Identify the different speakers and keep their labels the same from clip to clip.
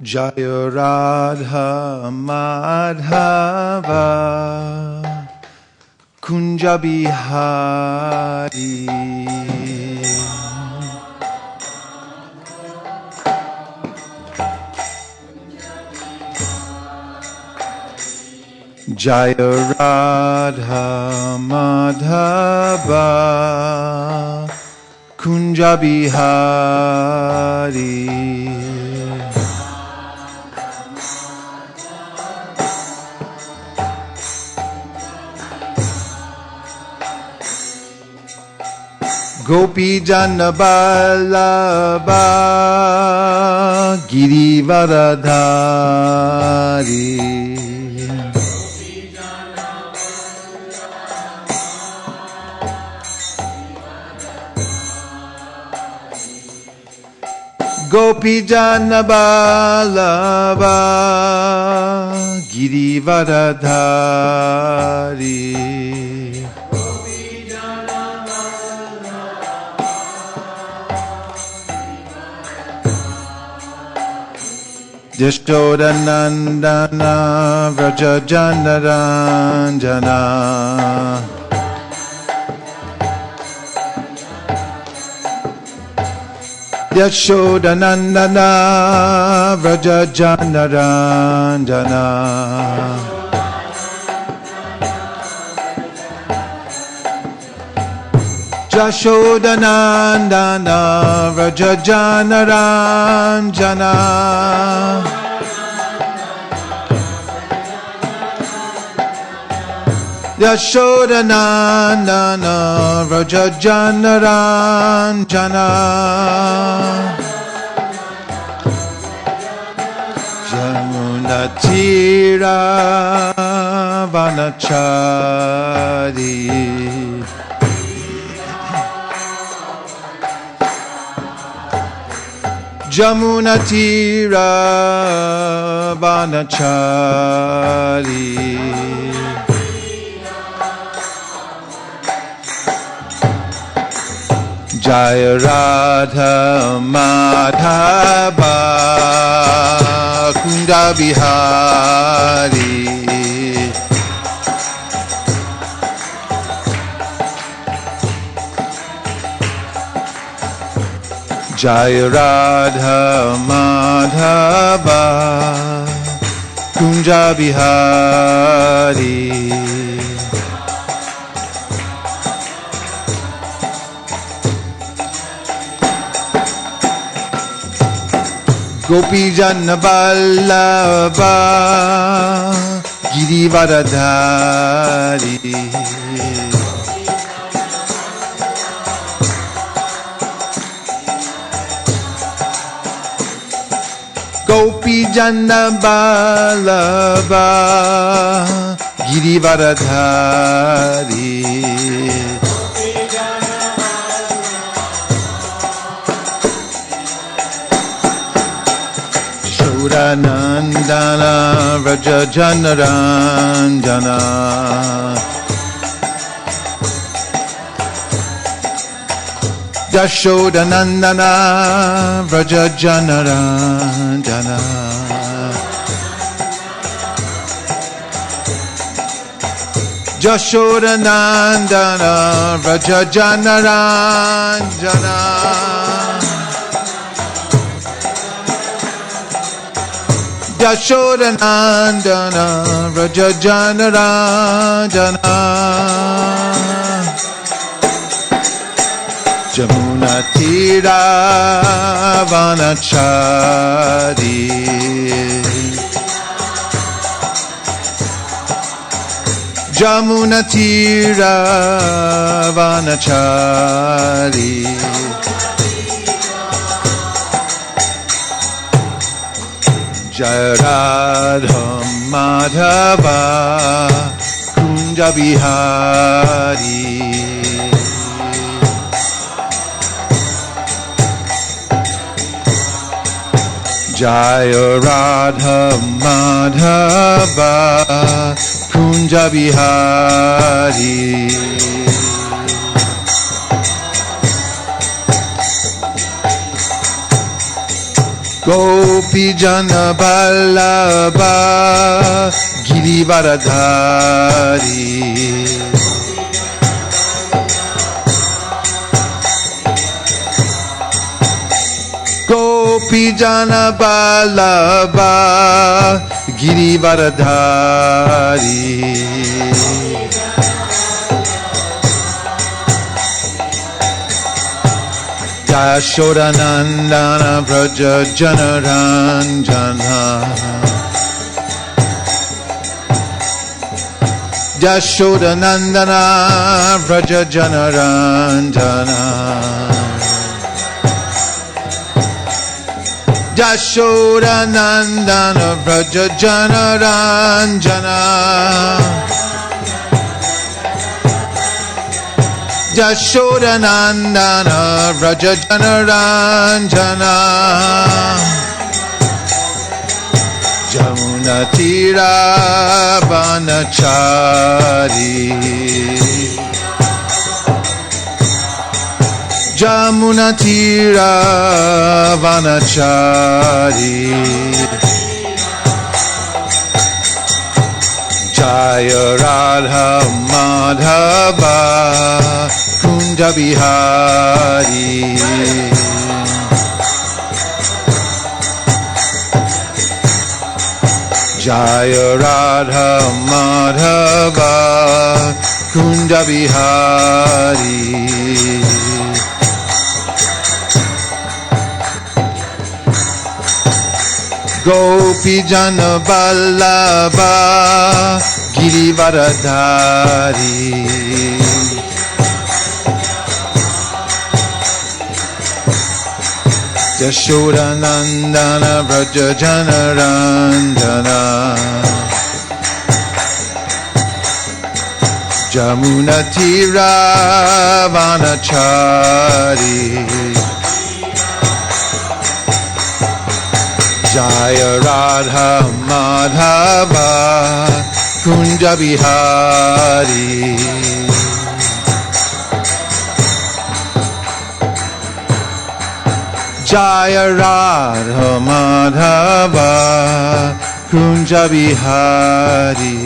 Speaker 1: Jaya Radha Madhava Kunja Bihari Jaya Radha Madhava Kunja Bihari Gopi Jana Vallabha Girivaradhari Gopi Jana Vallabha Girivaradhari Yashodanandana Vrajajanaranjana Yashodanandana Vrajajanaranjana Yashodanandana Vrajajanaranjana Yashodanandana Vrajajanaranjana Yamunatira Vanachari Jamunatira Vanachari Jaya Radha Madhava Kunda Bihari Jaya Radha Madhava Kunja Bihari Gopi Jana Vallabha Girivaradhari Gopi Jana Vallabha Girivaradhari Nandana Vrajajanaranjana Yashodanandana Vrajajanaranjana Yashodanandana Vrajajanaranjana Yashodanandana Vrajajanaranjana Jamunatira Vanachari Jamunatira Vanachari Jaya Radha Madhava Kunja Bihari Jaya Radha Madhava Kunja Bihari Gopi Jana Vallabha Girivaradhari Gopi Jana Vallabha Girivaradhari Yashodanandana Vraja Janaranjana Yashodanandana Vraja Janaranjana Yashodanandana Vraja Janaranjana Yashodanandana Vraja Janaranjana Jamuna Tira Vanachari Jamuna Tira Vanachari Jaya Radha Madhava Kunja Bihari Jaya Radha Madhava Kunja Bihari Gopi Jana Vallabha Girivaradhari Yashodanandana Vraja Janaranjana Jamuna Tira Vanachari Jaya Radha Madhava Kunja Bihari Jaya Radha Madhava Kunja Bihari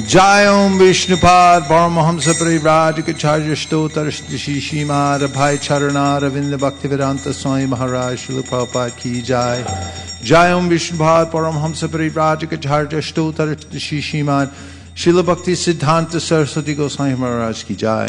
Speaker 1: Jayam Vishnupad Paramahamsa Parivrajikacharya Stotar Shishimad Abhay Charana Ravinda Bhaktivedanta Swami Maharaj Srila Prabhupada Ki Jai Jayam Vishnupad Paramahamsa Parivrajikacharya Stotar Shishimad Srila Bhakti Siddhanta Saraswati Goswami Maharaj Ki Jai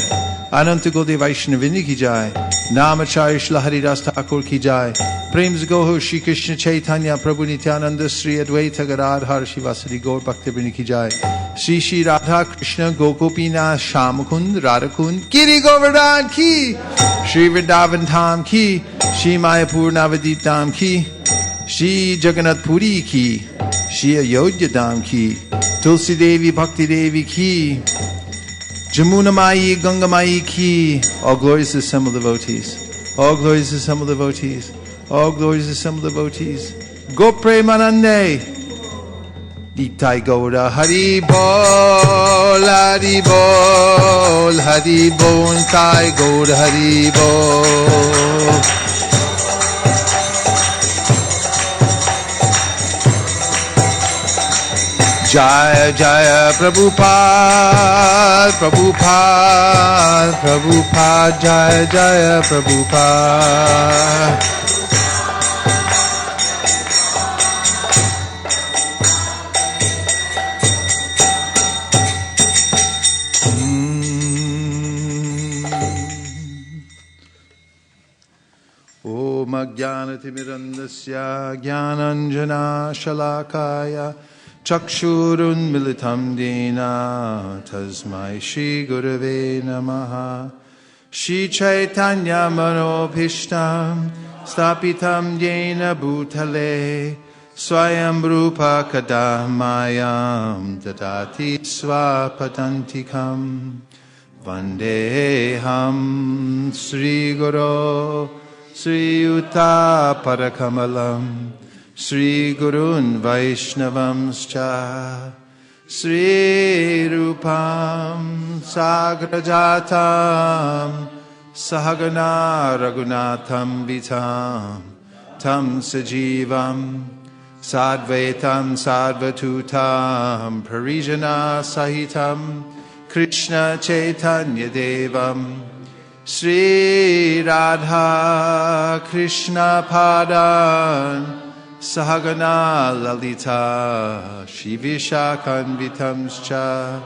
Speaker 1: Ananta Gaudiya Vaishnavini Ki Jai Namacharya Srila Haridas Thakur Ki Jai Prem Goho Shri Krishna Chaitanya Prabhu Nityananda Sri Advaita Gadadhar Shivasari Gaur Bhaktivinoda Ki Jai Shri Shri Radha Krishna Gokopina Shamakund Radhakund Giri Govardhan Ki Shri Vrindavan Dham Ki Shri Mayapur Navadip Dham Ki Shri Jagannath Puri Ki Shri Ayodhya Dham Ki Tulsi Devi Bhakti Devi Ki Jamuna Mai Ganga Mai Ki All glories to assembled devotees All glories to assembled devotees All glories to assembled devotees Go Premanande Nitai Gaura Hari Bol Hari Bol Hari Bol Nitai Gaura Hari Bol Jaya Jaya Prabhupada Prabhupada Prabhupada Jaya Jaya Prabhupada Om Ajnanatimirandasya Jnananjana Shalakaya Chakshurun Militam Dena Tasmai Shri Gurave Namaha Shri Chaitanya Manobhishtam Stapitam Yena Bhutale Swayam Rupa Kadamayam Dadati Swapadantikam Vandeham Sri Guru Sri Yuta Parakamalam Sri Gurun Vaishnavamscha Sri Rupam Sagrajatam Sahagana Raghunatham Vitam Tam Sajivam Sadvaitam Sarvatutam Parijana Sahitam Krishna Chaitanya Devam Sri Radha Krishna Padan Sahagana Lalita Shivishakanvitamscha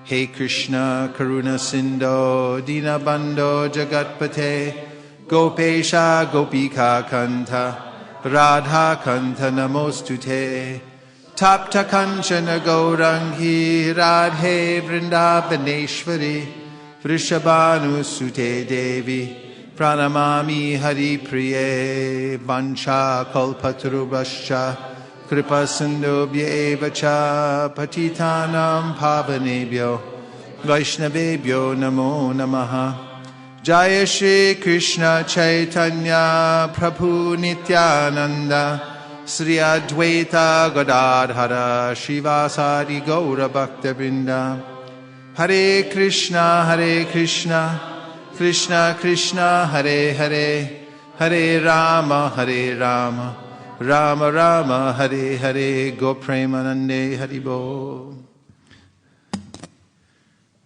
Speaker 1: He Krishna Karuna Sindho Dinabandho Jagatpate Gopesha Gopika Kanta Radha Kanta Namostute Tapta Kanchana Gaurangi Radhe Vrindavaneshwari Vrishabhanu Sute Devi Pranamami Hari Priye Vancha Kalpatarubhascha Kripa Sindhubhya Evacha Patitanam Pavanebhyo Vaishnavebhyo Namo Namaha Jaya Shri Krishna Chaitanya Prabhu Nityananda Sri Advaita Gadadhara Srivasadi Gaura Bhakta Vrinda Hare Krishna Krishna Krishna Hare Hare Hare Rama Rama Rama Hare Hare Go Premanande Haribo.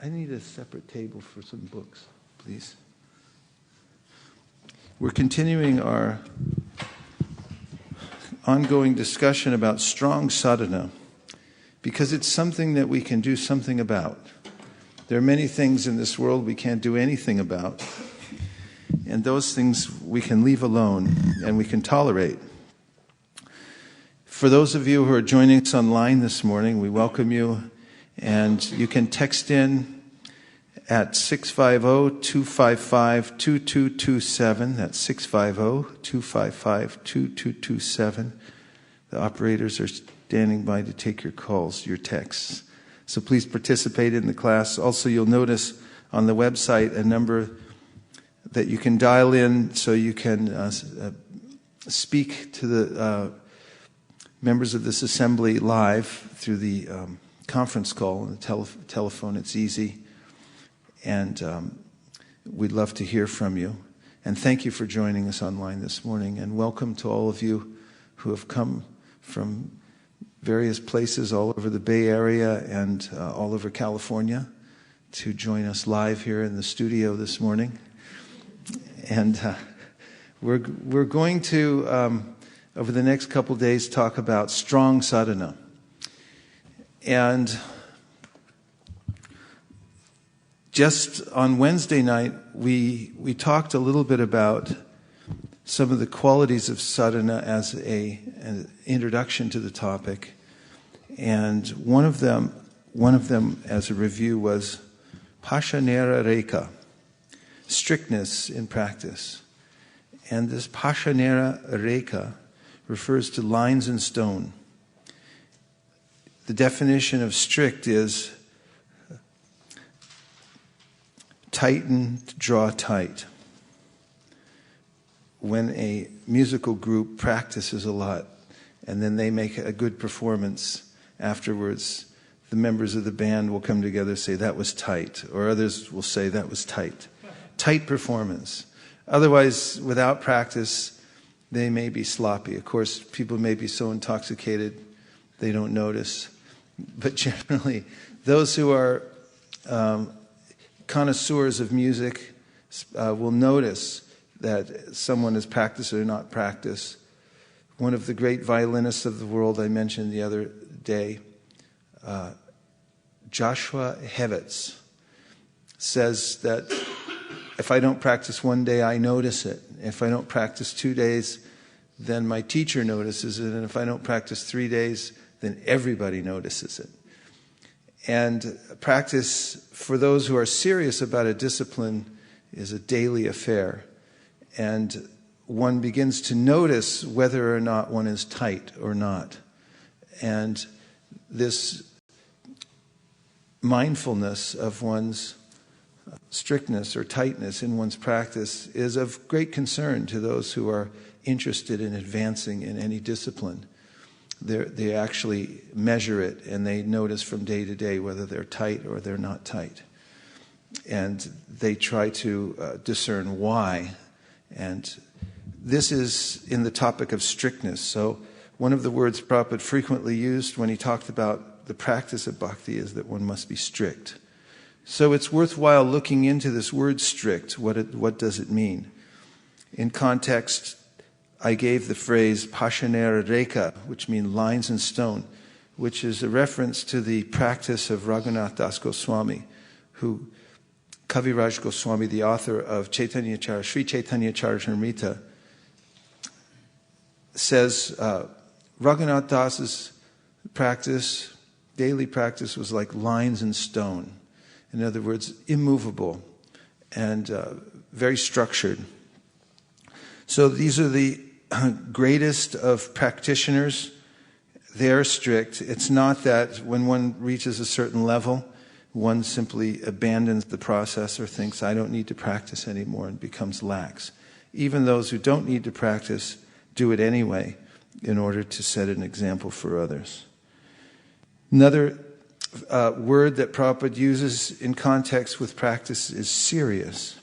Speaker 1: I need a separate table for some books, please. We're continuing our ongoing discussion about strong sadhana because it's something that we can do something about. There are many things in this world we can't do anything about, and those things we can leave alone and we can tolerate. For those of you who are joining us online this morning, we welcome you, and you can text in at 650-255-2227. That's 650-255-2227. The operators are standing by to take your calls, your texts. So please participate in the class. Also, you'll notice on the website a number that you can dial in so you can speak to the members of this assembly live through the conference call and the telephone. It's easy. And we'd love to hear from you. And thank you for joining us online this morning. And welcome to all of you who have come from various places all over the Bay Area and all over California to join us live here in the studio this morning. And we're going to, over the next couple days, talk about strong sadhana. And just on Wednesday night, we talked a little bit about some of the qualities of sadhana as an introduction to the topic, and one of them as a review was pashanera reka, strictness in practice. And this pashanera reka refers to lines in stone. The definition of strict is tighten, draw tight. When a musical group practices a lot and then they make a good performance afterwards, the members of the band will come together and say, that was tight. Or others will say, that was tight. Tight performance. Otherwise, without practice, they may be sloppy. Of course, people may be so intoxicated they don't notice. But generally, those who are connoisseurs of music will notice that someone has practiced or not practiced. One of the great violinists of the world I mentioned the other day, Joshua Hevitz, says that if I don't practice one day, I notice it. If I don't practice 2 days, then my teacher notices it. And if I don't practice 3 days, then everybody notices it. And practice, for those who are serious about a discipline, is a daily affair. And one begins to notice whether or not one is tight or not. And this mindfulness of one's strictness or tightness in one's practice is of great concern to those who are interested in advancing in any discipline. They actually measure it, and they notice from day to day whether they're tight or they're not tight. And they try to discern why. And this is in the topic of strictness. So one of the words Prabhupada frequently used when he talked about the practice of bhakti is that one must be strict. So it's worthwhile looking into this word strict. What does it mean? In context, I gave the phrase pashanera reka, which means lines in stone, which is a reference to the practice of Raghunath Das Goswami, who Kaviraj Goswami, the author of Sri Chaitanya Charitamrita, says Raghunath Das's practice, daily practice, was like lines in stone. In other words, immovable and very structured. So these are the greatest of practitioners. They're strict. It's not that when one reaches a certain level, one simply abandons the process or thinks, I don't need to practice anymore, and becomes lax. Even those who don't need to practice do it anyway in order to set an example for others. Another word that Prabhupada uses in context with practice is serious.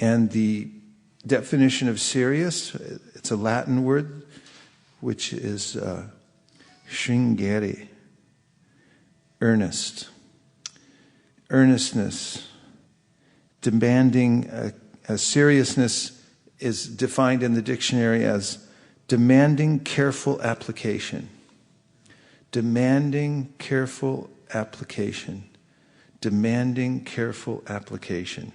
Speaker 1: And the definition of serious, it's a Latin word, which is shringeri, earnest. Earnestness, demanding, seriousness is defined in the dictionary as demanding careful application. Demanding careful application. Demanding careful application.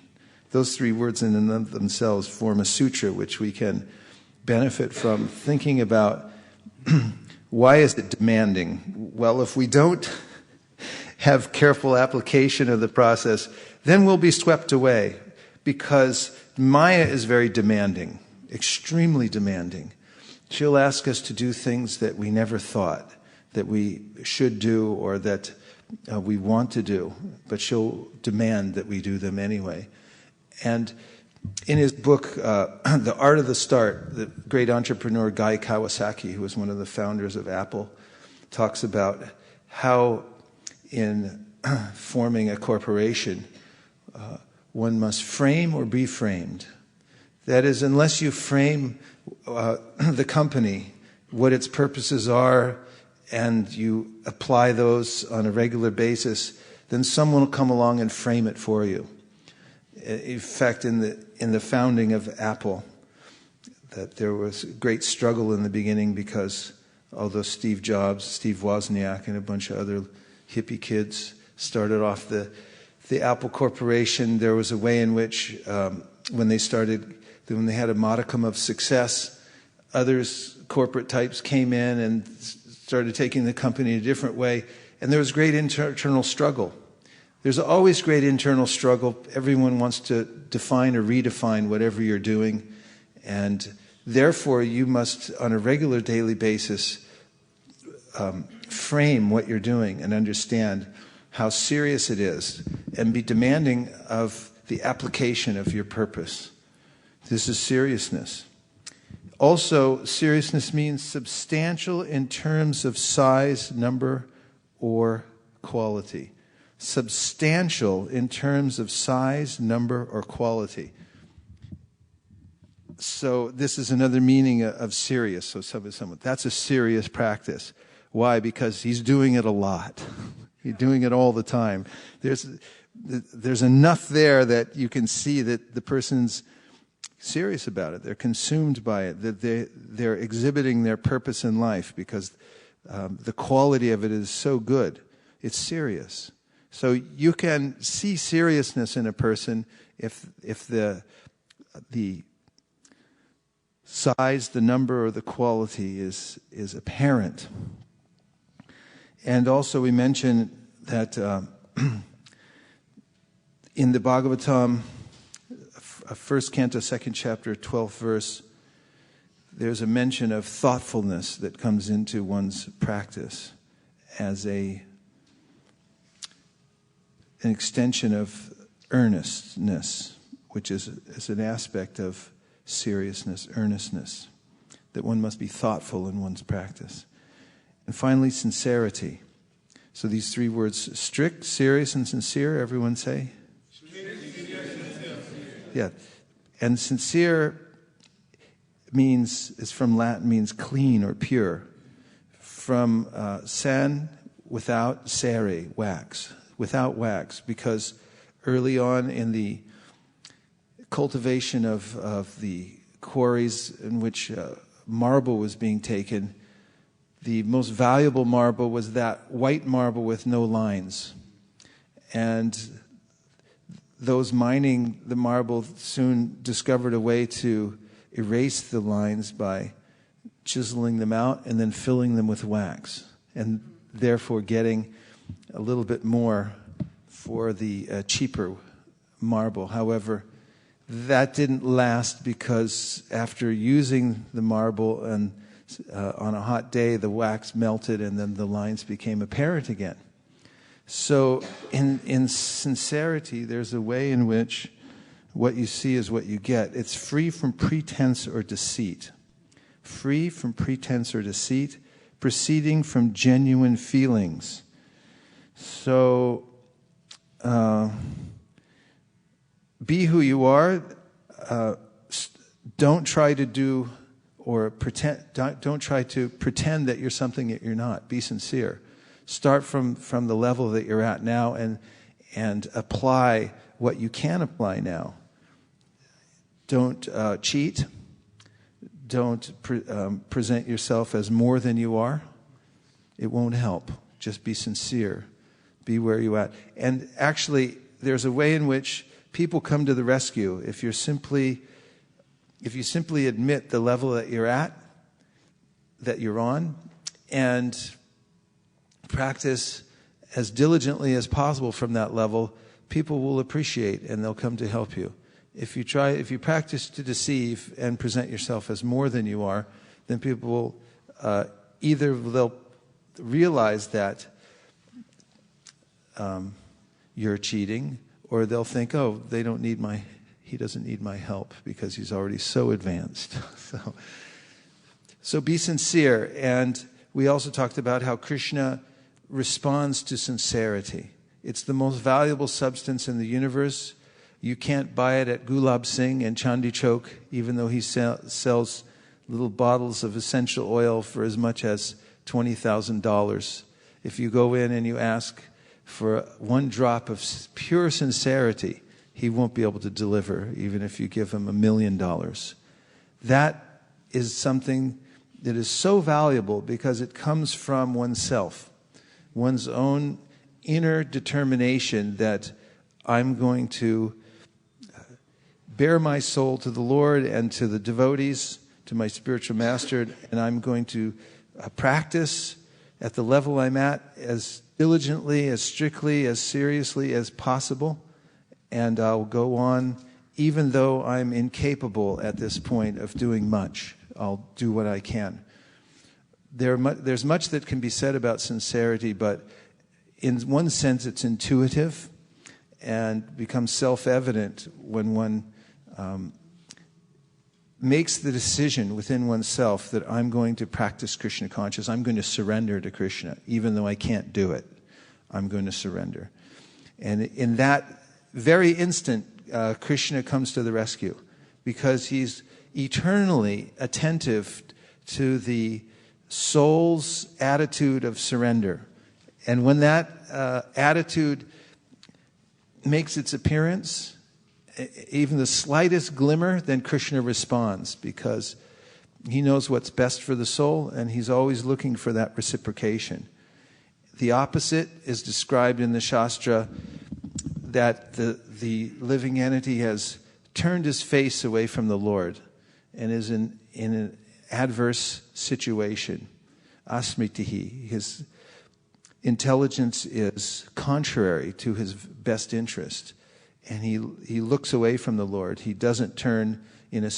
Speaker 1: Those three words in and of themselves form a sutra which we can benefit from thinking about. Why is it demanding? Well, if we don't have careful application of the process, then we'll be swept away, because Maya is very demanding, extremely demanding. She'll ask us to do things that we never thought that we should do or that we want to do, but she'll demand that we do them anyway. And in his book, The Art of the Start, the great entrepreneur Guy Kawasaki, who was one of the founders of Apple, talks about how in forming a corporation, one must frame or be framed. That is, unless you frame the company, what its purposes are, and you apply those on a regular basis, then someone will come along and frame it for you. In fact, in the founding of Apple, that there was great struggle in the beginning, because although Steve Jobs, Steve Wozniak, and a bunch of other hippie kids started off the Apple Corporation, there was a way in which when they had a modicum of success, others, corporate types, came in and started taking the company a different way, and there was great internal struggle. There's always great internal struggle. Everyone wants to define or redefine whatever you're doing, and therefore you must, on a regular daily basis, frame what you're doing and understand how serious it is, and be demanding of the application of your purpose. This is seriousness. Also, seriousness means substantial in terms of size, number, or quality. Substantial in terms of size, number, or quality. So this is another meaning of serious. So someone, that's a serious practice. Why? Because he's doing it a lot. He's doing it all the time. There's enough there that you can see that the person's serious about it. They're consumed by it. That they're exhibiting their purpose in life because the quality of it is so good. It's serious. So you can see seriousness in a person if the size, the number, or the quality is apparent. And also we mentioned that in the Bhagavatam, first canto, second chapter, 12th verse, there's a mention of thoughtfulness that comes into one's practice as an extension of earnestness, which is an aspect of seriousness, earnestness, that one must be thoughtful in one's practice. And finally, sincerity. So these three words, strict, serious, and sincere, everyone say? Yeah. And sincere is from Latin, means clean or pure. From san, without, cere, wax. Without wax, because early on in the cultivation of the quarries in which marble was being taken, the most valuable marble was that white marble with no lines. And those mining the marble soon discovered a way to erase the lines by chiseling them out and then filling them with wax, and therefore getting a little bit more for the cheaper marble. However, that didn't last, because after using the marble and on a hot day, the wax melted and then the lines became apparent again. So in sincerity, there's a way in which what you see is what you get. It's free from pretense or deceit. Free from pretense or deceit, proceeding from genuine feelings. So be who you are. Don't try to do or pretend. Don't try to pretend that you're something that you're not. Be sincere. Start from the level that you're at now and apply what you can apply now. Don't cheat. Don't present yourself as more than you are. It won't help. Just be sincere. Be where you're at. And actually, there's a way in which people come to the rescue. If you simply admit the level that you're at, that you're on, and practice as diligently as possible from that level, people will appreciate and they'll come to help you. If you practice to deceive and present yourself as more than you are, then people will either they'll realize that you're cheating, or they'll think, oh, he doesn't need my help because he's already so advanced. So be sincere. And we also talked about how Krishna responds to sincerity. It's the most valuable substance in the universe. You can't buy it at Gulab Singh and Chandi Chowk, even though he sells little bottles of essential oil for as much as $20,000. If you go in and you ask for one drop of pure sincerity, he won't be able to deliver, even if you give him $1 million. That is something that is so valuable because it comes from oneself, one's own inner determination that I'm going to bare my soul to the Lord and to the devotees, to my spiritual master, and I'm going to practice at the level I'm at as diligently, as strictly, as seriously as possible. And I'll go on, even though I'm incapable at this point of doing much. I'll do what I can. There's much that can be said about sincerity, but in one sense it's intuitive and becomes self-evident when one makes the decision within oneself that I'm going to practice Krishna consciousness. I'm going to surrender to Krishna, even though I can't do it. I'm going to surrender. And in that very instant, Krishna comes to the rescue because he's eternally attentive to the soul's attitude of surrender. And when that attitude makes its appearance, even the slightest glimmer, then Krishna responds because he knows what's best for the soul and he's always looking for that reciprocation. The opposite is described in the Shastra, that the living entity has turned his face away from the Lord and is in an adverse situation. Asmritihi. His intelligence is contrary to his best interest. And he looks away from the Lord. He doesn't turn with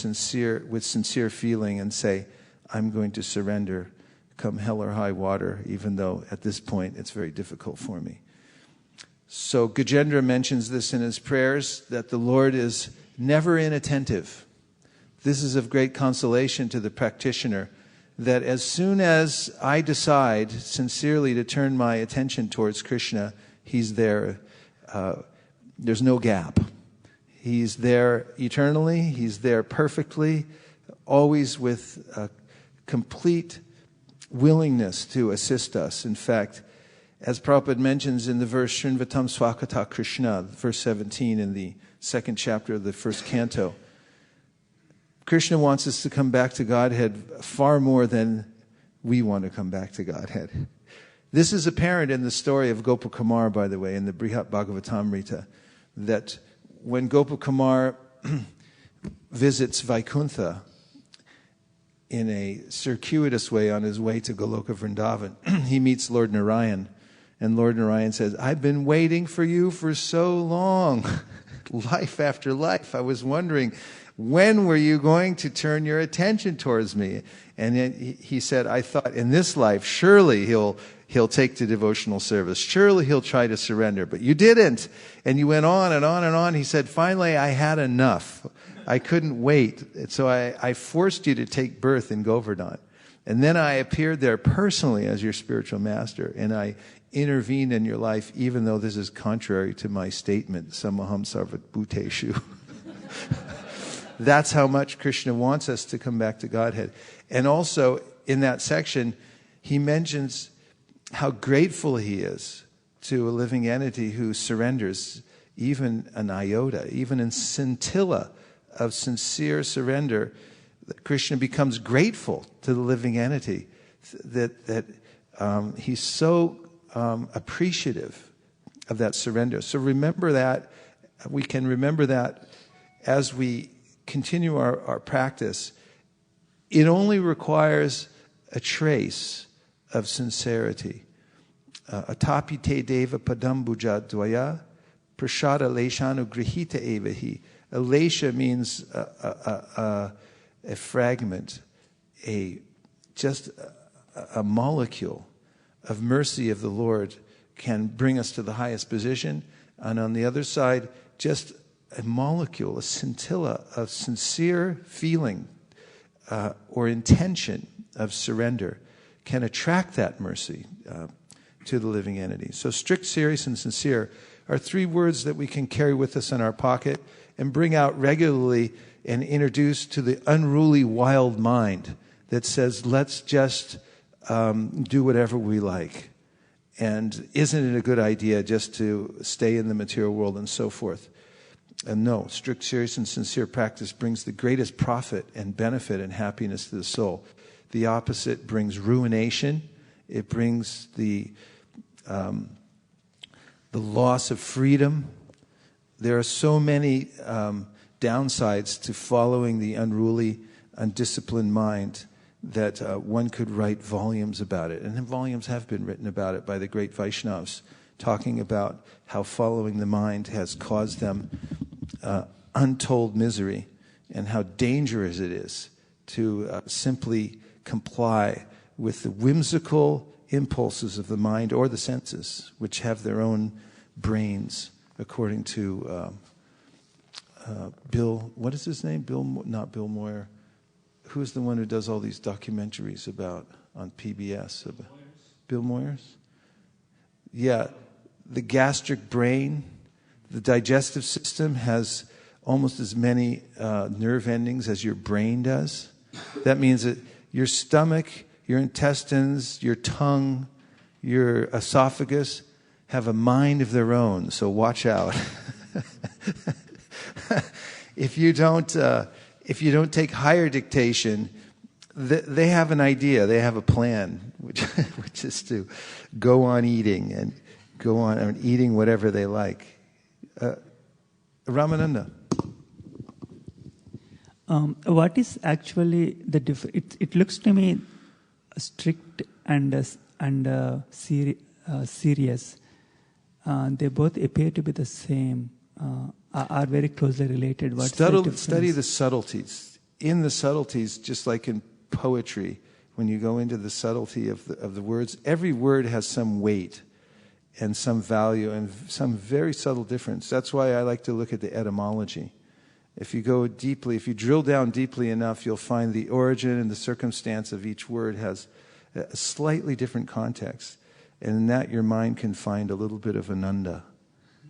Speaker 1: sincere feeling and say, I'm going to surrender, come hell or high water, even though at this point it's very difficult for me. So Gajendra mentions this in his prayers, that the Lord is never inattentive. This is of great consolation to the practitioner, that as soon as I decide sincerely to turn my attention towards Krishna, He's there. There's no gap. He's there eternally. He's there perfectly, always with a complete willingness to assist us. In fact, as Prabhupada mentions in the verse Shrinvatam Swakata Krishna, verse 17 in the second chapter of the first canto, Krishna wants us to come back to Godhead far more than we want to come back to Godhead. This is apparent in the story of Gopakumar, by the way, in the Brihat Bhagavatamrita, that when Gopakumar visits Vaikuntha in a circuitous way on his way to Goloka Vrindavan, he meets Lord Narayan. And Lord Narayan says, I've been waiting for you for so long, life after life. I was wondering, when were you going to turn your attention towards me? And then he said, I thought in this life, surely he'll take to devotional service. Surely he'll try to surrender. But you didn't. And you went on and on and on. He said, finally, I had enough. I couldn't wait. So I forced you to take birth in Govardhan. And then I appeared there personally as your spiritual master. And I intervened in your life, even though this is contrary to my statement, Samaham Sarvat Bhuteshu. That's how much Krishna wants us to come back to Godhead. And also, in that section, he mentions how grateful he is to a living entity who surrenders even an iota, even a scintilla of sincere surrender. Krishna becomes grateful to the living entity, that he's so appreciative of that surrender. So remember that. We can remember that as we continue our practice. It only requires a trace of sincerity. Atapite deva padambuja dvaya prashada leshanu grihita evahi. A lesha means a fragment, just a molecule of mercy of the Lord can bring us to the highest position. And on the other side, just a molecule, a scintilla of sincere feeling or intention of surrender can attract that mercy to the living entity. So strict, serious, and sincere are three words that we can carry with us in our pocket and bring out regularly and introduce to the unruly wild mind that says, let's just do whatever we like. And isn't it a good idea just to stay in the material world and so forth? And no, strict, serious, and sincere practice brings the greatest profit and benefit and happiness to the soul. The opposite brings ruination. It brings the loss of freedom. There are so many downsides to following the unruly, undisciplined mind that one could write volumes about it. And volumes have been written about it by the great Vaishnavas, talking about how following the mind has caused them untold misery and how dangerous it is to simply comply with the whimsical impulses of the mind or the senses, which have their own brains, according to Bill, what is his name? Not Bill Moyer. Who's the one who does all these documentaries on PBS? Bill Moyers? Yeah. The gastric brain, the digestive system has almost as many nerve endings as your brain does. That means that your stomach, your intestines, your tongue, your esophagus have a mind of their own. So watch out. If you don't take higher dictation, they have an idea, they have a plan, which is to go on eating whatever they like. Ramananda.
Speaker 2: What is actually the difference? It looks to me strict and serious. They both appear to be the same. Are very closely related.
Speaker 1: Study the subtleties. In the subtleties, just like in poetry, when you go into the subtlety of the words, every word has some weight and some value and some very subtle difference. That's why I like to look at the etymology If you go deeply, if you drill down deeply enough, you'll find the origin and the circumstance of each word has a slightly different context. And in that, your mind can find a little bit of ananda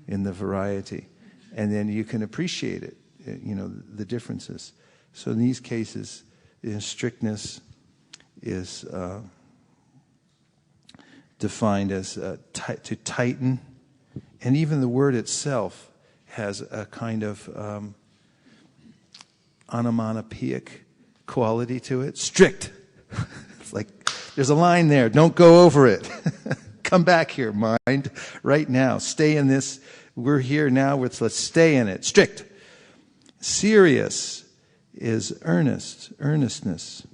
Speaker 1: in the variety. And then you can appreciate it, the differences. So in these cases, strictness is defined as to tighten. And even the word itself has a kind of onomatopoeic quality to it. Strict. It's like, there's a line there. Don't go over it. Come back here, mind, right now. Stay in this. We're here now. Let's stay in it. Strict. Serious is earnestness,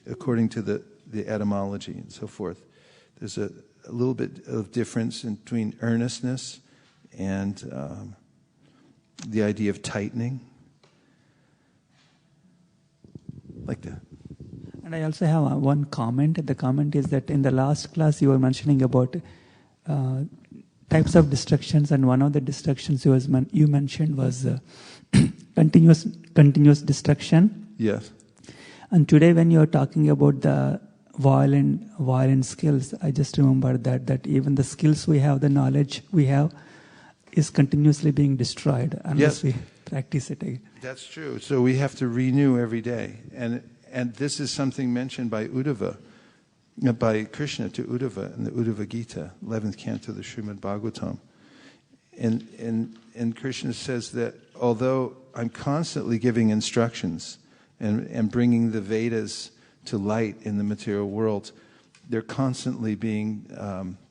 Speaker 1: according to the etymology and so forth. There's a little bit of difference between earnestness and the idea of tightening. Like that.
Speaker 2: And I also have one comment. The comment is that in the last class you were mentioning about types of distractions, and one of the distractions you mentioned was continuous distraction.
Speaker 1: Yes.
Speaker 2: And today when you are talking about the violent skills, I just remember that even the skills we have, the knowledge we have, is continuously being destroyed unless we practice it again.
Speaker 1: That's true. So we have to renew every day. And this is something mentioned by Uddhava, by Krishna to Uddhava in the Uddhava Gita, 11th canto of the Srimad Bhagavatam. And Krishna says that although I'm constantly giving instructions and bringing the Vedas to light in the material world, they're constantly being,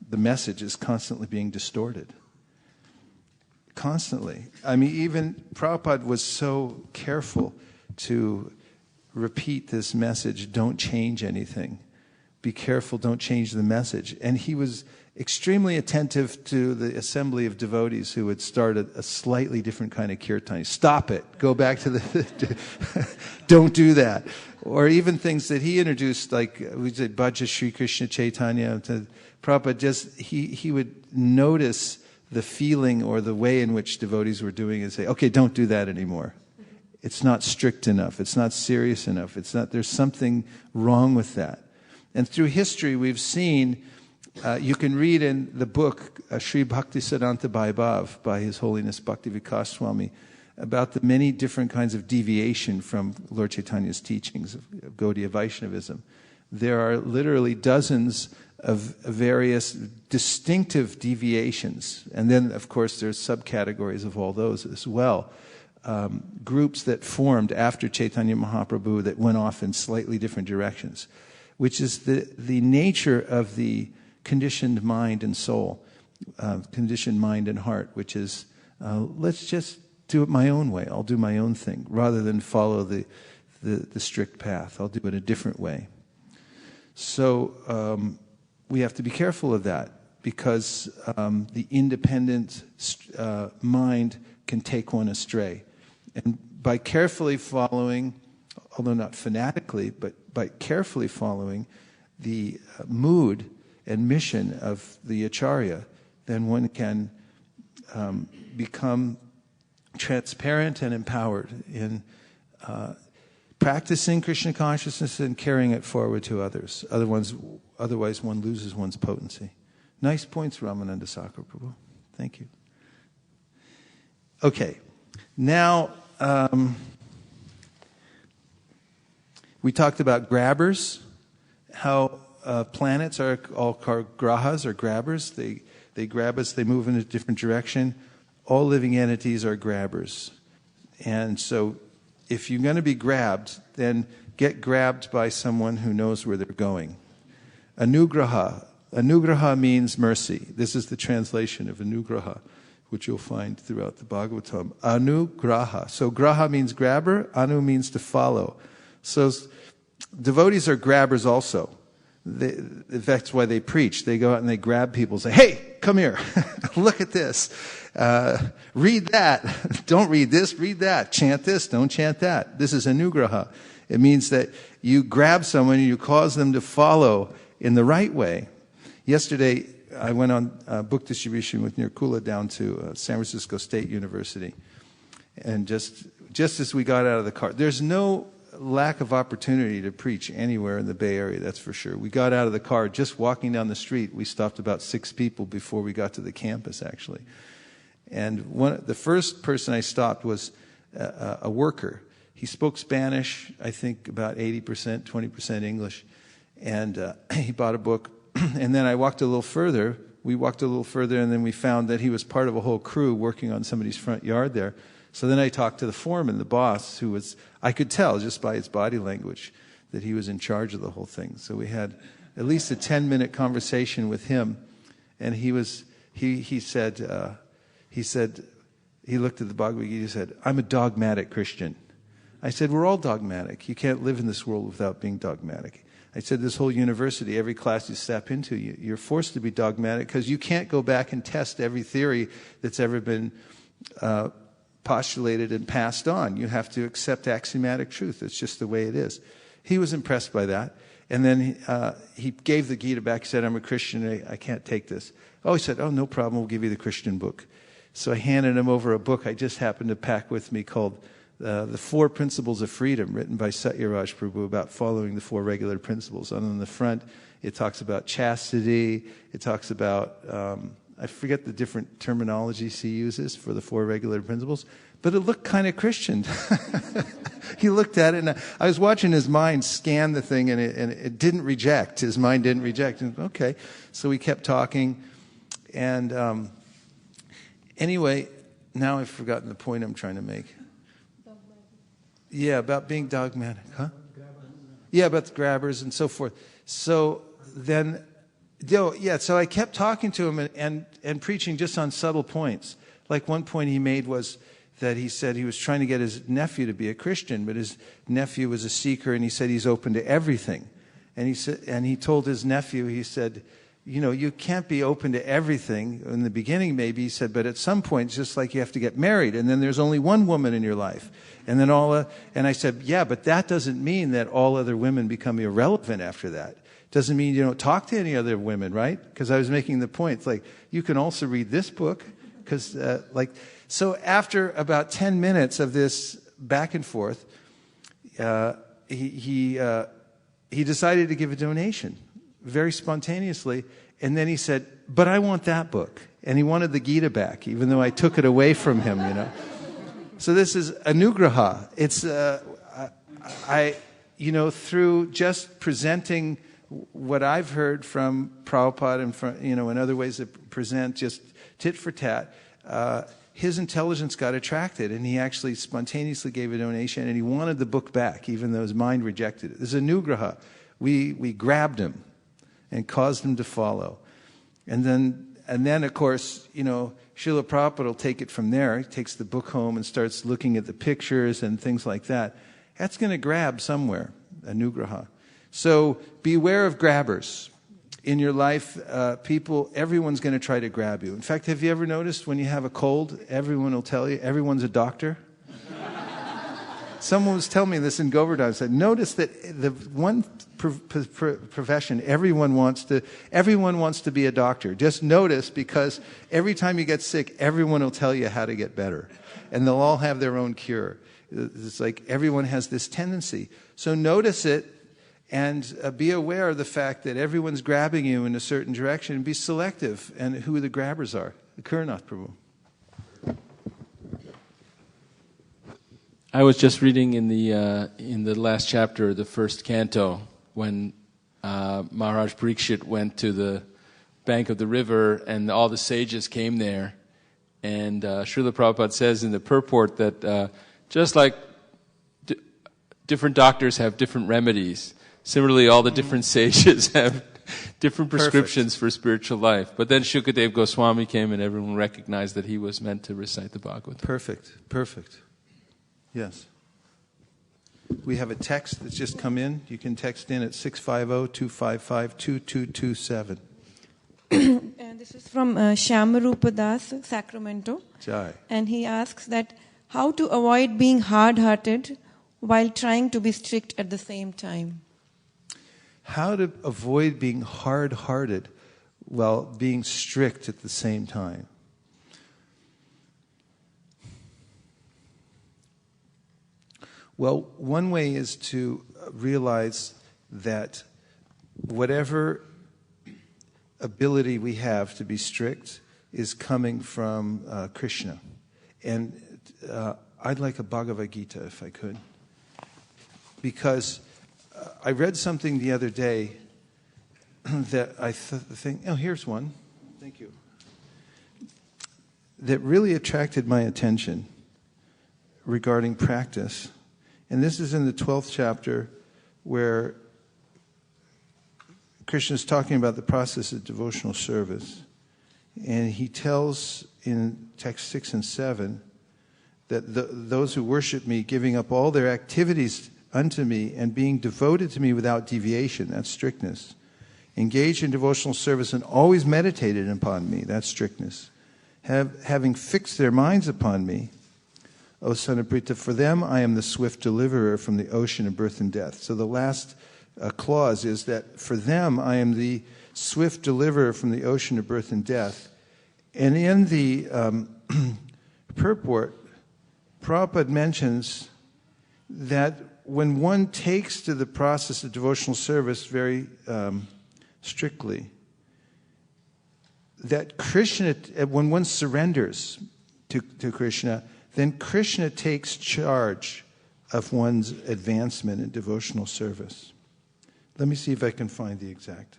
Speaker 1: the message is constantly being distorted. Constantly. I mean, even Prabhupada was so careful to repeat this message, don't change anything. Be careful, don't change the message. And he was extremely attentive to the assembly of devotees who would start a slightly different kind of kirtan. Stop it. Go back to the... don't do that. Or even things that he introduced, like we said, Bhaja Sri Krishna Chaitanya. Prabhupada he would notice the feeling or the way in which devotees were doing it and say, okay, don't do that anymore. It's not strict enough. It's not serious enough. There's something wrong with that. And through history, we've seen, you can read in the book, Sri Bhaktisiddhanta Vaibhav, by His Holiness Bhakti Vikas Swami, about the many different kinds of deviation from Lord Chaitanya's teachings of Gaudiya Vaishnavism. There are literally dozens of various distinctive deviations. And then, of course, there's subcategories of all those as well. Groups that formed after Chaitanya Mahaprabhu that went off in slightly different directions, which is the nature of the conditioned mind and soul, conditioned mind and heart, which is, let's just do it my own way. I'll do my own thing, rather than follow the strict path. I'll do it a different way. So we have to be careful of that, because the independent mind can take one astray. And by carefully following, although not fanatically, but by carefully following the mood and mission of the Acharya, then one can become transparent and empowered in practicing Krishna consciousness and carrying it forward to others. Otherwise, one loses one's potency. Nice points, Ramananda Sakar Prabhu. Thank you. Okay, now we talked about grabbers, how planets are all called grahas or grabbers. They grab us, they move in a different direction. All living entities are grabbers. And so if you're going to be grabbed, then get grabbed by someone who knows where they're going. Anugraha. Anugraha means mercy. This is the translation of anugraha, which you'll find throughout the Bhagavatam. Anugraha. So graha means grabber, anu means to follow. So devotees are grabbers also. That's why they preach. They go out and they grab people and say, hey, come here. Look at this. Read that. Don't read this, read that. Chant this, don't chant that. This is anugraha. It means that you grab someone and you cause them to follow in the right way. Yesterday, I went on book distribution with Nirkula down to San Francisco State University and just just as we got out of the car. There's no lack of opportunity to preach anywhere in the Bay Area, that's for sure. We got out of the car, just walking down the street, we stopped about 6 people before we got to the campus, actually. And the first person I stopped was a worker. He spoke Spanish, I think about 80%, 20% English. And he bought a book. And then I walked a little further. We walked a little further, and then we found that he was part of a whole crew working on somebody's front yard there. So then I talked to the foreman, the boss, who was, I could tell just by his body language that he was in charge of the whole thing. So we had at least a 10-minute conversation with him. And he said, he looked at the Bhagavad Gita and said, I'm a dogmatic Christian. I said, we're all dogmatic. You can't live in this world without being dogmatic. I said, this whole university, every class you step into, you're forced to be dogmatic because you can't go back and test every theory that's ever been postulated and passed on. You have to accept axiomatic truth. It's just the way it is. He was impressed by that. And then he gave the Gita back. He said, I'm a Christian. I can't take this. Oh, he said, oh, no problem. We'll give you the Christian book. So I handed him over a book I just happened to pack with me called The 4 Principles of Freedom, written by Satyaraj Prabhu, about following the 4 regular principles. And on the front, it talks about chastity. It talks about, I forget the different terminologies he uses for the 4 regular principles, but it looked kind of Christian. He looked at it, and I was watching his mind scan the thing, and it didn't reject. His mind didn't reject. And, okay, so we kept talking, and anyway, now I've forgotten the point I'm trying to make. Yeah, about being dogmatic, huh? Yeah, about the grabbers and so forth. So then, so I kept talking to him and preaching just on subtle points. Like one point he made was that he said he was trying to get his nephew to be a Christian, but his nephew was a seeker, and he said he's open to everything. And he told his nephew, he said, you know, you can't be open to everything. In the beginning, maybe, he said, but at some point, it's just like you have to get married, and then there's only one woman in your life. And then and I said, yeah, but that doesn't mean that all other women become irrelevant after that. Doesn't mean you don't talk to any other women, right? Because I was making the point, it's like, you can also read this book, because, so after about 10 minutes of this back and forth, he decided to give a donation very spontaneously. And then he said, but I want that book. And he wanted the Gita back, even though I took it away from him, you know. So this is anugraha. It's, through just presenting what I've heard from Prabhupada and from, in other ways that present just tit for tat, his intelligence got attracted, and he actually spontaneously gave a donation, and he wanted the book back, even though his mind rejected it. This is anugraha. We grabbed him and caused him to follow. And then of course, Srila Prabhupada will take it from there. He takes the book home and starts looking at the pictures and things like that. That's going to grab somewhere, anugraha. So beware of grabbers. In your life, everyone's going to try to grab you. In fact, have you ever noticed when you have a cold, everyone will tell you, everyone's a doctor? Someone was telling me this in Govardhan. Said, notice that the one profession everyone wants to be a doctor. Just notice, because every time you get sick, everyone will tell you how to get better. And they'll all have their own cure. It's like everyone has this tendency. So notice it. And be aware of the fact that everyone's grabbing you in a certain direction, and be selective and who the grabbers are. Kuranath Prabhu.
Speaker 3: I was just reading in the last chapter of the first canto when Maharaj Parikshit went to the bank of the river and all the sages came there. And Srila Prabhupada says in the purport that just like different doctors have different remedies, similarly, all the different sages have different prescriptions for spiritual life. But then Shukadev Goswami came and everyone recognized that he was meant to recite the Bhagavatam.
Speaker 1: Perfect. Yes. We have a text that's just come in. You can text in at 650-255-2227.
Speaker 4: And this is from Shamarupa Das, Sacramento.
Speaker 1: Jai.
Speaker 4: And he asks that how to avoid being hard-hearted while trying to be strict at the same time.
Speaker 1: How to avoid being hard-hearted while being strict at the same time. Well, one way is to realize that whatever ability we have to be strict is coming from Krishna. And I'd like a Bhagavad Gita if I could. Because I read something the other day that I think, oh, here's one. Thank you. That really attracted my attention regarding practice. And this is in the 12th chapter where Krishna is talking about the process of devotional service. And he tells in text 6 and 7 that those who worship me, giving up all their activities unto me and being devoted to me without deviation, that's strictness. Engaged in devotional service and always meditated upon me, that's strictness. Having fixed their minds upon me, O son of Pritha, for them I am the swift deliverer from the ocean of birth and death. So the last clause is that for them I am the swift deliverer from the ocean of birth and death. And in the purport, Prabhupada mentions that when one takes to the process of devotional service very strictly, that Krishna, when one surrenders to Krishna, then Krishna takes charge of one's advancement in devotional service. Let me see if I can find the exact.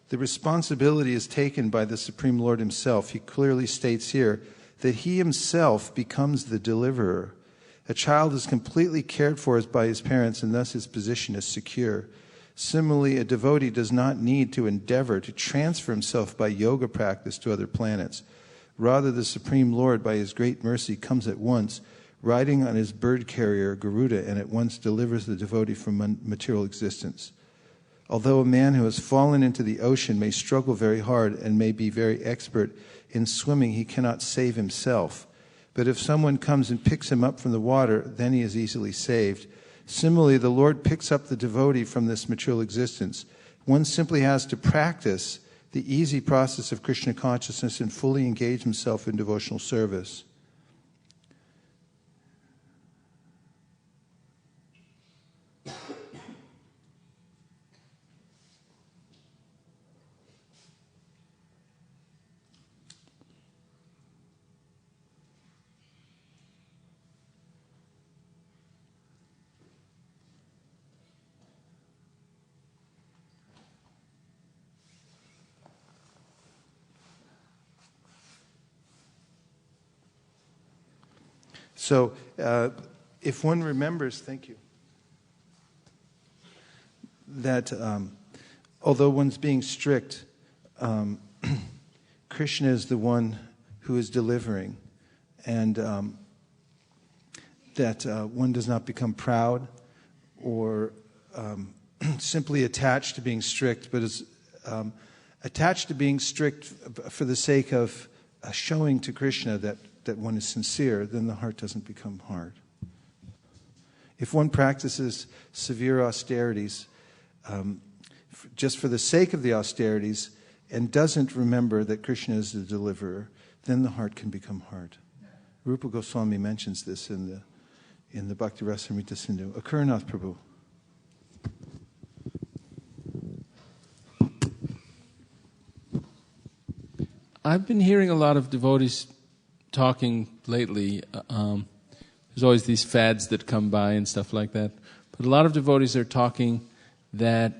Speaker 1: The responsibility is taken by the Supreme Lord himself. He clearly states here that he himself becomes the deliverer. A child is completely cared for by his parents, and thus his position is secure. Similarly, a devotee does not need to endeavor to transfer himself by yoga practice to other planets. Rather, the Supreme Lord, by his great mercy, comes at once, riding on his bird carrier, Garuda, and at once delivers the devotee from material existence. Although a man who has fallen into the ocean may struggle very hard and may be very expert in swimming, he cannot save himself. But if someone comes and picks him up from the water, then he is easily saved. Similarly, the Lord picks up the devotee from this material existence. One simply has to practice the easy process of Krishna consciousness and fully engage himself in devotional service. So, if one remembers, thank you, that although one's being strict, Krishna is the one who is delivering, and that one does not become proud or simply attached to being strict, but is attached to being strict for the sake of showing to Krishna that one is sincere, then the heart doesn't become hard. If one practices severe austerities just for the sake of the austerities and doesn't remember that Krishna is the deliverer, then the heart can become hard. Rupa Goswami mentions this in the Bhakti Rasamrita Sindhu. Akarnath Prabhu.
Speaker 3: I've been hearing a lot of devotees talking lately. There's always these fads that come by and stuff like that. But a lot of devotees are talking that,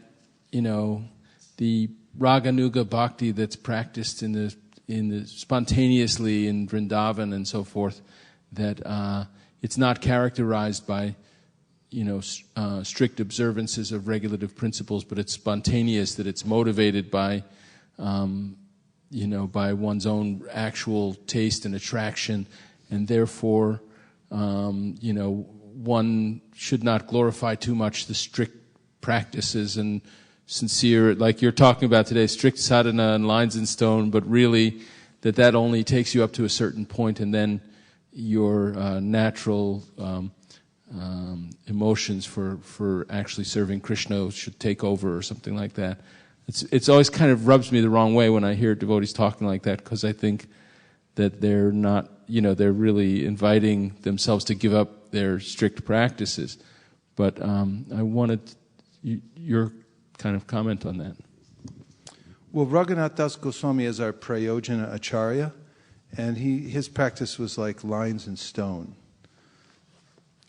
Speaker 3: the Raganuga bhakti that's practiced in the spontaneously in Vrindavan and so forth, that it's not characterized by, strict observances of regulative principles, but it's spontaneous, that it's motivated by by one's own actual taste and attraction, and therefore, one should not glorify too much the strict practices and sincere, like you're talking about today, strict sadhana and lines in stone, but really that only takes you up to a certain point, and then your natural emotions for actually serving Krishna should take over or something like that. It's always kind of rubs me the wrong way when I hear devotees talking like that, because I think that they're not, they're really inviting themselves to give up their strict practices. But I wanted your kind of comment on that.
Speaker 1: Well, Raghunath Das Goswami is our Prayojana Acharya, and his practice was like lines in stone.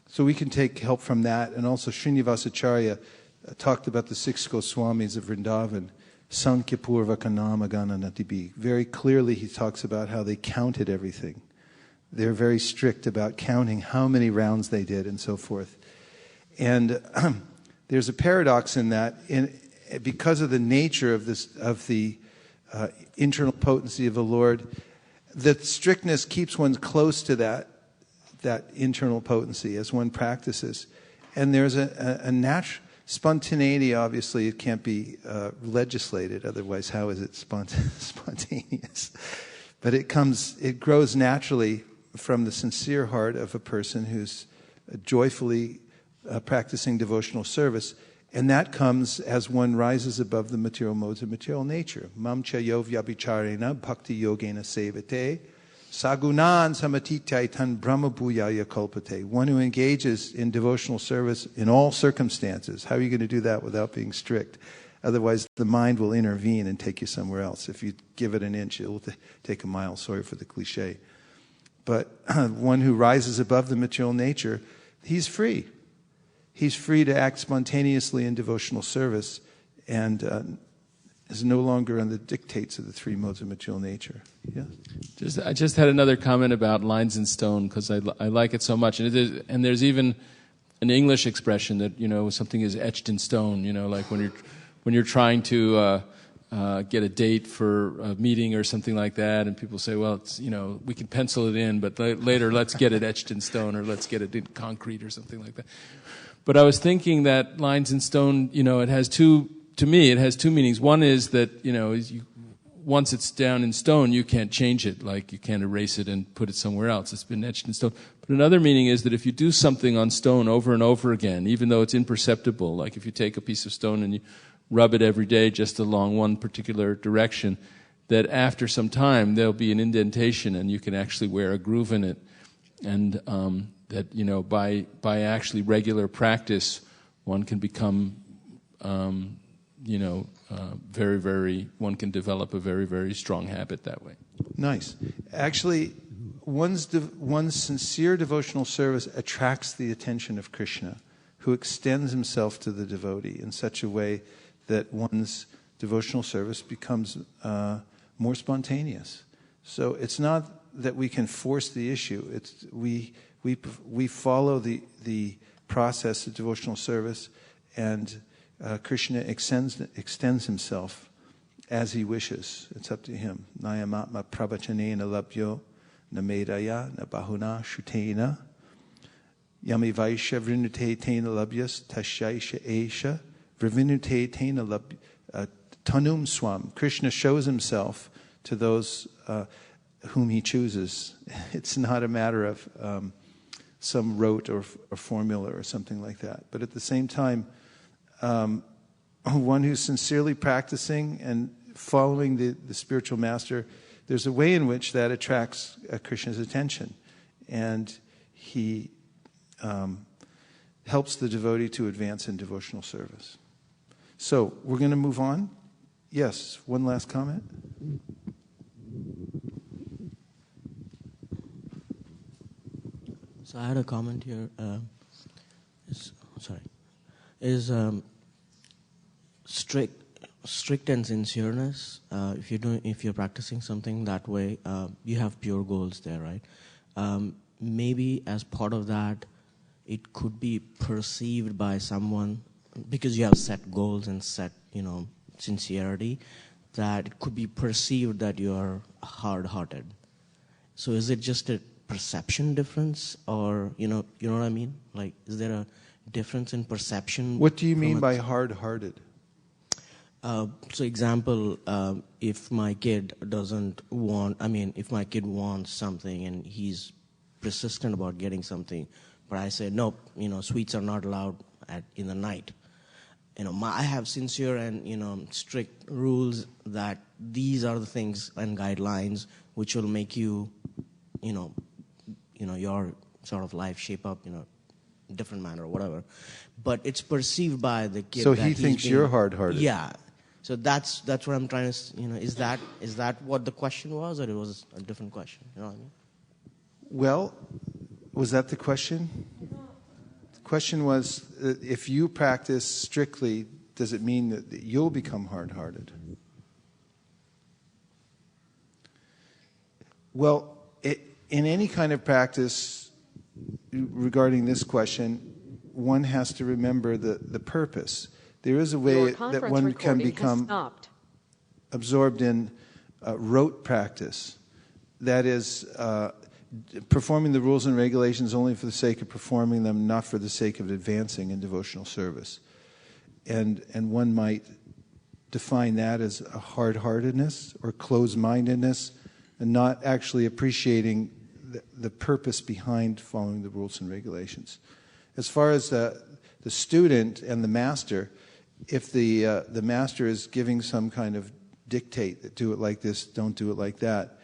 Speaker 1: So we can take help from that. And also Srinivas Acharya talked about the 6 Goswamis of Vrindavan, Sankhya Purvaka Nama Gana Natibi. Very clearly he talks about how they counted everything. They're very strict about counting how many rounds they did and so forth. And there's a paradox in that, because of the nature of the internal potency of the Lord, that strictness keeps one close to that internal potency as one practices. And there's a natural spontaneity. Obviously, it can't be legislated. Otherwise, how is it spontaneous? But it grows naturally from the sincere heart of a person who's joyfully practicing devotional service. And that comes as one rises above the material modes of material nature. Mam cha yo vyabhicharena bhakti yogena sevate sagunan samatitya tan brahma bhuyaya kalpate. One who engages in devotional service in all circumstances. How are you going to do that without being strict? Otherwise, the mind will intervene and take you somewhere else. If you give it an inch, it will take a mile. Sorry for the cliche. But one who rises above the material nature, he's free. He's free to act spontaneously in devotional service and is no longer under the dictates of the 3 modes of material nature. Yeah.
Speaker 3: I just had another comment about lines in stone because I like it so much. And there's even an English expression that, something is etched in stone, like when you're trying to get a date for a meeting or something like that, and people say, well, it's, we can pencil it in, but later let's get it etched in stone or let's get it in concrete or something like that. But I was thinking that lines in stone, it has two meanings. One is that, once it's down in stone, you can't change it. Like you can't erase it and put it somewhere else. It's been etched in stone. But another meaning is that if you do something on stone over and over again, even though it's imperceptible, like if you take a piece of stone and you rub it every day just along one particular direction, that after some time there'll be an indentation and you can actually wear a groove in it. And that, by actually regular practice, one can become, very, very, one can develop a very, very strong habit that way.
Speaker 1: Nice. Actually, one's sincere devotional service attracts the attention of Krishna, who extends himself to the devotee in such a way that one's devotional service becomes more spontaneous. So it's not that we can force the issue. It's we follow the process of devotional service, and Krishna extends himself as he wishes. It's up to him. Nayamatma prabhachanena labhyo na medaya na bahuna shutena yami vaisha vrinute tena labhyas tashaisha esha vrivinute tena tanum swam. Krishna shows himself to those whom he chooses. It's not a matter of some rote or formula or something like that. But at the same time, one who's sincerely practicing and following the spiritual master, there's a way in which that attracts Krishna's attention. And he helps the devotee to advance in devotional service. So we're going to move on. Yes, one last comment.
Speaker 5: So I had a comment here. Strict and sincereness. If you're practicing something that way, you have pure goals there, right? Maybe as part of that, it could be perceived by someone because you have set goals and set, sincerity, that it could be perceived that you are hard-hearted. So is it just a perception difference, or you know what I mean? Like, is there a difference in perception?
Speaker 1: What do you mean by hard-hearted?
Speaker 5: So example, if my kid if my kid wants something and he's persistent about getting something, but I say, nope, sweets are not allowed in the night. I have sincere and, strict rules that these are the things and guidelines which will make you your sort of life shape up in a different manner or whatever, but it's perceived by the kid.
Speaker 1: So
Speaker 5: that
Speaker 1: he thinks you're hard-hearted.
Speaker 5: Yeah. So that's what I'm trying to, is that what the question was, or it was a different question? You know what I mean?
Speaker 1: Well, was that the question? The question was, if you practice strictly, does it mean that you'll become hard-hearted? Well, in any kind of practice regarding this question, one has to remember the purpose. There is a way that one can become absorbed in rote practice. That is, performing the rules and regulations only for the sake of performing them, not for the sake of advancing in devotional service. And one might define that as a hard-heartedness or closed-mindedness, and not actually appreciating the purpose behind following the rules and regulations. As far as the student and the master, if the master is giving some kind of dictate that do it like this, don't do it like that,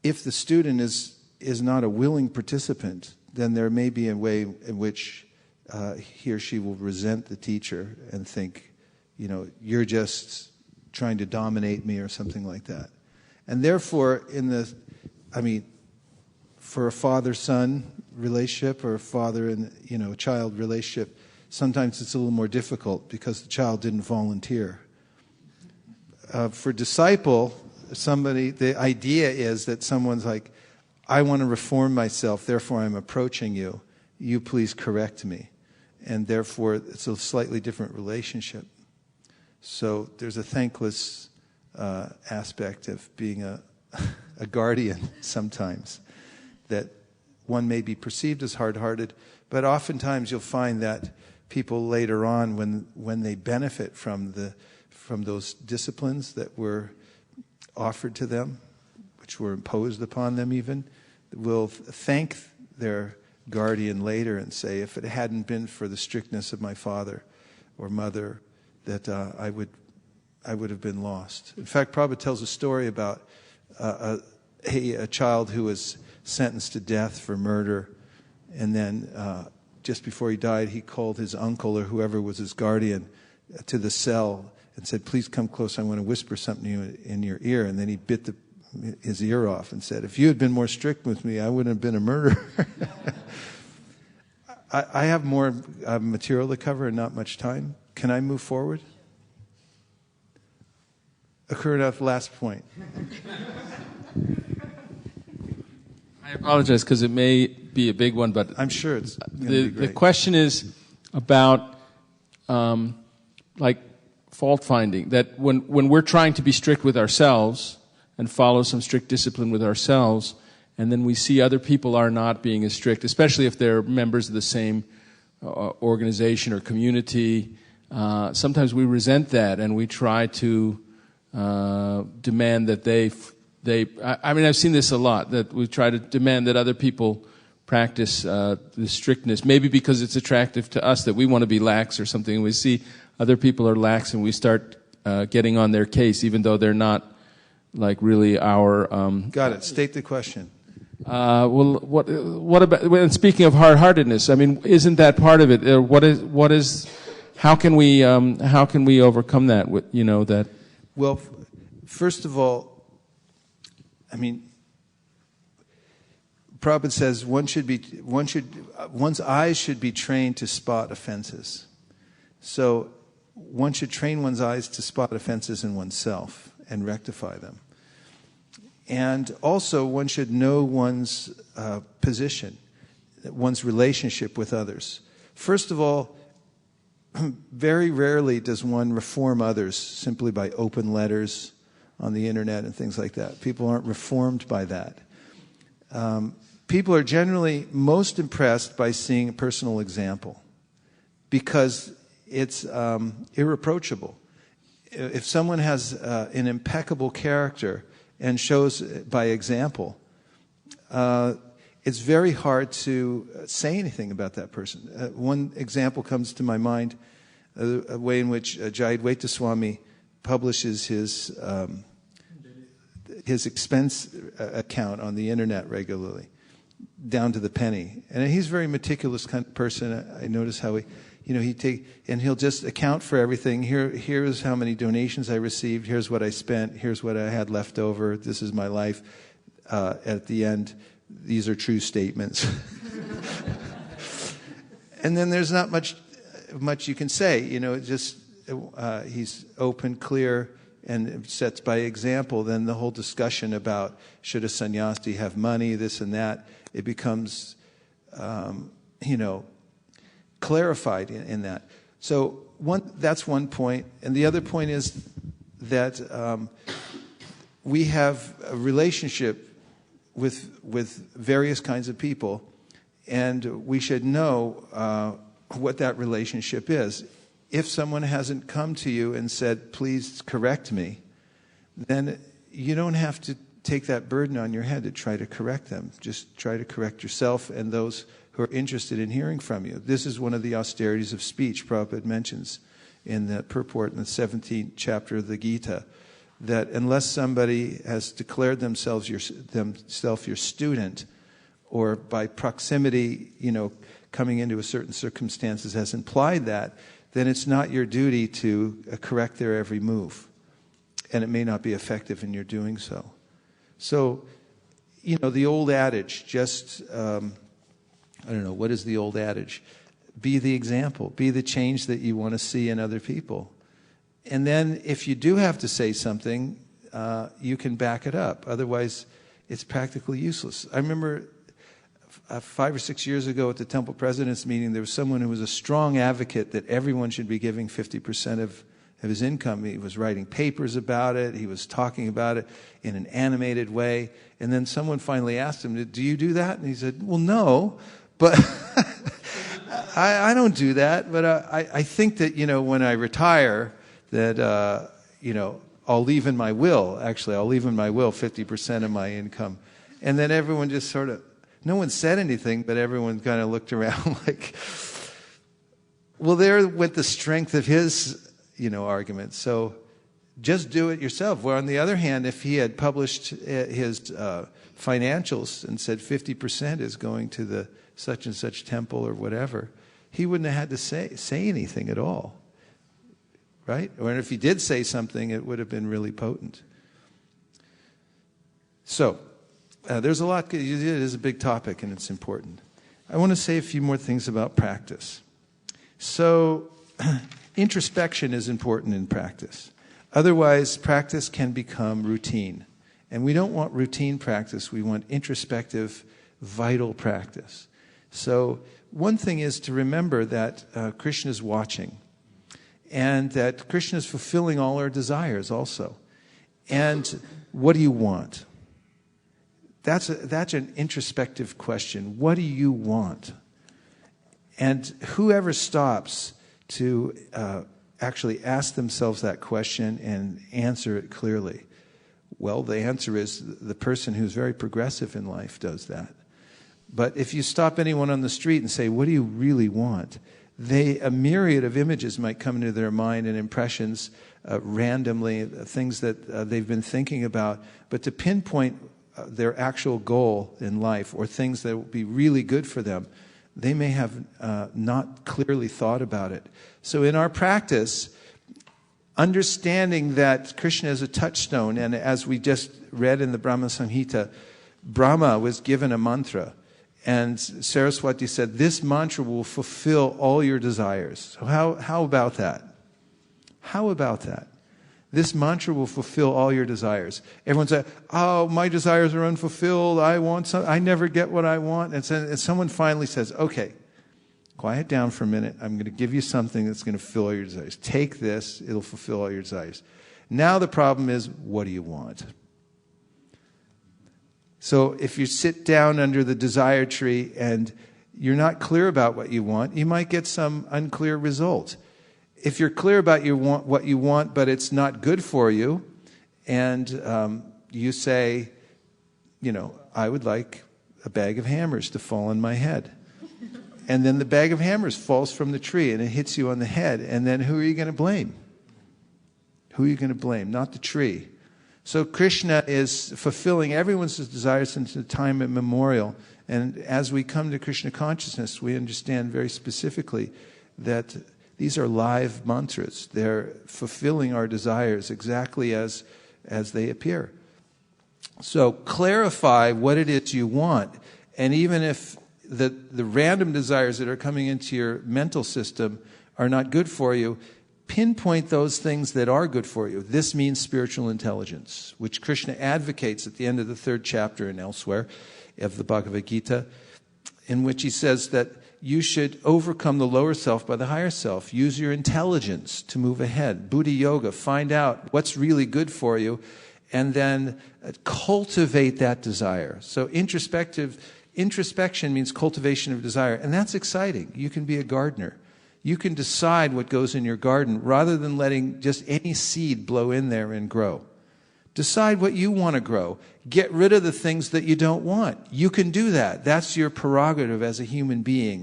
Speaker 1: if the student is not a willing participant, then there may be a way in which he or she will resent the teacher and think, you're just trying to dominate me or something like that. And therefore, for a father-son relationship or a father and child relationship, sometimes it's a little more difficult because the child didn't volunteer. For disciple, the idea is that someone's like, I want to reform myself, therefore I'm approaching you. You please correct me. And therefore, it's a slightly different relationship. So there's a thankless aspect of being a guardian sometimes, that one may be perceived as hard-hearted, but oftentimes you'll find that people later on, when they benefit from those disciplines that were offered to them, which were imposed upon them even, will thank their guardian later and say, if it hadn't been for the strictness of my father or mother, that I would have been lost. In fact, Prabhupada tells a story about a child who was sentenced to death for murder, and then just before he died, he called his uncle or whoever was his guardian to the cell and said, please come close, I want to whisper something to you in your ear. And then he bit his ear off and said, if you had been more strict with me, I wouldn't have been a murderer. I have more material to cover and not much time. Can I move forward? Akurnath, last point.
Speaker 3: I apologize because it may be a big one, but
Speaker 1: I'm sure it's going to be great.
Speaker 3: The question is about fault finding, that when we're trying to be strict with ourselves and follow some strict discipline with ourselves, and then we see other people are not being as strict, especially if they're members of the same organization or community, sometimes we resent that and we try to demand that I've seen this a lot, that we try to demand that other people practice the strictness, maybe because it's attractive to us that we want to be lax or something, and we see other people are lax and we start getting on their case, even though they're not really our...
Speaker 1: Got it. State the question.
Speaker 3: What about, and speaking of hard-heartedness, isn't that part of it? How can we overcome that? That.
Speaker 1: Well, first of all, Prabhupada says one's eyes should be trained to spot offenses. So one should train one's eyes to spot offenses in oneself and rectify them. And also, one should know one's position, one's relationship with others. First of all, very rarely does one reform others simply by open letters on the internet and things like that. People aren't reformed by that. People are generally most impressed by seeing a personal example because it's irreproachable. If someone has an impeccable character and shows by example, it's very hard to say anything about that person. One example comes to my mind, a way in which Jayadvaita Swami publishes his his expense account on the internet regularly, down to the penny. And he's a very meticulous kind of person. I notice how he'll just account for everything. Here's how many donations I received. Here's what I spent. Here's what I had left over. This is my life. At the end, these are true statements. And then there's not much you can say. He's open, clear, and sets by example. Then the whole discussion about should a sannyasi have money, this and that, it becomes, clarified in that. So that's one point. And the other point is that we have a relationship with various kinds of people, and we should know what that relationship is. If someone hasn't come to you and said, please correct me, then you don't have to take that burden on your head to try to correct them. Just try to correct yourself and those who are interested in hearing from you. This is one of the austerities of speech Prabhupada mentions in the purport in the 17th chapter of the Gita, that unless somebody has declared themselves your student, or by proximity, coming into a certain circumstances has implied that, then it's not your duty to correct their every move. And it may not be effective in your doing so. So, the old adage, what is the old adage? Be the example. Be the change that you want to see in other people. And then if you do have to say something, you can back it up. Otherwise, it's practically useless. I remember 5 or 6 years ago at the Temple President's meeting, there was someone who was a strong advocate that everyone should be giving 50% of his income. He was writing papers about it. He was talking about it in an animated way. And then someone finally asked him, do you do that? And he said, well, no, but I don't do that. But I think that, when I retire, that, I'll leave in my will. Actually, I'll leave in my will 50% of my income. And then everyone just sort of, no one said anything, but everyone kind of looked around like, well, there went the strength of his, argument. So just do it yourself. Where on the other hand, if he had published his financials and said 50% is going to the such and such temple or whatever, he wouldn't have had to say anything at all. Right? Or if he did say something, it would have been really potent. So, there's a lot. It is a big topic and it's important. I want to say a few more things about practice. So, introspection is important in practice. Otherwise, practice can become routine. And we don't want routine practice. We want introspective, vital practice. So, one thing is to remember that Krishna is watching. And that Krishna is fulfilling all our desires also. And what do you want? That's an introspective question. What do you want? And whoever stops to actually ask themselves that question and answer it clearly, well, the answer is the person who's very progressive in life does that. But if you stop anyone on the street and say, what do you really want? A myriad of images might come into their mind and impressions randomly, things that they've been thinking about. But to pinpoint their actual goal in life or things that will be really good for them, they may have not clearly thought about it. So in our practice, understanding that Krishna is a touchstone, and as we just read in the Brahma Samhita, Brahma was given a mantra. And Saraswati said, this mantra will fulfill all your desires. So how about that? How about that? This mantra will fulfill all your desires. Everyone said, oh, my desires are unfulfilled. I never get what I want. And someone finally says, okay, quiet down for a minute. I'm going to give you something that's going to fulfill all your desires. Take this. It'll fulfill all your desires. Now the problem is, what do you want? So if you sit down under the desire tree and you're not clear about what you want, you might get some unclear result. If you're clear about what you want, but it's not good for you, and you say, I would like a bag of hammers to fall on my head. And then the bag of hammers falls from the tree and it hits you on the head. And then who are you going to blame? Who are you going to blame? Not the tree. So Krishna is fulfilling everyone's desires since the time immemorial. And as we come to Krishna consciousness, we understand very specifically that these are live mantras. They're fulfilling our desires exactly as they appear. So clarify what it is you want. And even if the random desires that are coming into your mental system are not good for you, pinpoint those things that are good for you. This means spiritual intelligence, which Krishna advocates at the end of the 3rd chapter and elsewhere of the Bhagavad Gita, in which he says that you should overcome the lower self by the higher self. Use your intelligence to move ahead. Buddhi yoga, find out what's really good for you, and then cultivate that desire. So introspection means cultivation of desire, and that's exciting. You can be a gardener. You can decide what goes in your garden rather than letting just any seed blow in there and grow. Decide what you want to grow. Get rid of the things that you don't want. You can do that. That's your prerogative as a human being,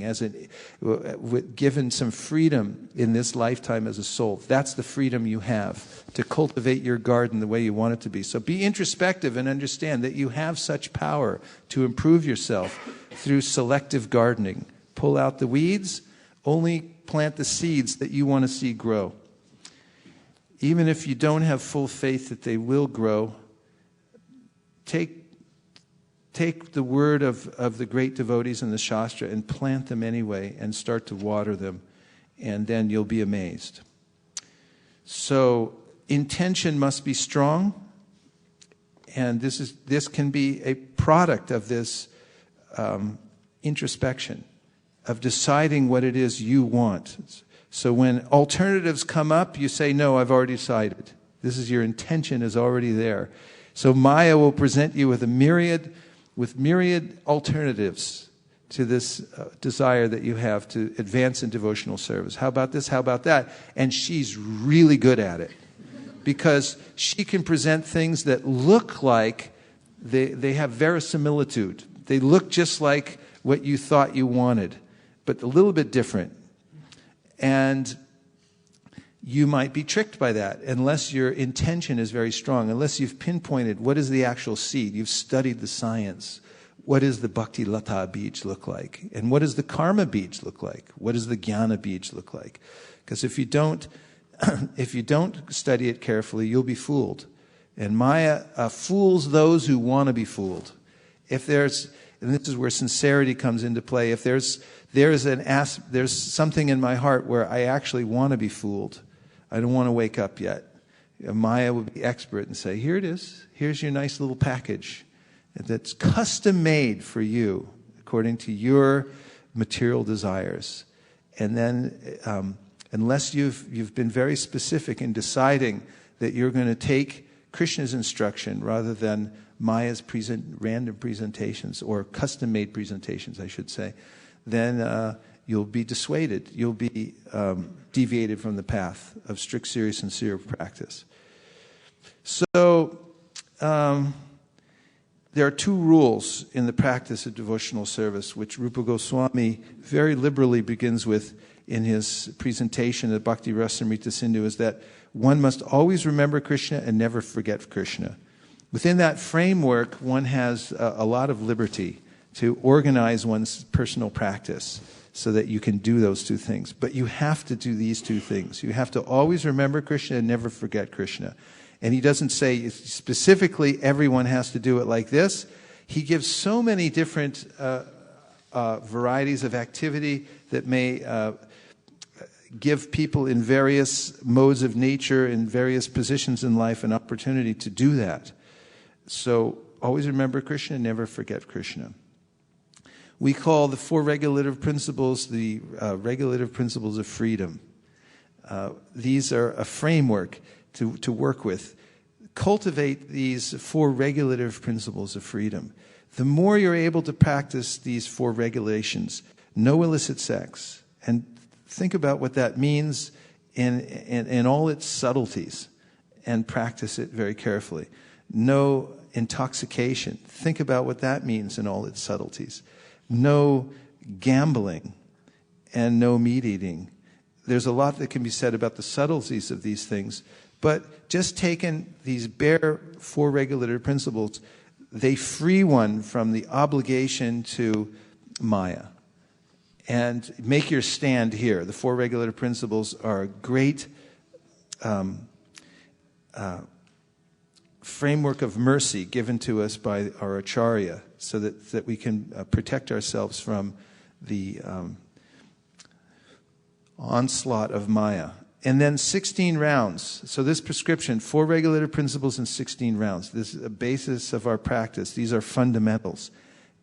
Speaker 1: given some freedom in this lifetime as a soul. That's the freedom you have to cultivate your garden the way you want it to be. So be introspective and understand that you have such power to improve yourself through selective gardening. Pull out the weeds, only plant the seeds that you want to see grow. Even if you don't have full faith that they will grow, take the word of the great devotees in the Shastra and plant them anyway and start to water them, and then you'll be amazed. So intention must be strong, and this can be a product of this introspection, of deciding what it is you want. So when alternatives come up, you say, no, I've already decided. This is your intention is already there. So Maya will present you with myriad alternatives to this desire that you have to advance in devotional service. How about this? How about that? And she's really good at it, because she can present things that look like they have verisimilitude. They look just like what you thought you wanted, but a little bit different. And you might be tricked by that unless your intention is very strong, unless you've pinpointed what is the actual seed. You've studied the science. What does the Bhakti Lata Bij look like? And what does the Karma Bij look like? What does the Jnana Bij look like? Because if you don't study it carefully, you'll be fooled. And Maya fools those who want to be fooled. And this is where sincerity comes into play. If there's something in my heart where I actually want to be fooled, I don't want to wake up yet, Maya would be expert and say, here it is. Here's your nice little package that's custom made for you according to your material desires. And then unless you've been very specific in deciding that you're going to take Krishna's instruction rather than Maya's random presentations, or custom-made presentations, I should say, then you'll be dissuaded. You'll be deviated from the path of strict, serious, sincere practice. So there are 2 rules in the practice of devotional service, which Rupa Goswami very liberally begins with in his presentation of Bhakti Rasamrita Sindhu, is that one must always remember Krishna and never forget Krishna. Within that framework, one has a lot of liberty to organize one's personal practice so that you can do those 2 things. But you have to do these 2 things. You have to always remember Krishna and never forget Krishna. And he doesn't say specifically everyone has to do it like this. He gives so many different varieties of activity that may give people in various modes of nature, in various positions in life, an opportunity to do that. So always remember Krishna, never forget Krishna. We call the 4 regulative principles the regulative principles of freedom. These are a framework to work with. Cultivate these 4 regulative principles of freedom. The more you're able to practice these 4 regulations, no illicit sex, and think about what that means in all its subtleties, and practice it very carefully. No intoxication. Think about what that means in all its subtleties. No gambling and no meat eating. there's a lot that can be said about the subtleties of these things. But just taking these bare 4 regulative principles, they free one from the obligation to Maya. And make your stand here. The 4 regulative principles are a great framework of mercy given to us by our Acharya, so that we can protect ourselves from the onslaught of Maya. And then 16 rounds. So this prescription, 4 regulative principles and 16 rounds. This is a basis of our practice. These are fundamentals.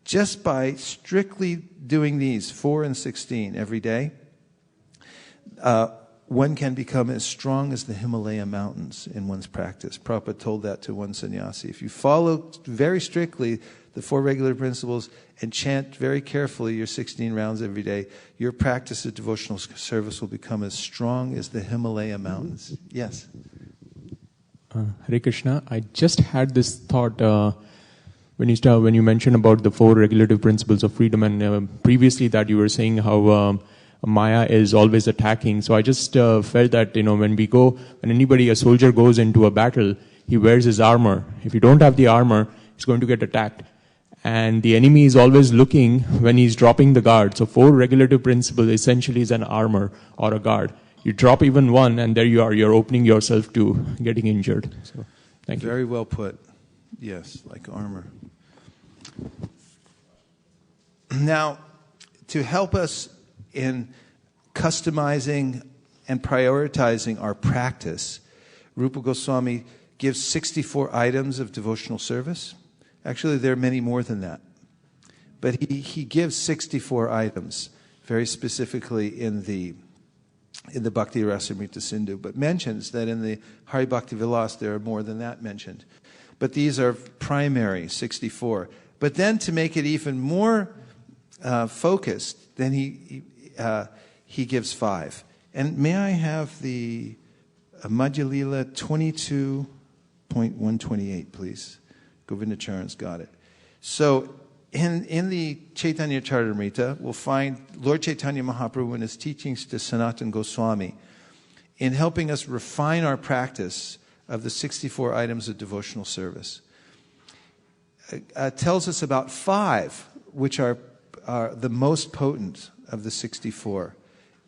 Speaker 1: Just by strictly doing these, 4 and 16 every day, one can become as strong as the Himalaya mountains in one's practice. Prabhupada told that to one sannyasi. If you follow very strictly the 4 regular principles and chant very carefully your 16 rounds every day, your practice of devotional service will become as strong as the Himalaya mountains. Yes?
Speaker 6: Hare Krishna. I just had this thought when you mentioned about the 4 regulative principles of freedom, and previously that you were saying how Maya is always attacking. So I just felt that, when a soldier goes into a battle, he wears his armor. If you don't have the armor, he's going to get attacked. And the enemy is always looking when he's dropping the guard. So 4 regulative principles essentially is an armor or a guard. You drop even one, and there you are. You're opening yourself to getting injured. So, thank you.
Speaker 1: Very well put. Yes, like armor. Now, to help us in customizing and prioritizing our practice, Rupa Goswami gives 64 items of devotional service. Actually, there are many more than that. But he gives 64 items, very specifically in the Bhakti Rasamrita Sindhu, but mentions that in the Hari Bhakti Vilas there are more than that mentioned. But these are primary, 64. But then to make it even more focused, then he gives 5. And may I have the Madhya Lila 22.128, please? Govindacharan's got it. So in the Chaitanya Charitamrita, we'll find Lord Chaitanya Mahaprabhu in his teachings to Sanatana Goswami in helping us refine our practice of the 64 items of devotional service. Tells us about 5, which are the most potent of the 64.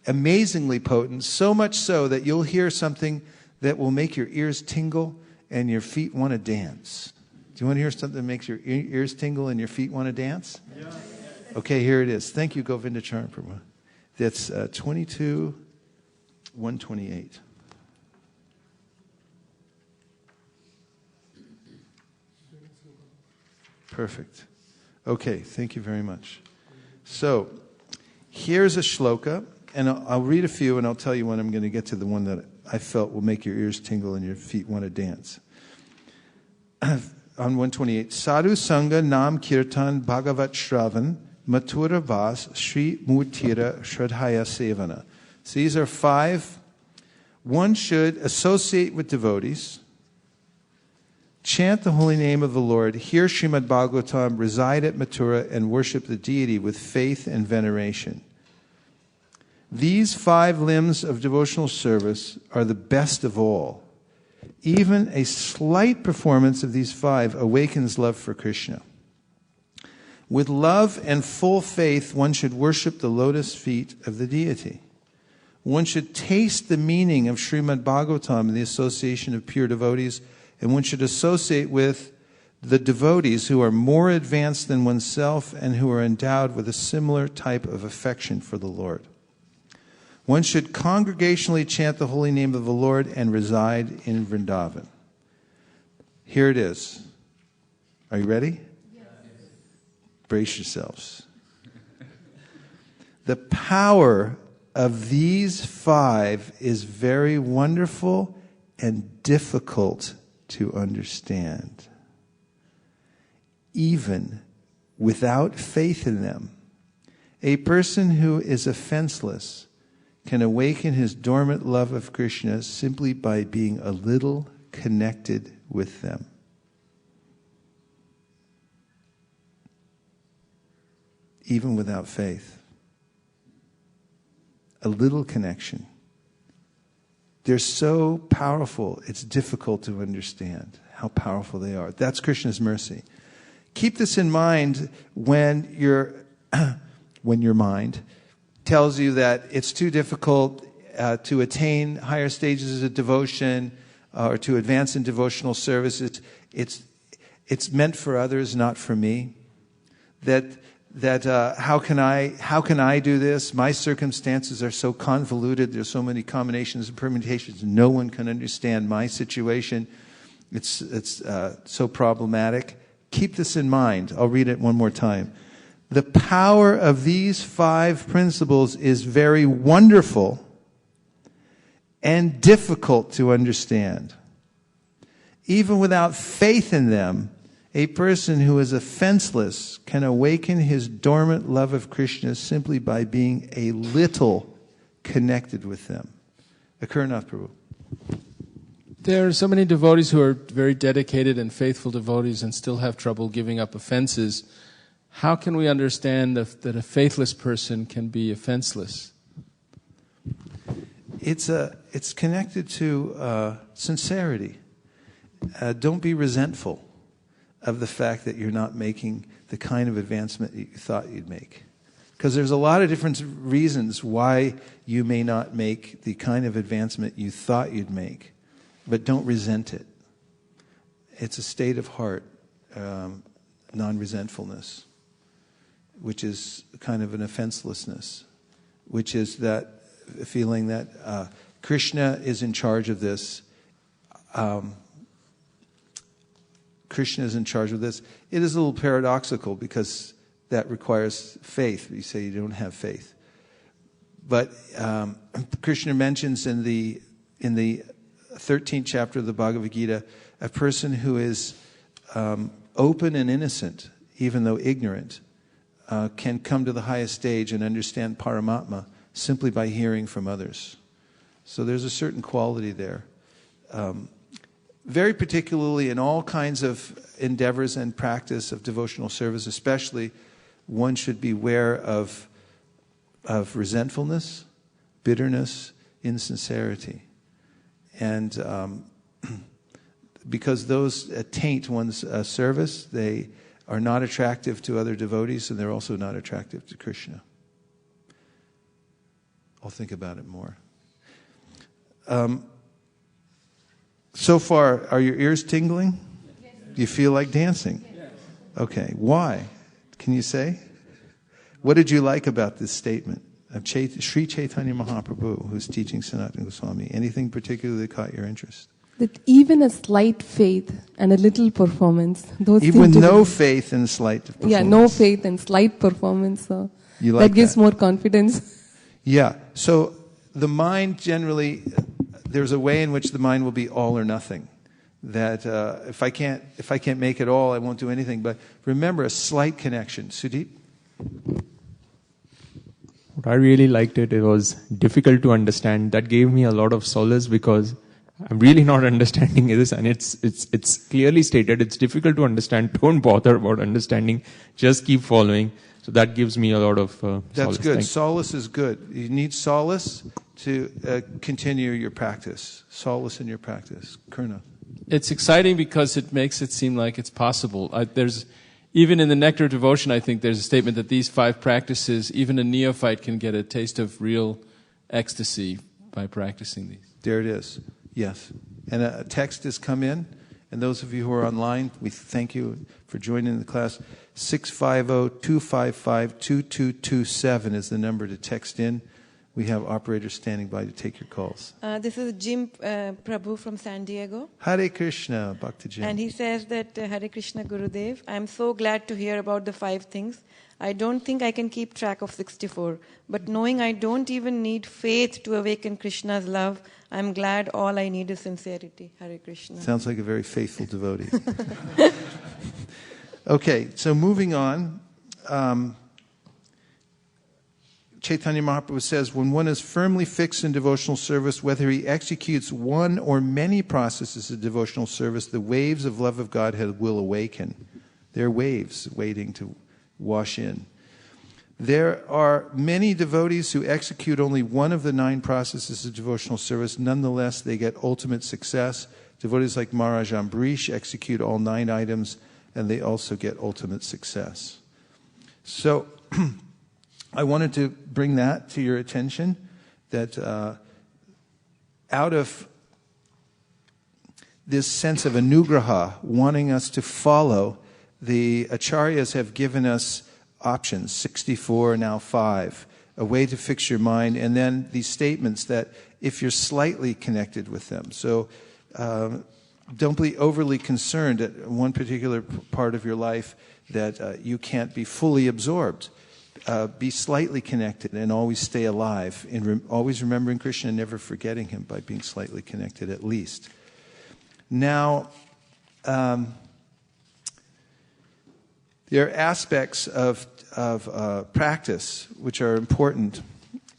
Speaker 1: Amazingly potent, so much so that you'll hear something that will make your ears tingle and your feet want to dance. Do you want to hear something that makes your ears tingle and your feet want to dance? Yeah. Okay, here it is. Thank you, Govindacharan Prabhu. That's 22.128. Perfect. Okay, thank you very much. So, here's a shloka, and I'll read a few, and I'll tell you when I'm going to get to the one that I felt will make your ears tingle and your feet want to dance. On 128, Sadhu Sangha Nam Kirtan Bhagavat Shravan Mathura Vas Sri Murtira Shraddhaya Sevana. So these are 5. One should associate with devotees, chant the holy name of the Lord, hear Srimad Bhagavatam, reside at Mathura, and worship the deity with faith and veneration. These 5 limbs of devotional service are the best of all. Even a slight performance of these 5 awakens love for Krishna. With love and full faith, one should worship the lotus feet of the deity. One should taste the meaning of Srimad Bhagavatam in the association of pure devotees, and one should associate with the devotees who are more advanced than oneself and who are endowed with a similar type of affection for the Lord. One should congregationally chant the holy name of the Lord and reside in Vrindavan. Here it is. Are you ready? Yes. Brace yourselves. The power of these 5 is very wonderful and difficult to understand. Even without faith in them, a person who is offenseless can awaken his dormant love of Krishna simply by being a little connected with them. Even without faith. A little connection They're so powerful, it's difficult to understand how powerful they are. That's Krishna's mercy. Keep this in mind when your mind tells you that it's too difficult to attain higher stages of devotion or to advance in devotional services. It's meant for others, not for me. That how can I do this? My circumstances are so convoluted. There's so many combinations and permutations. No one can understand my situation. It's so problematic. Keep this in mind. I'll read it one more time. The power of these 5 principles is very wonderful and difficult to understand. Even without faith in them, a person who is offenseless can awaken his dormant love of Krishna simply by being a little connected with them. Akurnath Prabhu.
Speaker 3: There are so many devotees who are very dedicated and faithful devotees and still have trouble giving up offenses. How can we understand that a faithless person can be offenseless?
Speaker 1: It's connected to sincerity. Don't be resentful of the fact that you're not making the kind of advancement that you thought you'd make. Because there's a lot of different reasons why you may not make the kind of advancement you thought you'd make. But don't resent it. It's a state of heart, non-resentfulness, which is kind of an offenselessness, which is that feeling that Krishna is in charge of this. Krishna is in charge of this. It is a little paradoxical because that requires faith. You say you don't have faith. But Krishna mentions in the 13th chapter of the Bhagavad Gita, a person who is open and innocent, even though ignorant, can come to the highest stage and understand Paramatma simply by hearing from others. So there's a certain quality there. Very particularly in all kinds of endeavors and practice of devotional service, especially, one should beware of resentfulness, bitterness, insincerity. And because those taint one's service, they are not attractive to other devotees, and they're also not attractive to Krishna. I'll think about it more. So far, are your ears tingling? Yes. Do you feel like dancing? Yes. Okay. Why? Can you say? What did you like about this statement of Sri Chaitanya Mahaprabhu, who's teaching Sanatana Goswami? Anything particularly that caught your interest?
Speaker 7: That even a slight faith and a little performance, those
Speaker 1: even no faith and slight performance.
Speaker 7: Yeah, no faith and slight performance.
Speaker 1: You like
Speaker 7: that gives more confidence.
Speaker 1: Yeah. So the mind generally, there's a way in which the mind will be all or nothing. That if I can't make it all, I won't do anything. But remember, a slight connection. Sudeep?
Speaker 6: What I really liked it was difficult to understand. That gave me a lot of solace because I'm really not understanding this, and it's clearly stated it's difficult to understand. Don't bother about understanding. Just keep following. So that gives me a lot of solace.
Speaker 1: That's good. Solace is good. You need solace to continue your practice. Solace in your practice. Kurna.
Speaker 3: It's exciting because it makes it seem like it's possible. Even in the Nectar of Devotion, I think there's a statement that these 5 practices, even a neophyte can get a taste of real ecstasy by practicing these.
Speaker 1: There it is. Yes. And a text has come in. And those of you who are online, we thank you for joining the class. 650-255-2227 is the number to text in. We have operators standing by to take your calls.
Speaker 4: This is Jim Prabhu from San Diego.
Speaker 1: Hare Krishna, Bhakti Jim.
Speaker 4: And he says that, Hare Krishna Gurudev, I'm so glad to hear about the 5 things. I don't think I can keep track of 64. But knowing I don't even need faith to awaken Krishna's love, I'm glad all I need is sincerity. Hare Krishna.
Speaker 1: Sounds like a very faithful devotee. Okay, so moving on. Chaitanya Mahaprabhu says, when one is firmly fixed in devotional service, whether he executes one or many processes of devotional service, the waves of love of Godhead will awaken. They're waves waiting to wash in. There are many devotees who execute only one of the 9 processes of devotional service. Nonetheless, they get ultimate success. Devotees like Maharaj Ambarish execute all 9 items, and they also get ultimate success. So I wanted to bring that to your attention, that out of this sense of anugraha, wanting us to follow, the acharyas have given us options, 64, now 5, a way to fix your mind, and then these statements that if you're slightly connected with them. So don't be overly concerned at one particular part of your life that you can't be fully absorbed. Be slightly connected and always stay alive, always remembering Krishna and never forgetting him by being slightly connected at least. Now, there are aspects of practice which are important,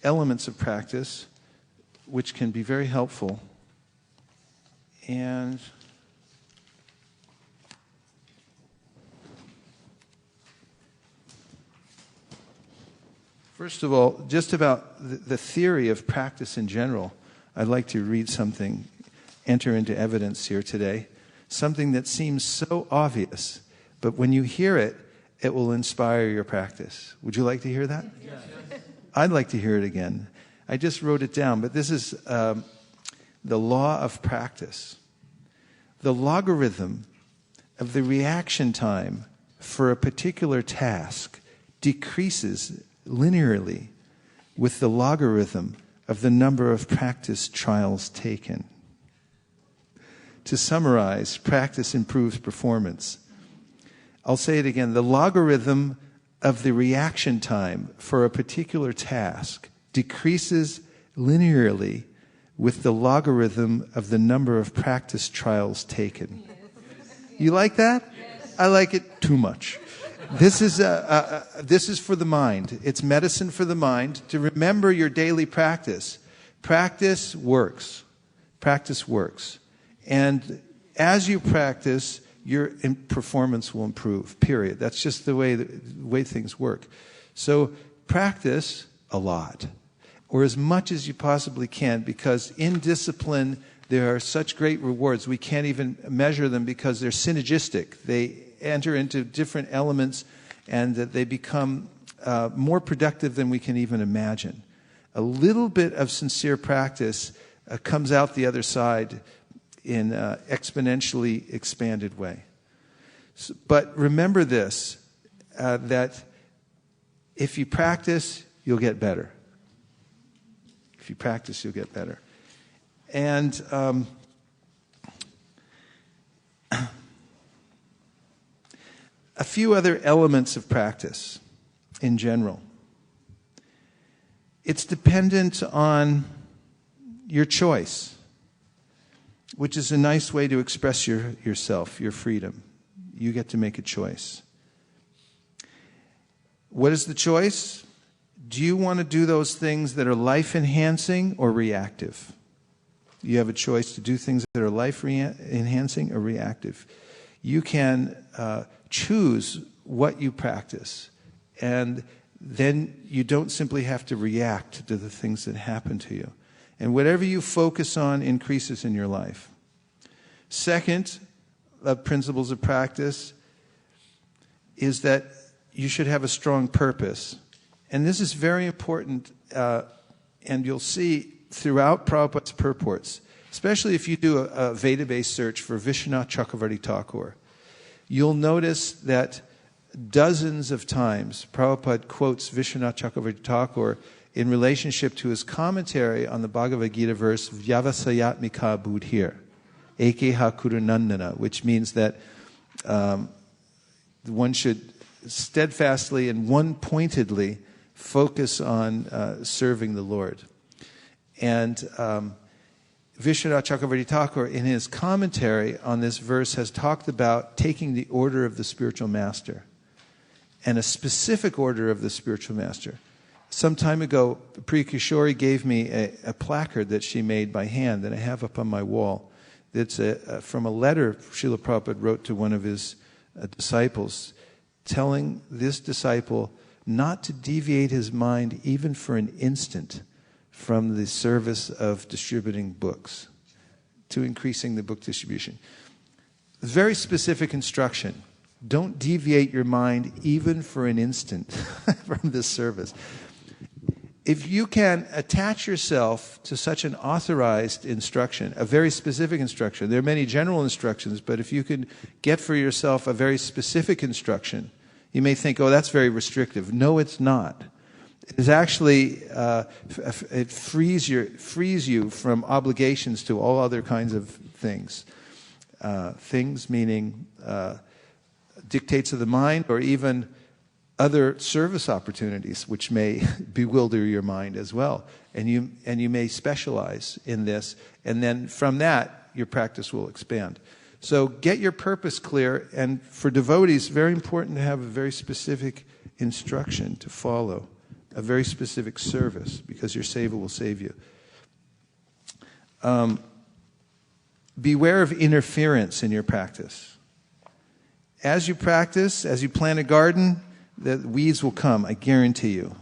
Speaker 1: elements of practice which can be very helpful. And first of all, just about the theory of practice in general, I'd like to read something, enter into evidence here today, something that seems so obvious, but when you hear it, it will inspire your practice. Would you like to hear that? Yes. I'd like to hear it again. I just wrote it down, but this is the law of practice. The logarithm of the reaction time for a particular task decreases linearly with the logarithm of the number of practice trials taken. To summarize, practice improves performance. I'll say it again. The logarithm of the reaction time for a particular task decreases linearly with the logarithm of the number of practice trials taken. You like that? I like it too much. This is for the mind. It's medicine for the mind to remember your daily practice. Practice works. Practice works. And as you practice, your performance will improve, period. That's just the way things work. So practice a lot, or as much as you possibly can, because in discipline there are such great rewards. We can't even measure them because they're synergistic. They enter into different elements and that they become more productive than we can even imagine. A little bit of sincere practice comes out the other side in an exponentially expanded way. So, but remember this, that if you practice, you'll get better. If you practice, you'll get better. And a few other elements of practice in general. It's dependent on your choice, which is a nice way to express yourself, your freedom. You get to make a choice. What is the choice? Do you want to do those things that are life-enhancing or reactive? You have a choice to do things that are life-enhancing or reactive. You can choose what you practice, and then you don't simply have to react to the things that happen to you. And whatever you focus on increases in your life. Second, principles of practice is that you should have a strong purpose. And this is very important, and you'll see throughout Prabhupada's purports, especially if you do a Veda-based search for Vishwanath Chakravarti Thakur, you'll notice that dozens of times Prabhupada quotes Vishwanath Chakravarti Thakur in relationship to his commentary on the Bhagavad Gita verse Vyavasayatmika Buddhir, Ekeha Kurunandana, which means that one should steadfastly and one-pointedly focus on serving the Lord. And Vishwanath Chakravarti Thakur, in his commentary on this verse, has talked about taking the order of the spiritual master, and a specific order of the spiritual master. Some time ago, Priya Kishori gave me a placard that she made by hand that I have up on my wall. It's from a letter Srila Prabhupada wrote to one of his disciples, telling this disciple, not to deviate his mind even for an instant from the service of distributing books, to increasing the book distribution. Very specific instruction. Don't deviate your mind even for an instant from this service. If you can attach yourself to such an authorized instruction, a very specific instruction, there are many general instructions, but if you can get for yourself a very specific instruction, you may think, oh, that's very restrictive. No, it's not. It's actually, it frees you from obligations to all other kinds of things. Things meaning dictates of the mind, or even other service opportunities which may bewilder your mind as well. And you may specialize in this, and then from that your practice will expand. So get your purpose clear, and for devotees, very important to have a very specific instruction to follow, a very specific service, because your seva will save you. Beware of interference in your practice. As you practice, as you plant a garden, the weeds will come, I guarantee you.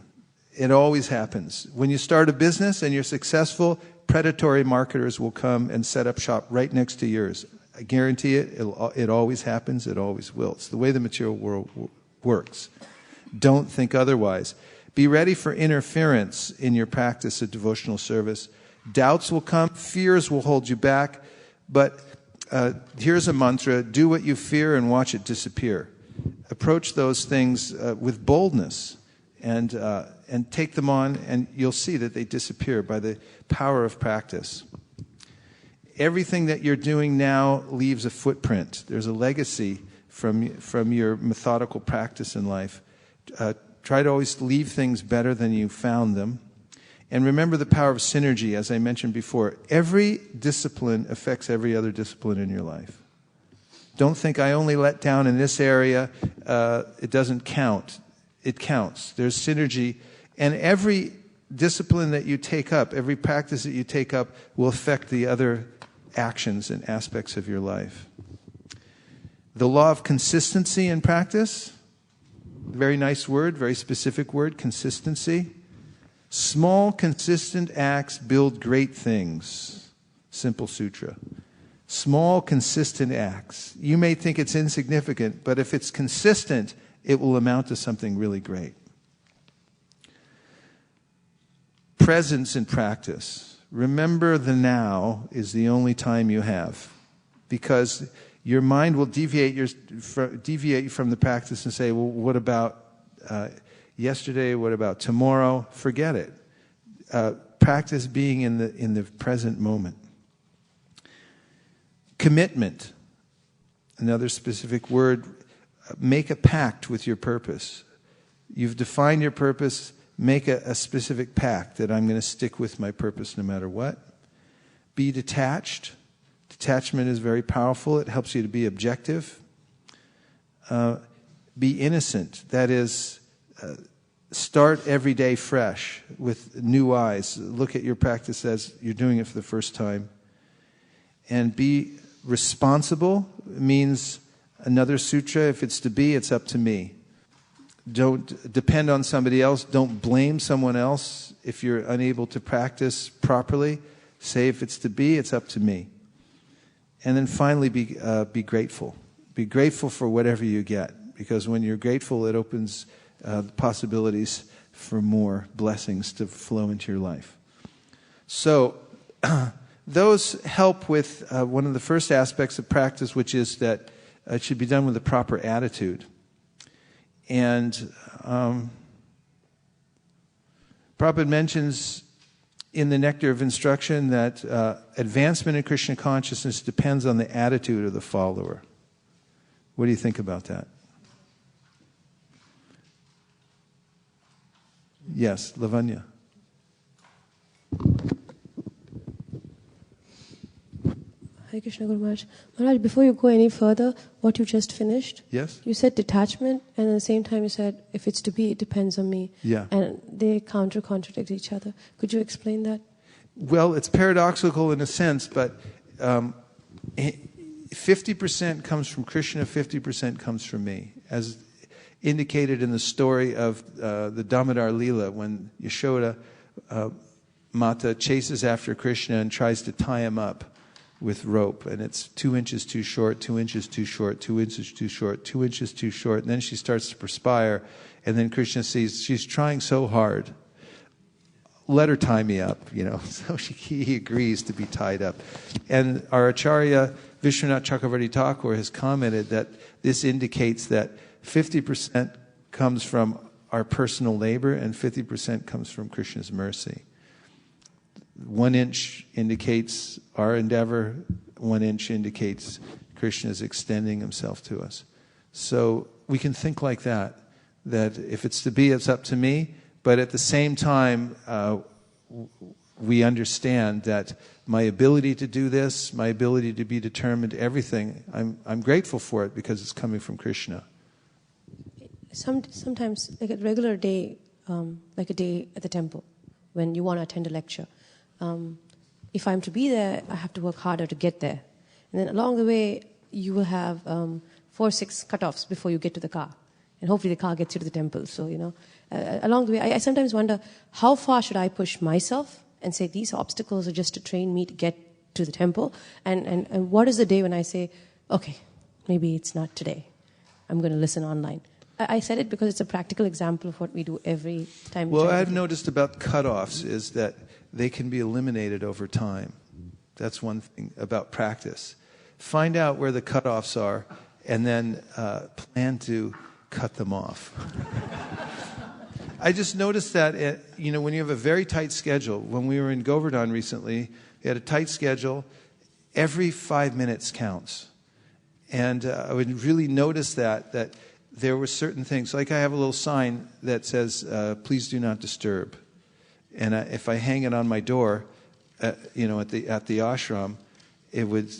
Speaker 1: It always happens. When you start a business and you're successful, predatory marketers will come and set up shop right next to yours. I guarantee it. It always happens. It always will. It's the way the material world works. Don't think otherwise. Be ready for interference in your practice of devotional service. Doubts will come. Fears will hold you back. But here's a mantra. Do what you fear and watch it disappear. Approach those things with boldness and take them on, and you'll see that they disappear by the power of practice. Everything that you're doing now leaves a footprint. There's a legacy from your methodical practice in life. Try to always leave things better than you found them. And remember the power of synergy, as I mentioned before. Every discipline affects every other discipline in your life. Don't think I only let down in this area. It doesn't count. It counts. There's synergy. And every discipline that you take up, every practice that you take up will affect the other actions and aspects of your life. The law of consistency in practice, very nice word, very specific word, consistency. Small, consistent acts build great things. Simple sutra. Small, consistent acts. You may think it's insignificant, but if it's consistent, it will amount to something really great. Presence in practice. Remember the now is the only time you have, because your mind will deviate from the practice and say, well, what about yesterday? What about tomorrow? Forget it. Practice being in the present moment. Commitment, another specific word. Make a pact with your purpose. You've defined your purpose. Make a specific pact that I'm going to stick with my purpose no matter what. Be detached. Detachment is very powerful. It helps you to be objective. Be innocent. That is, start every day fresh with new eyes. Look at your practice as you're doing it for the first time. And be responsible means another sutra. If it's to be, it's up to me. Don't depend on somebody else. Don't blame someone else if you're unable to practice properly. Say, if it's to be, it's up to me. And then finally, be grateful. Be grateful for whatever you get, because when you're grateful, it opens the possibilities for more blessings to flow into your life. So those help with one of the first aspects of practice, which is that it should be done with a proper attitude. And Prabhupada mentions in the Nectar of Instruction that advancement in Krishna consciousness depends on the attitude of the follower. What do you think about that? Yes, Lavanya.
Speaker 8: Hare Krishna Guru Maharaj. Maharaj, before you go any further, what you just finished,
Speaker 1: Yes?
Speaker 8: you said detachment, and at the same time you said, if it's to be, it depends on me.
Speaker 1: Yeah.
Speaker 8: And they contradict each other. Could you explain that?
Speaker 1: Well, it's paradoxical in a sense, but 50% comes from Krishna, 50% comes from me. As indicated in the story of the Damodar Leela, when Yashoda Mata chases after Krishna and tries to tie him up with rope, and it's 2 inches too short, 2 inches too short, 2 inches too short, 2 inches too short, and then she starts to perspire, and then Krishna sees she's trying so hard. Let her tie me up, So he agrees to be tied up. And our Acharya, Vishwanath Chakravarti Thakur, has commented that this indicates that 50% comes from our personal labor and 50% comes from Krishna's mercy. 1 inch indicates our endeavor, 1 inch indicates Krishna is extending himself to us. So we can think like that if it's to be, it's up to me. But at the same time, we understand that my ability to do this, my ability to be determined, everything, I'm grateful for it because it's coming from Krishna.
Speaker 8: Sometimes, like a regular day, like a day at the temple, when you want to attend a lecture, if I'm to be there, I have to work harder to get there. And then along the way, you will have 4-6 cutoffs before you get to the car. And hopefully the car gets you to the temple. So, along the way, I sometimes wonder, how far should I push myself and say these obstacles are just to train me to get to the temple? And what is the day when I say, okay, maybe it's not today. I'm going to listen online. I said it because it's a practical example of what we do every time.
Speaker 1: Well, I've noticed about cutoffs is that they can be eliminated over time. That's one thing about practice. Find out where the cutoffs are and then plan to cut them off. I just noticed that, when you have a very tight schedule, when we were in Govardhan recently, we had a tight schedule, every 5 minutes counts. And I would really notice that there were certain things, like I have a little sign that says, please do not disturb. And if I hang it on my door, at the ashram, it would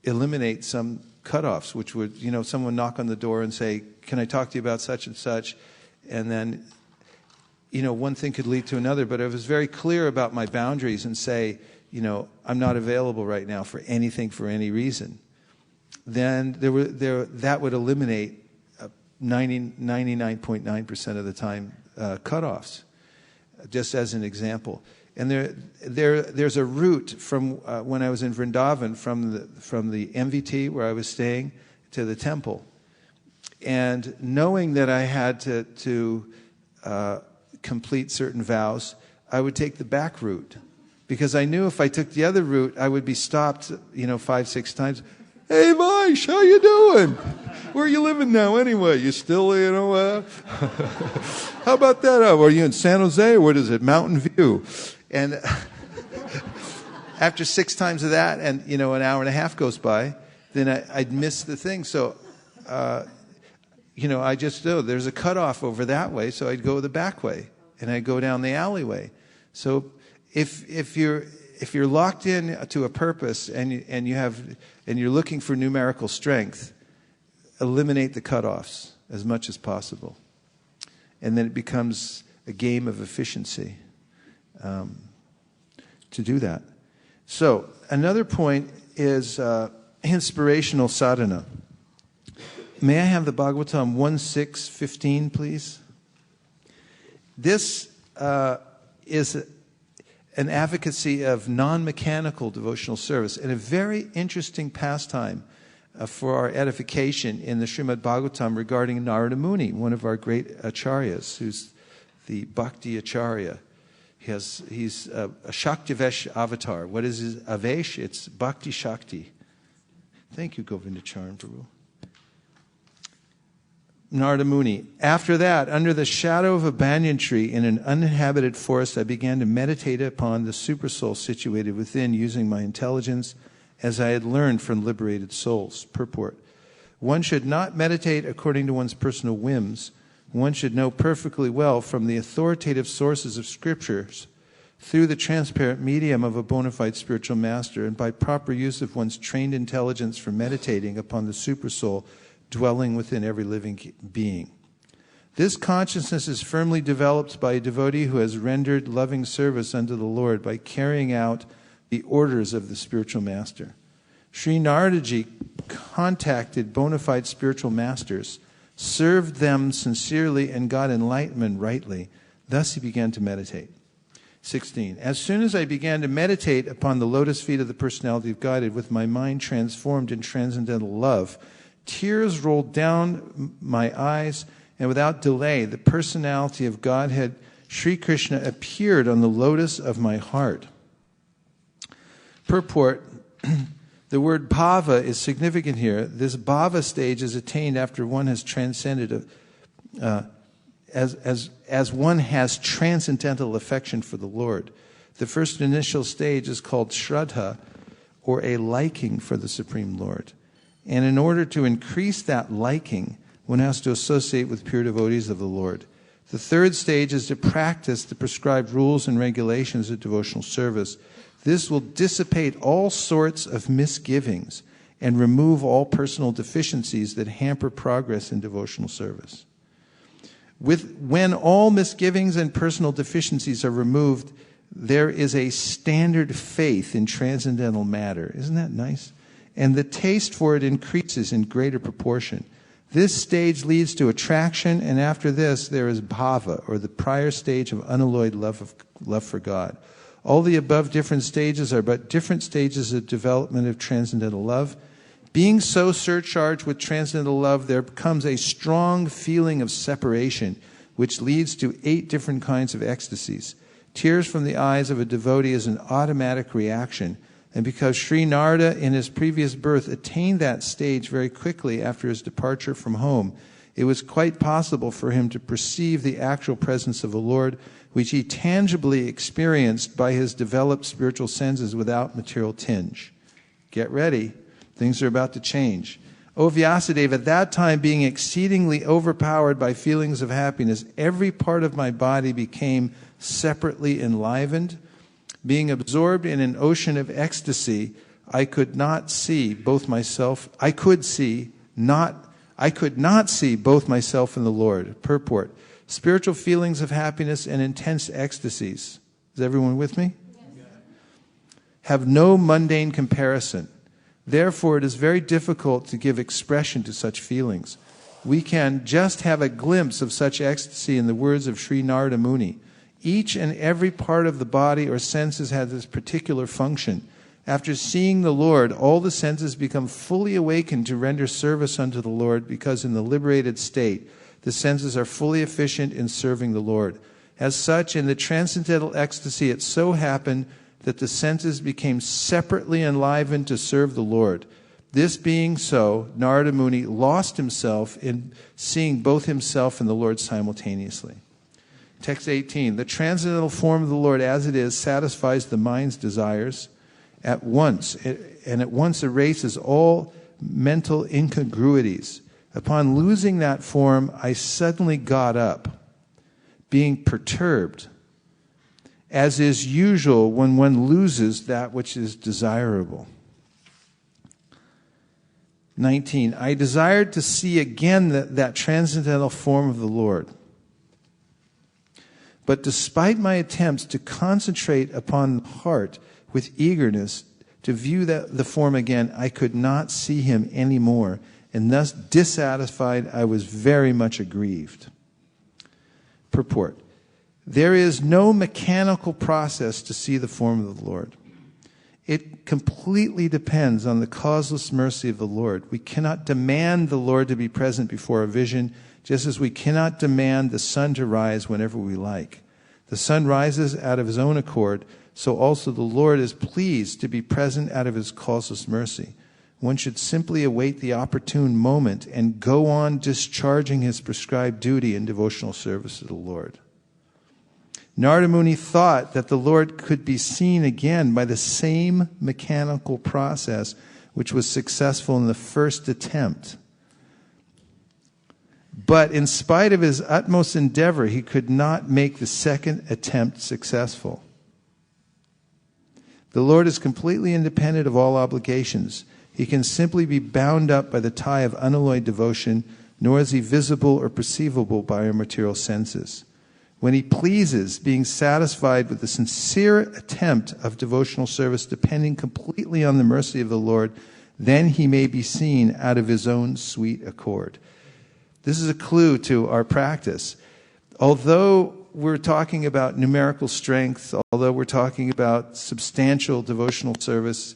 Speaker 1: eliminate some cutoffs, which would, someone knock on the door and say, can I talk to you about such and such? And then, one thing could lead to another. But I was very clear about my boundaries and say, I'm not available right now for anything for any reason. Then that would eliminate 99.9% of the time cutoffs, just as an example. And there's a route from when I was in Vrindavan from the MVT where I was staying to the temple, and knowing that I had to complete certain vows, I would take the back route because I knew if I took the other route, I would be stopped, 5-6 times. Hey, Vaish, how you doing? Where are you living now anyway? You still, how about that? Are you in San Jose or what is it, Mountain View? And after 6 times of that and, an hour and a half goes by, then I'd miss the thing. So, I just know there's a cutoff over that way, so I'd go the back way and I'd go down the alleyway. So if you're locked in to a purpose and you're looking for numerical strength, eliminate the cutoffs as much as possible, and then it becomes a game of efficiency to do that. So another point is inspirational sadhana. May I have the Bhagavatam 1.6.15, please? This is an advocacy of non-mechanical devotional service and a very interesting pastime for our edification in the Srimad Bhagavatam regarding Narada Muni, one of our great acharyas, who's the Bhakti Acharya. He's a Shaktivesh avatar. What is his Avesh? It's Bhakti Shakti. Thank you, Govindacharan Prabhu. Narada Muni. After that, under the shadow of a banyan tree in an uninhabited forest, I began to meditate upon the supersoul situated within, using my intelligence as I had learned from liberated souls. Purport. One should not meditate according to one's personal whims. One should know perfectly well from the authoritative sources of scriptures, through the transparent medium of a bona fide spiritual master, and by proper use of one's trained intelligence for meditating upon the supersoul dwelling within every living being. This consciousness is firmly developed by a devotee who has rendered loving service unto the Lord by carrying out the orders of the spiritual master. Sri Naradaji contacted bona fide spiritual masters served them sincerely, and got enlightenment rightly. Thus he began to meditate. 16. As soon as I began to meditate upon the lotus feet of the personality of Godhead, with my mind transformed in transcendental love, tears rolled down my eyes, and without delay, the personality of Godhead, Sri Krishna, appeared on the lotus of my heart. Purport. The word bhava is significant here. This bhava stage is attained after one has transcended, as one has transcendental affection for the Lord. The first initial stage is called shraddha, or a liking for the Supreme Lord. And in order to increase that liking, one has to associate with pure devotees of the Lord. The third stage is to practice the prescribed rules and regulations of devotional service. This will dissipate all sorts of misgivings and remove all personal deficiencies that hamper progress in devotional service. When all misgivings and personal deficiencies are removed, there is a standard faith in transcendental matter. Isn't that nice? And the taste for it increases in greater proportion. This stage leads to attraction, and after this there is bhava, or the prior stage of unalloyed love for God. All the above different stages are but different stages of development of transcendental love. Being so surcharged with transcendental love, there becomes a strong feeling of separation, which leads to 8 different kinds of ecstasies. Tears from the eyes of a devotee is an automatic reaction, and because Sri Narada in his previous birth attained that stage very quickly after his departure from home, it was quite possible for him to perceive the actual presence of the Lord, which he tangibly experienced by his developed spiritual senses without material tinge. Get ready. Things are about to change. O Vyasadeva, at that time, being exceedingly overpowered by feelings of happiness, every part of my body became separately enlivened. Being absorbed in an ocean of ecstasy, I could not see both myself. I could not see both myself and the Lord. Purport. Spiritual feelings of happiness and intense ecstasies. Is everyone with me? Yes. Have no mundane comparison. Therefore, it is very difficult to give expression to such feelings. We can just have a glimpse of such ecstasy in the words of Sri Narada Muni. Each and every part of the body or senses has this particular function. After seeing the Lord, all the senses become fully awakened to render service unto the Lord, because in the liberated state, the senses are fully efficient in serving the Lord. As such, in the transcendental ecstasy, it so happened that the senses became separately enlivened to serve the Lord. This being so, Narada Muni lost himself in seeing both himself and the Lord simultaneously. Text 18. The transcendental form of the Lord as it is satisfies the mind's desires at once, and at once erases all mental incongruities. Upon losing that form, I suddenly got up, being perturbed, as is usual when one loses that which is desirable. 19. I desired to see again that transcendental form of the Lord. But despite my attempts to concentrate upon the heart with eagerness to view the form again, I could not see him anymore, and thus dissatisfied, I was very much aggrieved. Purport. There is no mechanical process to see the form of the Lord. It completely depends on the causeless mercy of the Lord. We cannot demand the Lord to be present before a vision, just as we cannot demand the sun to rise whenever we like. The sun rises out of his own accord, so also the Lord is pleased to be present out of his causeless mercy. One should simply await the opportune moment and go on discharging his prescribed duty in devotional service to the Lord. Narada Muni thought that the Lord could be seen again by the same mechanical process which was successful in the first attempt. But in spite of his utmost endeavor, he could not make the second attempt successful. The Lord is completely independent of all obligations. He can simply be bound up by the tie of unalloyed devotion, nor is he visible or perceivable by our material senses. When he pleases, being satisfied with the sincere attempt of devotional service, depending completely on the mercy of the Lord, then he may be seen out of his own sweet accord. This is a clue to our practice. Although we're talking about numerical strength, although we're talking about substantial devotional service,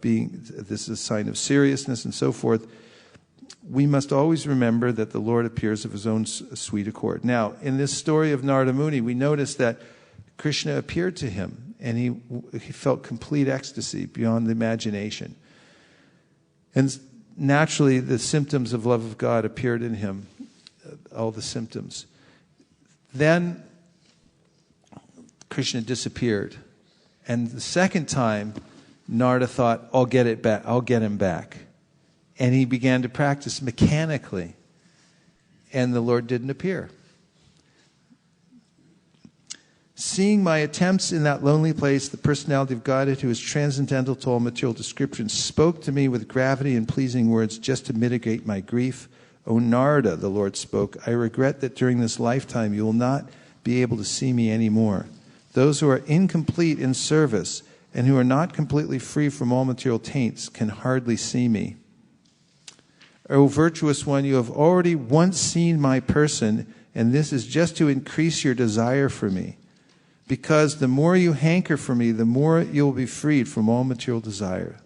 Speaker 1: this is a sign of seriousness and so forth, we must always remember that the Lord appears of his own sweet accord. Now, in this story of Narada Muni, we notice that Krishna appeared to him, and he felt complete ecstasy beyond the imagination. And naturally, the symptoms of love of God appeared in him, all the symptoms. Then Krishna disappeared. And the second time, Narada thought, I'll get him back. And he began to practice mechanically. And the Lord didn't appear. Seeing my attempts in that lonely place, the personality of Godhead, who is transcendental to all material description, spoke to me with gravity and pleasing words just to mitigate my grief. O Narada, the Lord spoke, I regret that during this lifetime you will not be able to see me anymore. Those who are incomplete in service and who are not completely free from all material taints can hardly see me. O virtuous one, you have already once seen my person, and this is just to increase your desire for me. Because the more you hanker for me, the more you will be freed from all material desire.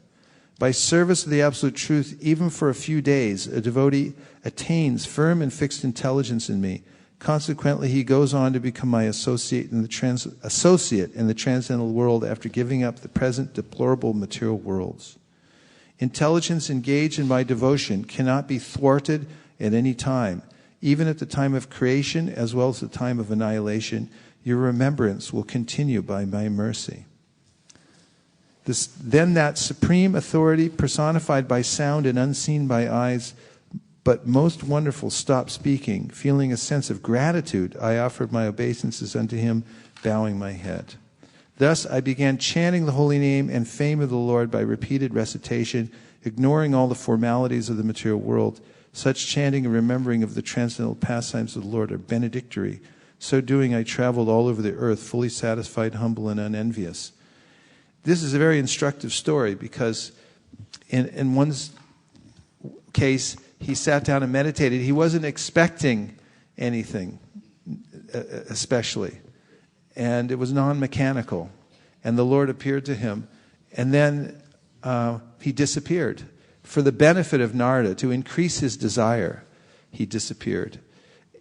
Speaker 1: By service of the Absolute Truth, even for a few days, a devotee attains firm and fixed intelligence in me. Consequently, he goes on to become my associate in the transcendental world after giving up the present deplorable material worlds. Intelligence engaged in my devotion cannot be thwarted at any time. Even at the time of creation, as well as the time of annihilation, your remembrance will continue by my mercy. Then that supreme authority, personified by sound and unseen by eyes, but most wonderful, stopped speaking. Feeling a sense of gratitude, I offered my obeisances unto him, bowing my head. Thus I began chanting the holy name and fame of the Lord by repeated recitation, ignoring all the formalities of the material world. Such chanting and remembering of the transcendental pastimes of the Lord are benedictory. So doing, I traveled all over the earth, fully satisfied, humble, and unenvious. This is a very instructive story because in one case, he sat down and meditated. He wasn't expecting anything, especially. And it was non-mechanical. And the Lord appeared to him. And then he disappeared. For the benefit of Narada, to increase his desire, he disappeared.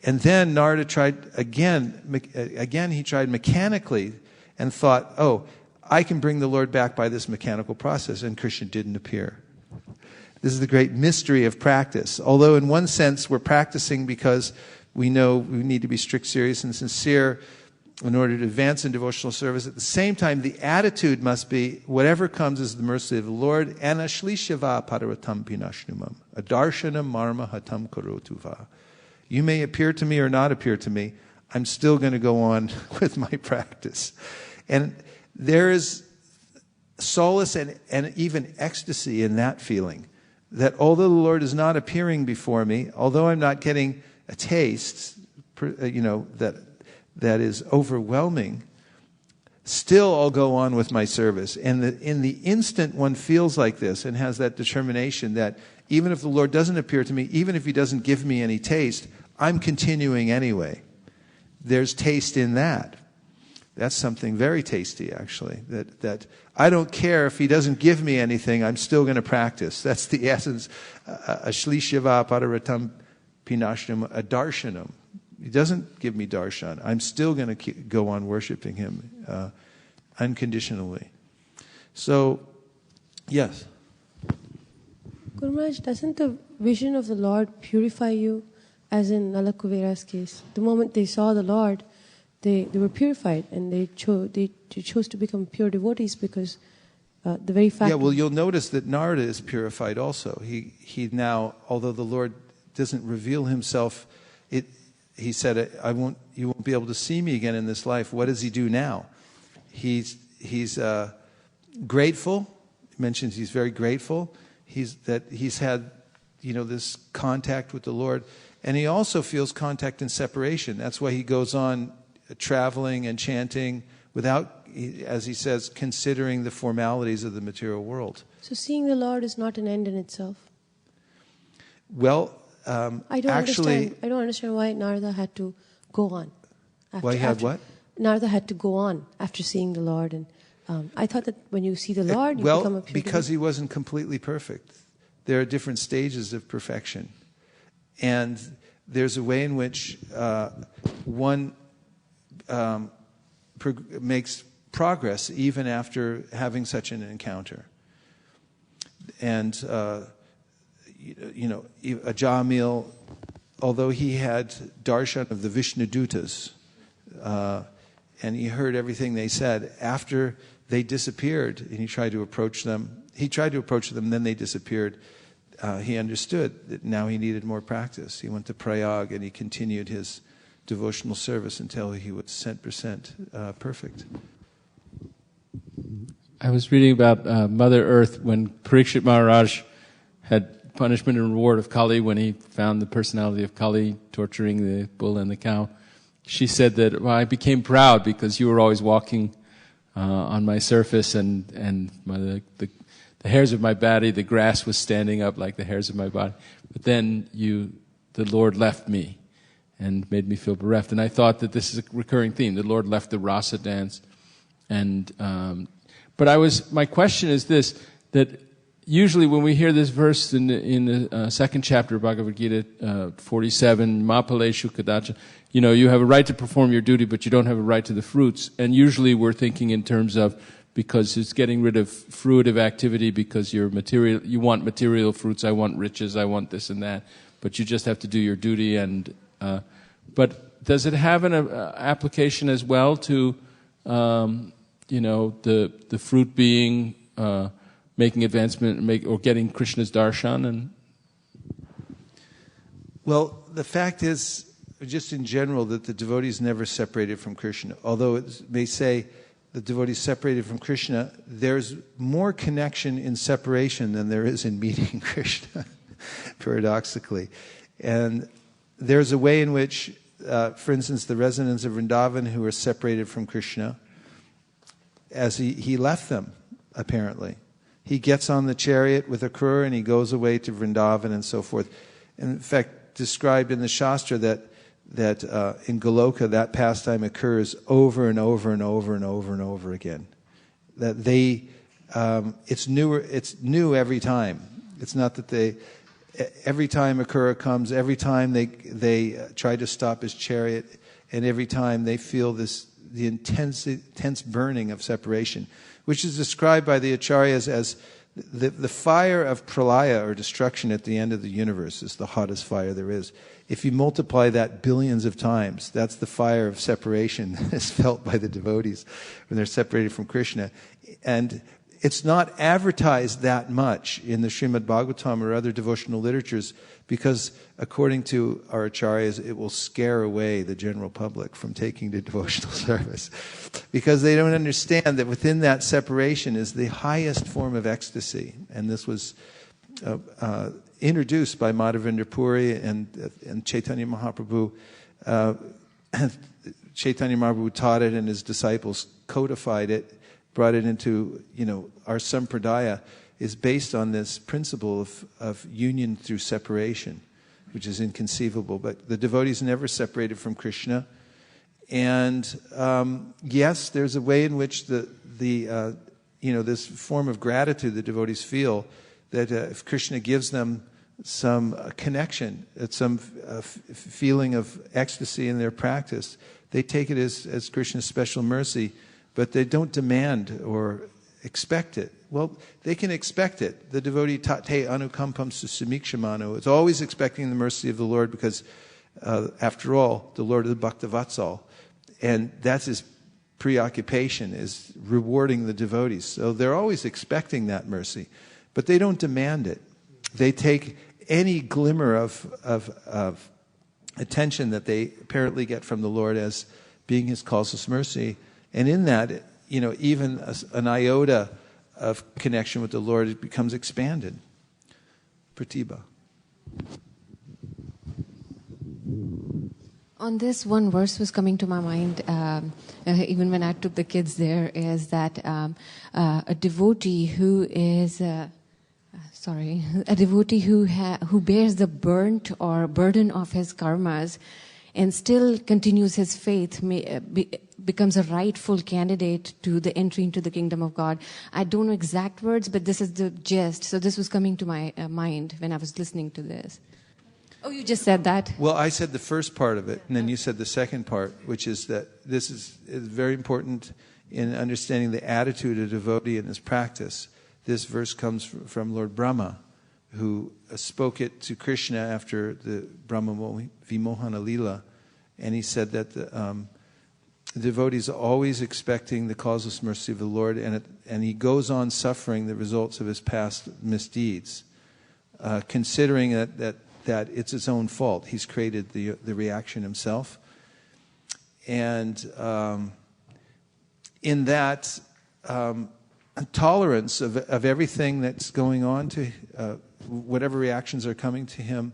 Speaker 1: And then Narada tried again he tried mechanically and thought, oh, I can bring the Lord back by this mechanical process. And Krishna didn't appear. This is the great mystery of practice. Although in one sense we're practicing because we know we need to be strict, serious, and sincere in order to advance in devotional service. At the same time, the attitude must be, whatever comes is the mercy of the Lord. Anashlishava paravatam pinashnumam. Adarshanam marma hatam karotuva. You may appear to me or not appear to me. I'm still going to go on with my practice. And there is solace and even ecstasy in that feeling. That although the Lord is not appearing before me, although I'm not getting a taste, that is overwhelming, still I'll go on with my service. And in the instant one feels like this and has that determination that even if the Lord doesn't appear to me, even if he doesn't give me any taste, I'm continuing anyway. There's taste in that. That's something very tasty, actually. That I don't care if he doesn't give me anything, I'm still going to practice. That's the essence. Ashlishiva pararatam pinashnam adarshanam. He doesn't give me darshan. I'm still going to go on worshiping him unconditionally. So, yes.
Speaker 8: Guru Maharaj, doesn't the vision of the Lord purify you, as in Nalakuvera's case? The moment they saw the Lord, they were purified, and they chose to become pure devotees because the very fact...
Speaker 1: Yeah, well, you'll notice that Narada is purified also. He now, although the Lord doesn't reveal himself, he said, you won't be able to see me again in this life. What does he do now? He's grateful. He mentions he's very grateful. He's had, this contact with the Lord. And he also feels contact and separation. That's why he goes on traveling and chanting without, as he says, considering the formalities of the material world.
Speaker 8: So seeing the Lord is not an end in itself?
Speaker 1: Well,
Speaker 8: I don't understand why Narada had to go on. Narada had to go on after seeing the Lord, and I thought that when you see the Lord, you become a pure
Speaker 1: because he wasn't completely perfect. There are different stages of perfection, and there's a way in which one makes progress even after having such an encounter. And Ajamil, although he had darshan of the Vishnudutas, and he heard everything they said, after they disappeared and he tried to approach them, then they disappeared, he understood that now he needed more practice. He went to Prayag and he continued his devotional service until he was 100% perfect.
Speaker 3: I was reading about Mother Earth when Parikshit Maharaj had punishment and reward of Kali when he found the personality of Kali torturing the bull and the cow. She said that, well, I became proud because you were always walking on my surface and the hairs of my body, the grass was standing up like the hairs of my body. But then the Lord left me and made me feel bereft. And I thought that this is a recurring theme. The Lord left the rasa dance. But my question is this, that usually when we hear this verse in the second chapter of Bhagavad Gita, 47, Mapaleshu Kadacha, you have a right to perform your duty, but you don't have a right to the fruits. And usually we're thinking in terms of, because it's getting rid of fruitive activity, because you want material fruits, I want riches, I want this and that, but you just have to do your duty. But does it have an application as well to, the fruit being making advancement or getting Krishna's darshan?
Speaker 1: Well, the fact is, just in general, that the devotee is never separated from Krishna. Although it may say the devotee is separated from Krishna, there's more connection in separation than there is in meeting Krishna, paradoxically. And there's a way in which, for instance, the residents of Vrindavan who are separated from Krishna, as he left them, apparently. He gets on the chariot with Akrura and he goes away to Vrindavan and so forth. And in fact, described in the Shastra that in Goloka that pastime occurs over and over and over and over and over again. That it's new every time. It's not that every time Akrura comes, every time they try to stop his chariot, and every time they feel the intense burning of separation, which is described by the Acharyas as the fire of pralaya, or destruction at the end of the universe, is the hottest fire there is. If you multiply that billions of times, that's the fire of separation that is felt by the devotees when they're separated from Krishna. And it's not advertised that much in the Srimad Bhagavatam or other devotional literatures because, according to our acharyas, it will scare away the general public from taking the devotional service. Because they don't understand that within that separation is the highest form of ecstasy. And this was introduced by Madhavendra Puri and Chaitanya Mahaprabhu. Chaitanya Mahaprabhu taught it and his disciples codified it, brought it into, our sampradaya is based on this principle of union through separation, which is inconceivable. But the devotees never separated from Krishna. And yes, there's a way in which this form of gratitude the devotees feel, that if Krishna gives them some connection, some feeling of ecstasy in their practice, they take it as Krishna's special mercy, but they don't demand or expect it. Well, they can expect it. The devotee tate anukampam susumikshamano is always expecting the mercy of the Lord because, after all, the Lord is the Bhaktavatsal. And that's his preoccupation, is rewarding the devotees. So they're always expecting that mercy. But they don't demand it. They take any glimmer of attention that they apparently get from the Lord as being his causeless mercy. And in that, even an iota of connection with the Lord, it becomes expanded. Pratibha.
Speaker 9: On this, one verse was coming to my mind, even when I took the kids there, is that a devotee who is, a devotee who bears the burnt or burden of his karmas and still continues his faith becomes a rightful candidate to the entry into the kingdom of God. I don't know exact words, but this is the gist. So this was coming to my mind when I was listening to this. Oh, you just said that?
Speaker 1: Well, I said the first part of it, and then you said the second part, which is that this is very important in understanding the attitude of a devotee in his practice. This verse comes from Lord Brahma, who spoke it to Krishna after the Brahma Vimohana Lila, and he said that the devotee is always expecting the causeless mercy of the Lord, and he goes on suffering the results of his past misdeeds, considering that it's his own fault. He's created the reaction himself. And in that tolerance of everything that's going on to whatever reactions are coming to him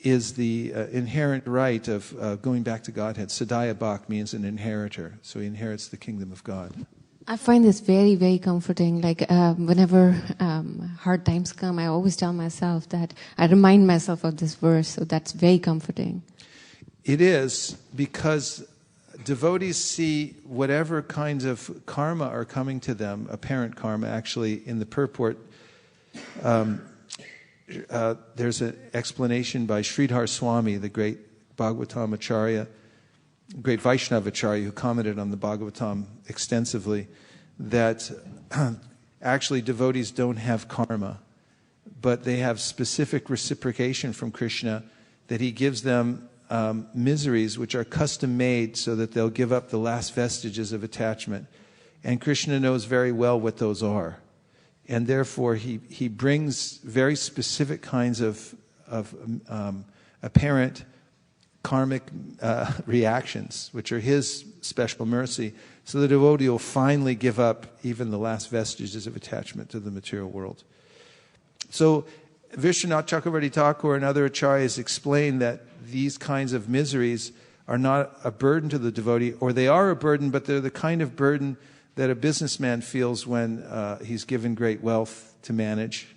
Speaker 1: is the inherent right of going back to Godhead. Sadaya Bhak means an inheritor. So he inherits the kingdom of God.
Speaker 9: I find this very, very comforting. Like whenever hard times come, I always tell myself that I remind myself of this verse. So that's very comforting.
Speaker 1: It is, because devotees see whatever kinds of karma are coming to them, apparent karma actually, in the purport. There's an explanation by Sridhar Swami, the great Bhagavatam Acharya, great Vaishnava Acharya who commented on the Bhagavatam extensively, that actually devotees don't have karma, but they have specific reciprocation from Krishna, that he gives them miseries which are custom made so that they'll give up the last vestiges of attachment. And Krishna knows very well what those are. And therefore he brings very specific kinds of apparent karmic reactions, which are his special mercy, so the devotee will finally give up even the last vestiges of attachment to the material world. So Vishwanath Chakravarti Thakur and other acharyas explain that these kinds of miseries are not a burden to the devotee, or they are a burden, but they're the kind of burden that a businessman feels when he's given great wealth to manage.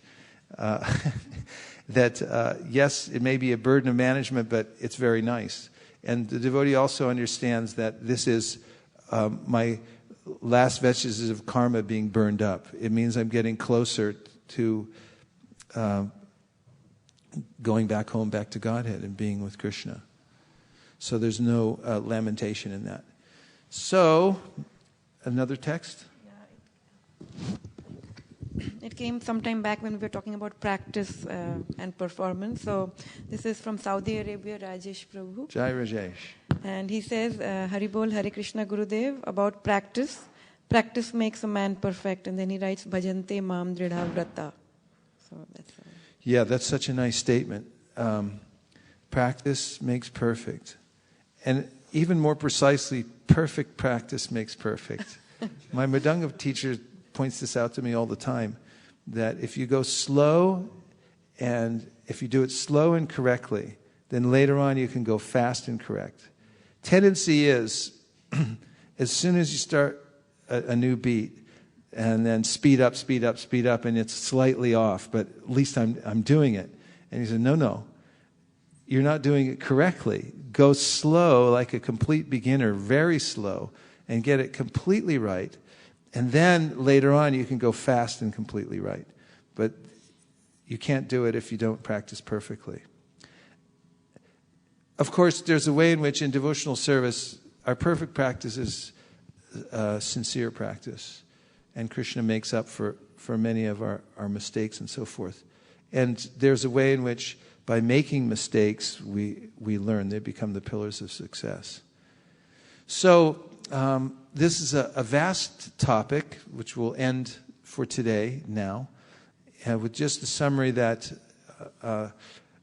Speaker 1: Yes, it may be a burden of management, but it's very nice. And the devotee also understands that this is my last vestiges of karma being burned up. It means I'm getting closer to going back home, back to Godhead and being with Krishna. So there's no lamentation in that. So, another text?
Speaker 4: It came sometime back when we were talking about practice and performance. So this is from Saudi Arabia, Rajesh Prabhu.
Speaker 1: Jai Rajesh.
Speaker 4: And he says, Haribol, Hare Krishna Gurudev, about practice. Practice makes a man perfect. And then he writes, Bhajante Mam Dridha Vrata. So that's
Speaker 1: yeah, that's such a nice statement. Practice makes perfect. And even more precisely, perfect practice makes perfect. My Mridanga teacher points this out to me all the time, that if you go slow, and if you do it slow and correctly, then later on you can go fast and correct. Tendency is, as soon as you start a new beat, and then speed up, and it's slightly off, but at least I'm doing it. And he said, no, you're not doing it correctly. Go slow like a complete beginner, very slow, and get it completely right. And then later on you can go fast and completely right. But you can't do it if you don't practice perfectly. Of course, there's a way in which in devotional service, our perfect practice is sincere practice. And Krishna makes up for many of our mistakes and so forth. And there's a way in which by making mistakes, we learn. They become the pillars of success. So this is a vast topic, which we'll end for today now, with just the summary that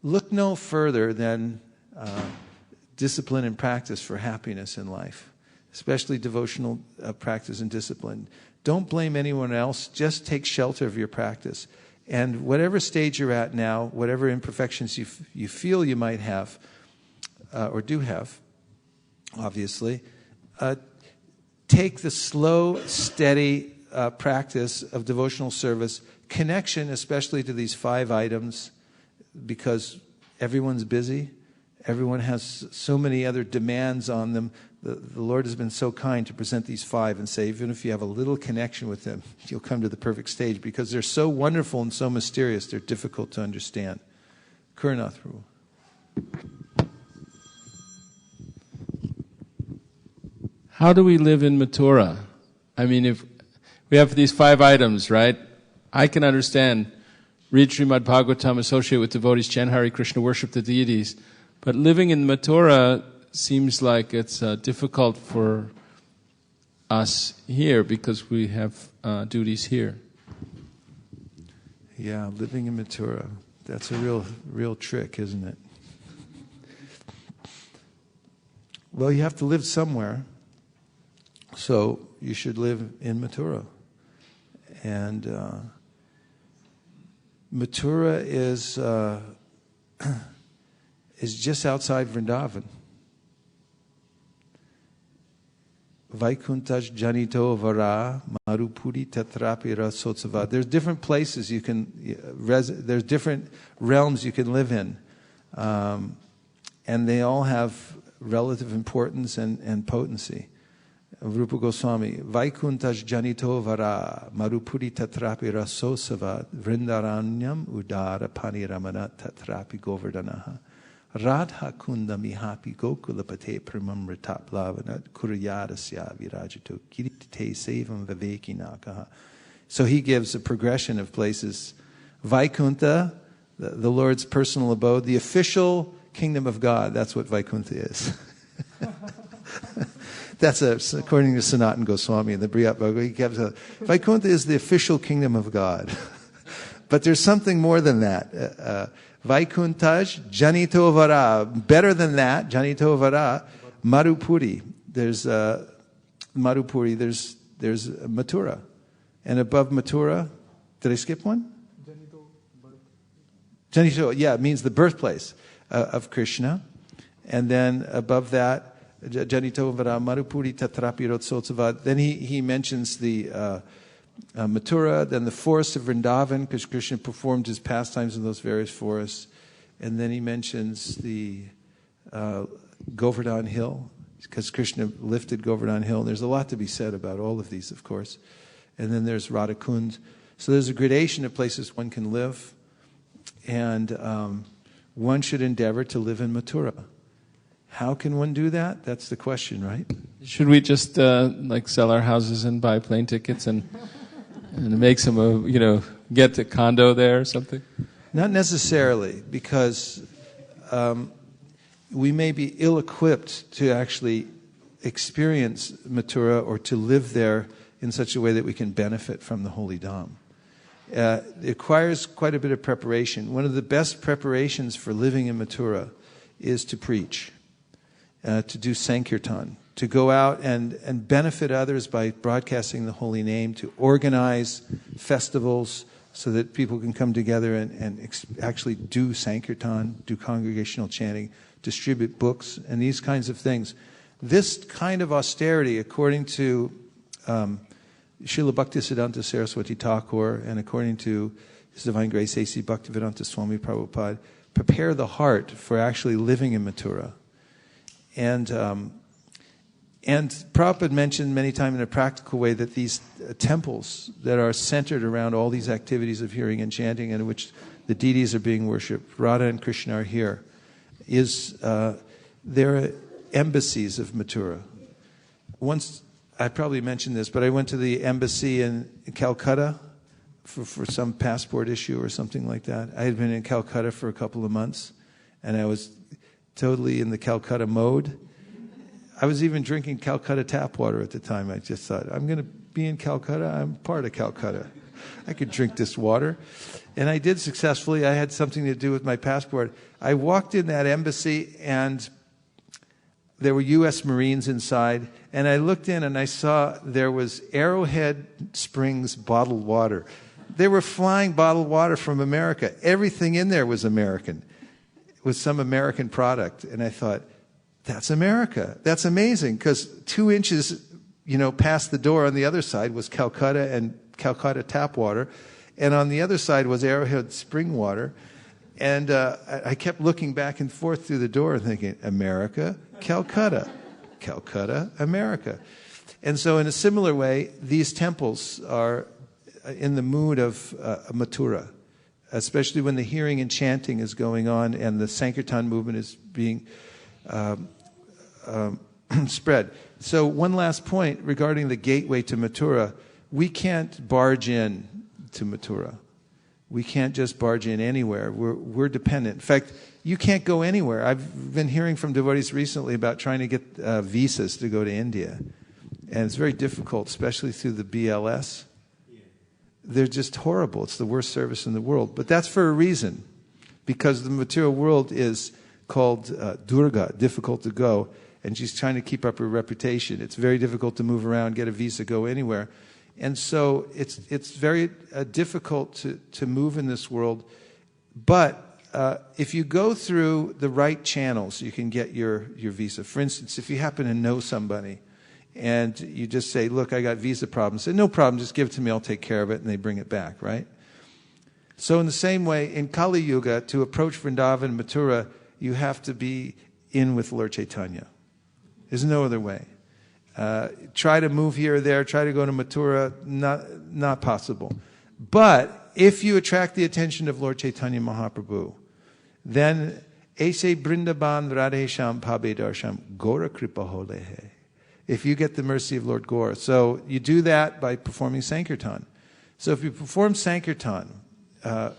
Speaker 1: look no further than discipline and practice for happiness in life, especially devotional practice and discipline. Don't blame anyone else. Just take shelter of your practice. And whatever stage you're at now, whatever imperfections you feel you might have, or do have, obviously, take the slow, steady practice of devotional service, connection especially to these 5 items, because everyone's busy. Everyone has so many other demands on them. The Lord has been so kind to present these 5 and say, even if you have a little connection with them, you'll come to the perfect stage, because they're so wonderful and so mysterious, they're difficult to understand. Kurnath Prabhu.
Speaker 3: How do we live in Mathura? I mean, if we have these 5 items, right? I can understand, read Srimad Bhagavatam, associate with devotees, chant Hare Krishna, worship the deities. But living in Mathura seems like it's difficult for us here because we have duties here.
Speaker 1: Yeah, living in Mathura. That's a real trick, isn't it? Well, you have to live somewhere. So you should live in Mathura. And Mathura is just outside Vrindavan. Vaikuntaj Janito Vara Marupuri Tatrapi Rasotsava. There's different places you can, there's different realms you can live in. And they all have relative importance and potency. Rupa Goswami, Vaikuntaj Janito Vara Marupuri Tatrapi Rasosava Vrindaranyam Udara Paniramana Tatrapi Govardhanaha Radha Kunda Mihapi Gokulapate Primam Ritaplavanat Kuriyadasya Virajito Kirite Sevam Viveki Nakaha. So he gives a progression of places. Vaikunta, the Lord's personal abode, the official kingdom of God. That's what Vaikunta is. That's according to Sanatana Goswami in the Briyat Bhagavad. He gives Vaikuntha is the official kingdom of God. But there's something more than that. Vaikuntaj Janito Vara. Better than that, Janito Vara, Marupuri. There's Marupuri, there's Mathura. And above Mathura, did I skip one? Janito, yeah, it means the birthplace of Krishna. And then above that, Janito Vara Marupuri Tatrapi Rotsotsava. Then he mentions the Mathura, then the forest of Vrindavan, because Krishna performed his pastimes in those various forests. And then he mentions the Govardhan Hill, because Krishna lifted Govardhan Hill. There's a lot to be said about all of these, of course. And then there's Radhakund. So there's a gradation of places one can live. And one should endeavor to live in Mathura. How can one do that? That's the question, right?
Speaker 3: Should we just sell our houses and buy plane tickets and make some, get a condo there or something?
Speaker 1: Not necessarily, because we may be ill-equipped to actually experience Mathura or to live there in such a way that we can benefit from the Holy Dham. It requires quite a bit of preparation. One of the best preparations for living in Mathura is to preach. To do Sankirtan, to go out and benefit others by broadcasting the holy name, to organize festivals so that people can come together and actually do Sankirtan, do congregational chanting, distribute books, and these kinds of things. This kind of austerity, according to Srila Bhaktisiddhanta Saraswati Thakur and according to His Divine Grace A.C. Bhaktivedanta Swami Prabhupada, prepare the heart for actually living in Mathura. And Prabhupada mentioned many times in a practical way that these temples that are centered around all these activities of hearing and chanting, and in which the deities are being worshipped, Radha and Krishna are here, they're embassies of Mathura. Once, I probably mentioned this, but I went to the embassy in Calcutta for some passport issue or something like that. I had been in Calcutta for a couple of months, and I was totally in the Calcutta mode. I was even drinking Calcutta tap water at the time. I just thought, I'm going to be in Calcutta. I'm part of Calcutta. I could drink this water. And I did successfully. I had something to do with my passport. I walked in that embassy, and there were U.S. Marines inside. And I looked in, and I saw there was Arrowhead Springs bottled water. They were flying bottled water from America. Everything in there was American. With some American product. And I thought, that's America. That's amazing, because 2 inches, past the door on the other side was Calcutta and Calcutta tap water. And on the other side was Arrowhead spring water. And I kept looking back and forth through the door thinking, America, Calcutta, Calcutta, America. And so in a similar way, these temples are in the mood of Mathura, especially when the hearing and chanting is going on and the Sankirtan movement is being spread. So one last point regarding the gateway to Mathura. We can't barge in to Mathura. We can't just barge in anywhere. We're dependent. In fact, you can't go anywhere. I've been hearing from devotees recently about trying to get visas to go to India. And it's very difficult, especially through the BLS. They're just horrible. It's the worst service in the world. But that's for a reason. Because the material world is called Durga, difficult to go. And she's trying to keep up her reputation. It's very difficult to move around, get a visa, go anywhere. And so it's very difficult to move in this world. But if you go through the right channels, you can get your visa. For instance, if you happen to know somebody and you just say, look, I got visa problems. Say, no problem, just give it to me, I'll take care of it. And they bring it back, right? So in the same way, in Kali Yuga, to approach Vrindavan and Mathura, you have to be in with Lord Chaitanya. There's no other way. Try to move here or there, try to go to Mathura, not possible. But if you attract the attention of Lord Chaitanya Mahaprabhu, then Aise Brindaban Radhesham Pabe Darsham Gora Kripa Holehe. If you get the mercy of Lord Gaur. So you do that by performing Sankirtan. So if you perform Sankirtan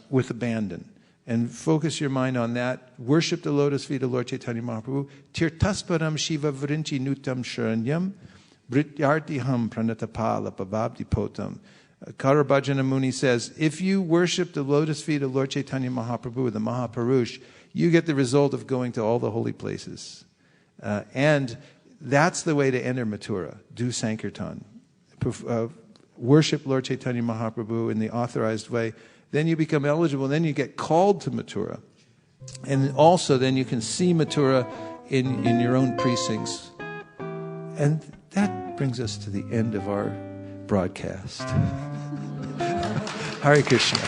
Speaker 1: with abandon, and focus your mind on that. Worship the lotus feet of Lord Chaitanya Mahaprabhu. Tirtasparam Shiva Vrinchi Nutam Sharanyam. Brityartiham Pranatapala Pavabdi Potam. Karabhajana Muni says, if you worship the lotus feet of Lord Chaitanya Mahaprabhu, the Mahapurush, you get the result of going to all the holy places. And that's the way to enter Mathura. Do Sankirtan. Worship Lord Chaitanya Mahaprabhu in the authorized way. Then you become eligible. Then you get called to Mathura. And also then you can see Mathura in your own precincts. And that brings us to the end of our broadcast. Hare Krishna.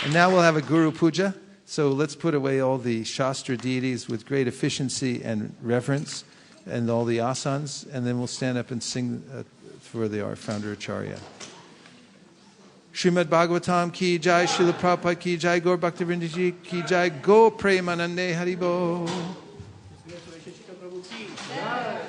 Speaker 1: And now we'll have a Guru Puja. So let's put away all the Shastra deities with great efficiency and reverence and all the asanas. And then we'll stand up and sing for our founder Acharya. Srimad Bhagavatam ki jai, Srila Prabhupada ki jai, Gaur Bhaktivinoda ji ki jai, Go Premanande Haribo.
Speaker 10: Vaisesika Prabhu ki jai.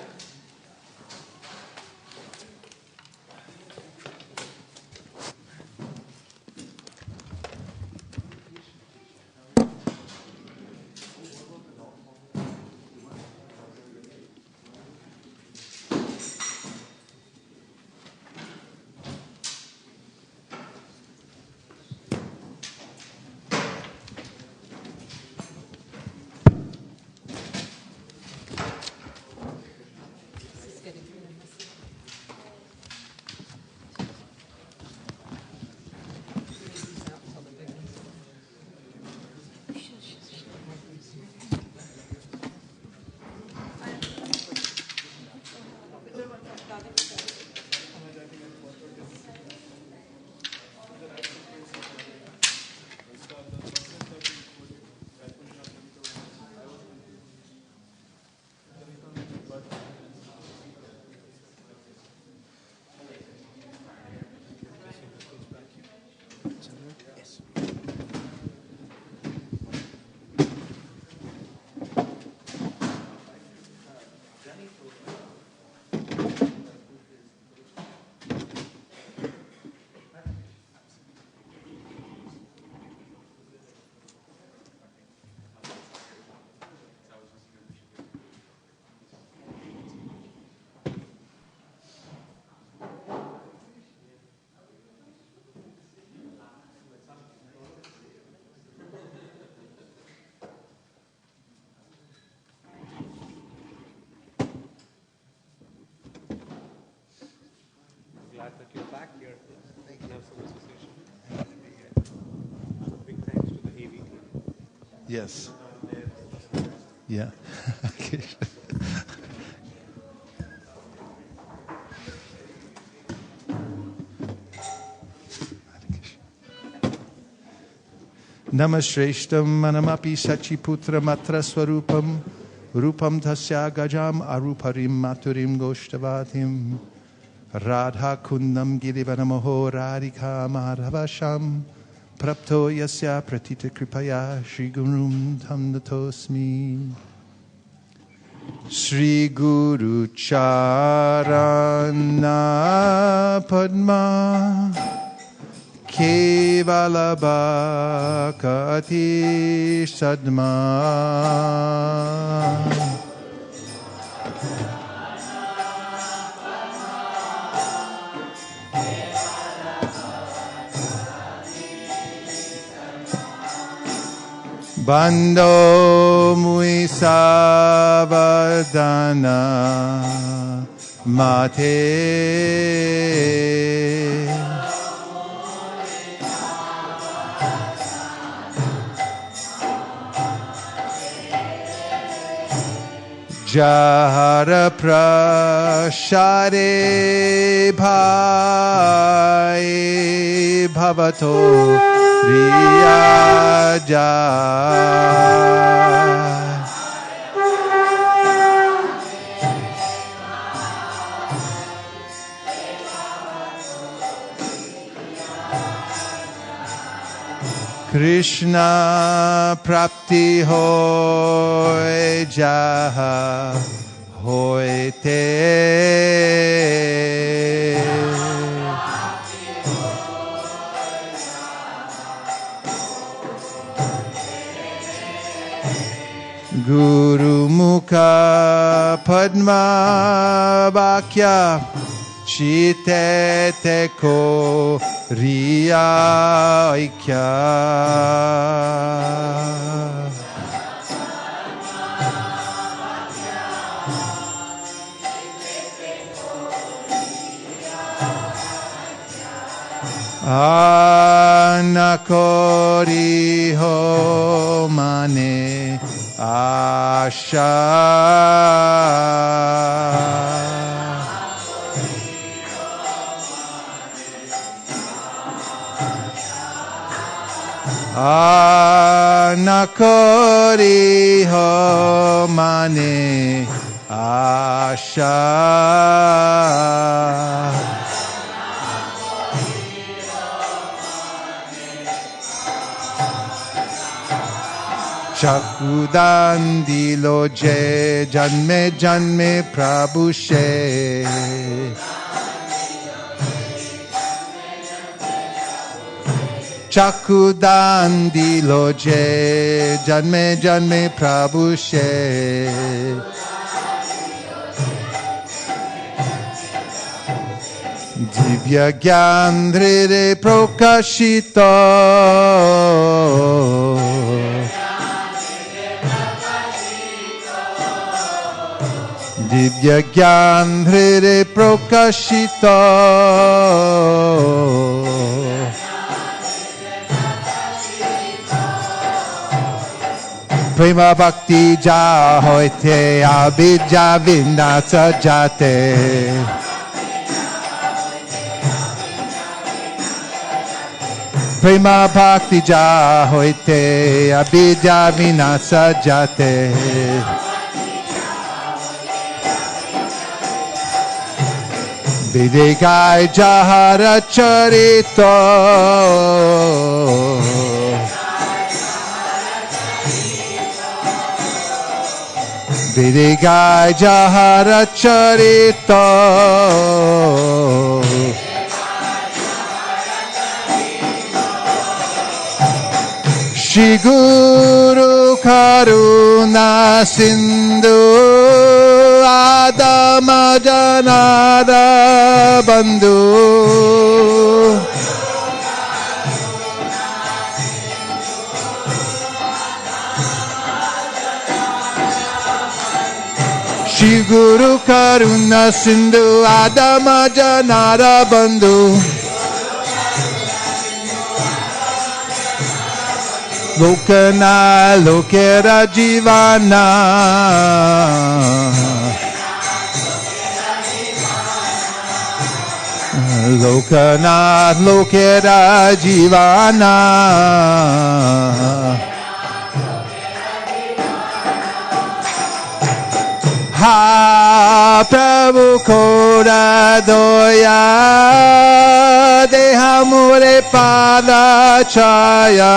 Speaker 10: Glad that you're back here. Thank you. Association. Big thanks to the AV team.
Speaker 1: Yes. Yeah. Namashreshtam manamapi sachiputra matra swarupam rupam tasya gajam aruparim maturim goshtavatim Radha kundam girivanamaho radhika madhavasham prapto yasya pratita kripaya shri gurum tamdatosmi Shri Guru Charana Padma Kevala Bhakati Sadma Bando mui savadana mate Jahara prashare bhai bhavato riyaja Krishna prapti hoy jaha hoite Guru Mukha Padma Vakya Chitete Ko Riya Aikya Anakori ho mane asha Anakori ho mane asha Chakudan dilo je janme janme Prabhu she Chakudan dilo je janme janme Prabhu she Divya gyan dhre prokashito Divya gyan dhre prokashito Prema bhakti ja hoite abhija vinasa jate Prema bhakti ja hoite abhija vinasa jate Vidikai jahara charito Vidikai jahara charito Shri Guru Karuna Sindhu Adama Janada Bandhu Shri Guru Karuna Sindhu Adama Janada Bandhu Lokana Lokera Jivana Lokanath Lokera Jivana Ha Prabhu Kora Doya Deha Mure Pada Chaya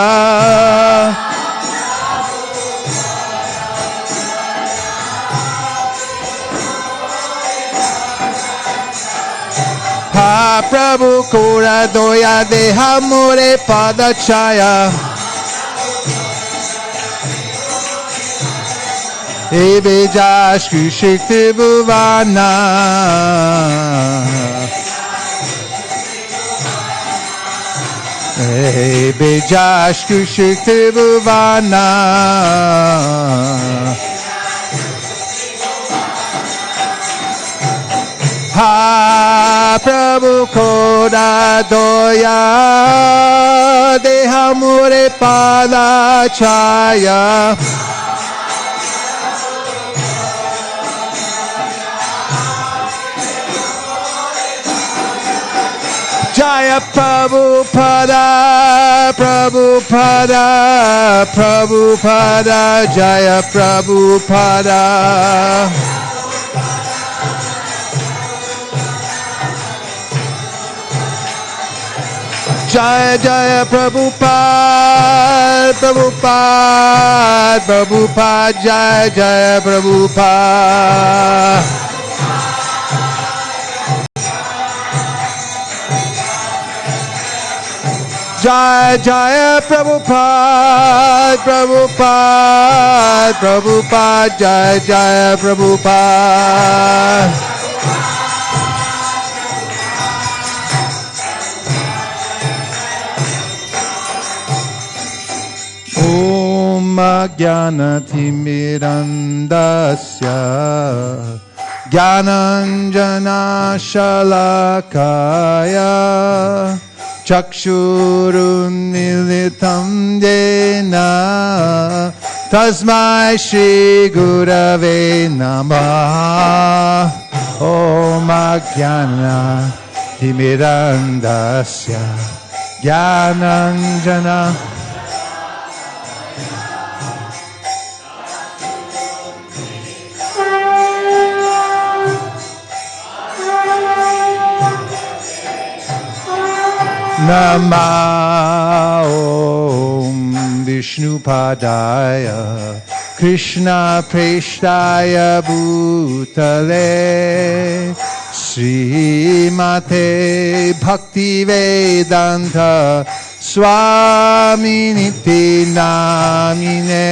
Speaker 1: Ha Prabhu Kora Doya Deha Mure Pada Chaya Ebe Jash Kushikti Bhuvana Ebe Jash Kushikti Bhuvana Ha Prabhu Koda Doya Deha Mure Pada Chaya Jaya Prabhupada, Prabhupada, Prabhupada, Jaya Prabhupada. Jaya Jaya Prabhupada, Prabhupada, Prabhupada, Jaya Jaya Prabhupada. Jaya Jaya Prabhupada, Prabhupada, Prabhupada, Jaya Jaya Prabhupada. Om Jnanathimidandasya Jnananjana Shalakaya Chakshurunmilitam Jena Tasmai Shri Gurave Namah Om Jnanathimidandasya Jnananjana Nama Om Vishnupadaya Krishna Preshtaya Bhutale Srimate Bhaktivedanta Swaminiti Namine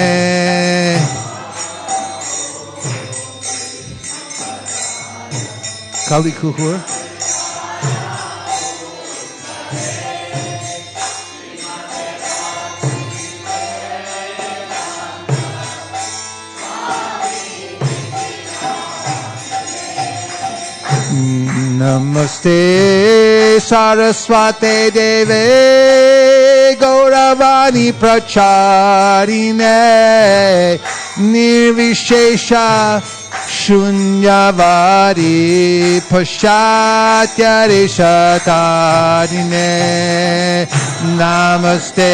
Speaker 1: Kali Kuhur Namaste Saraswate Deve Gauravani Pracharine Nirvishesha Shunyavadi Pashatya Rishatarine Namaste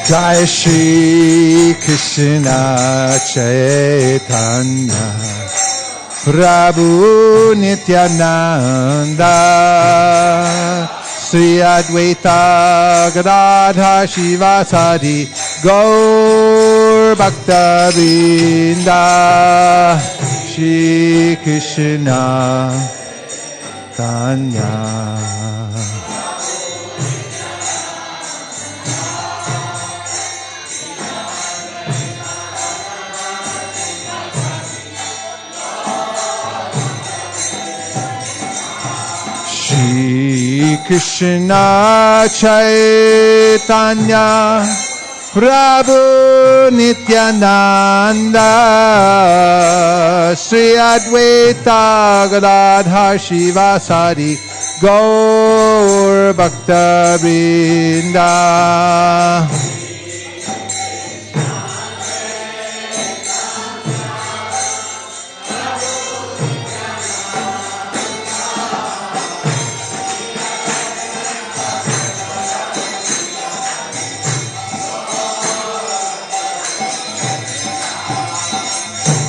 Speaker 1: Jai Shri Krishna Chaitanya Prabhu Nityananda Sri Advaita Gadadhar Shivasadi Gaur Bhakta Vrinda Shri Krishna Tanya Shri Krishna Chaitanya Prabhu Nityananda Sri Advaita Gadadhar Shivasari Gaur Bhakta Vrinda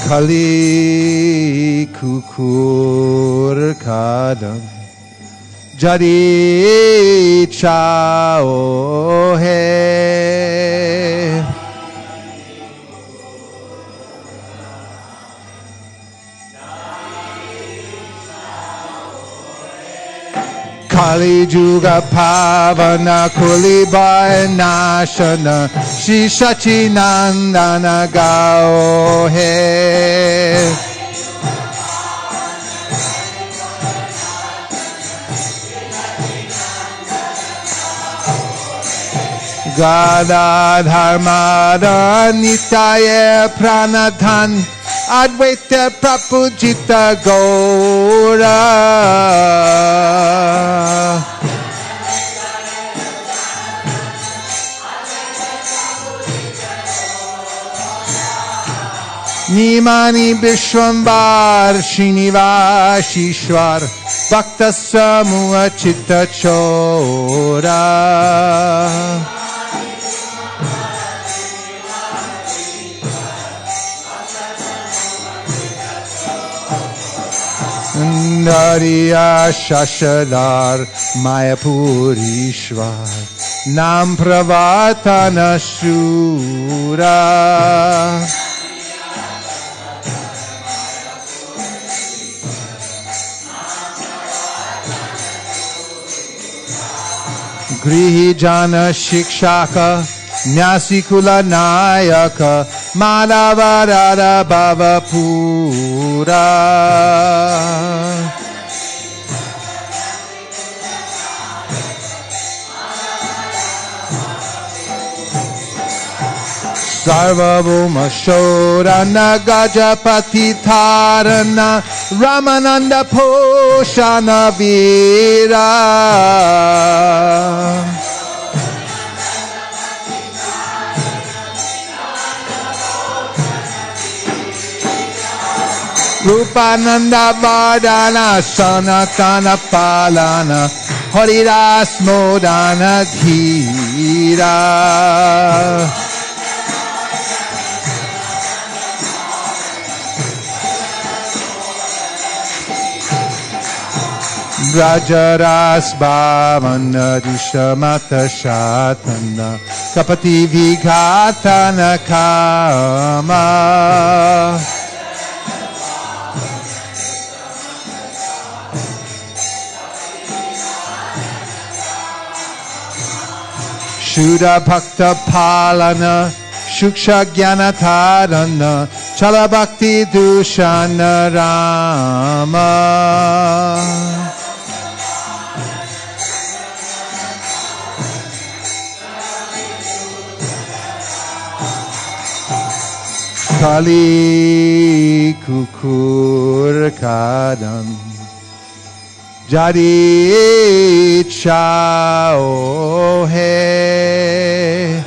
Speaker 1: Kali kukur kadam Jadi chao hai Kali Juga Pavana Kulibai Nashana Shri Sachinandana Gao He Gadadharmada Nitaya Pranadhan Advaita Prapujita Gaura Nimani Vishwambar Srinivashishwar Bhakta Samuha Chitta Chora Nariya Shashadar Mayapurishwar Nam Pravatana Shura Grihi Jana Shikshaka Nyasikula Nayaka Madhavarada Bhavapura Sarvabhuma Shodana Gajapati Tharana Ramananda Poshana Vira Rupananda Vardana Sanatana Palana Haridas Modana Dhira Rajaras Bhavana Dishamata Shatana Kapati Vighatana Kama Shuddha Bhakta Palana Shuksha Jnana Tharana Chala Bhakti Dushana Rama Kali Kukur Kadam Jadi Chao He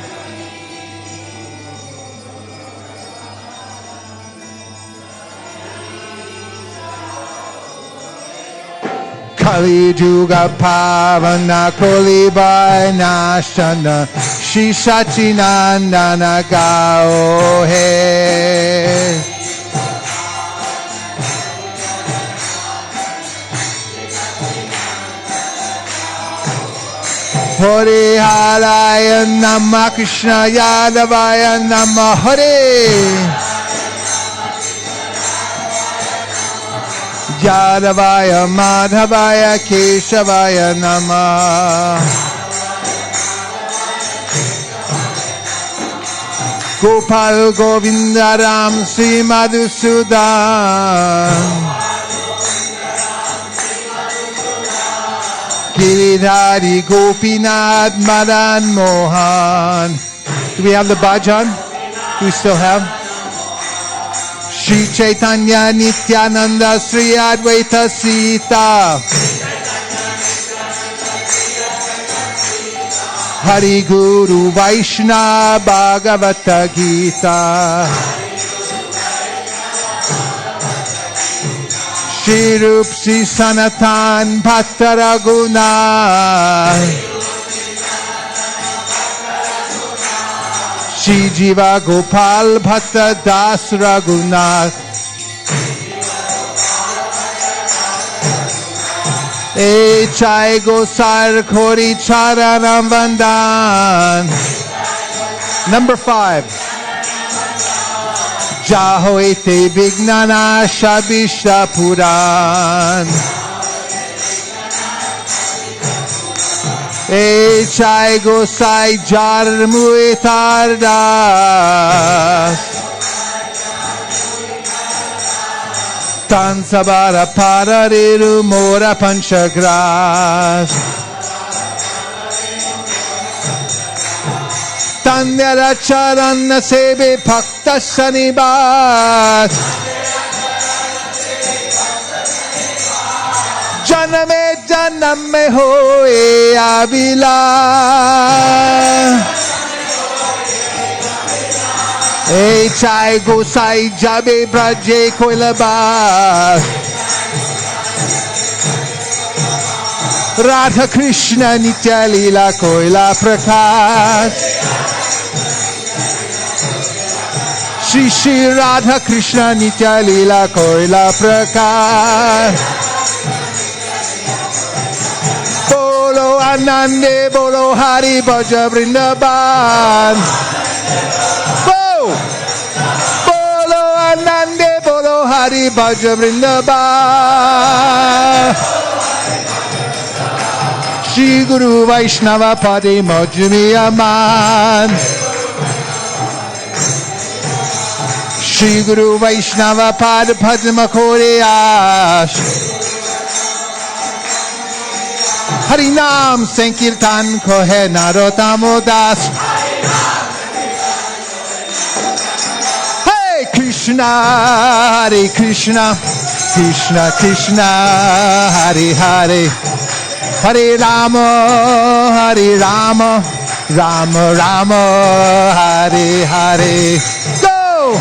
Speaker 1: Kali Juga Pavana Kolibai Nashana Shri Sachinandana Gao He Hare Haraya Namah Krishna Yadavaya Namah Hare Yadavaya Madhavaya Keshavaya Namah Gopal Govinda Ram Sri Madhusudan Giridhari Gopinath Madan Mohan Do we have the bhajan? Do we still have? Shri Chaitanya Nityananda Sri Advaita Sita Hari Guru Vaishnava Bhagavata Gita Shri Rup Sri Sanatan Bhatta Raguna Shri Jiva Gopal Bhatta Das Raguna E Chai Gosar Khori Charanam Vandan. Number 5. Jahoite Vignana Shabisha Puran. E Chai Gosai Jar Muitardas. Tan Sabara Parariru Mora Panchagras. Tanyara Charana Sebe Bhakta Sanibas. Janame Janame Hoe Avila. E Chai Gosai Jabe Braje Koilabas. Radha Krishna Nitya Lila Koila Prakash. Shri Shri Radha Krishna Nitya Lila Koila Prakash. Bolo Anande Bolo Hari Bhaja Vrindavan. Bolo Anande Bolo Hari Bhaja Vrindavan. Shri Guru Vaishnava Padi Mojmi Aman. Shri Guru Vaishnava Pad Padma Koreash. Harinam Sankirtan Kohe Narotamo Das. Hey Krishna, Hare Krishna, Krishna Krishna, Hare Hare. Hare Rama, Hare Rama, Rama Rama, Hare Hare. Go!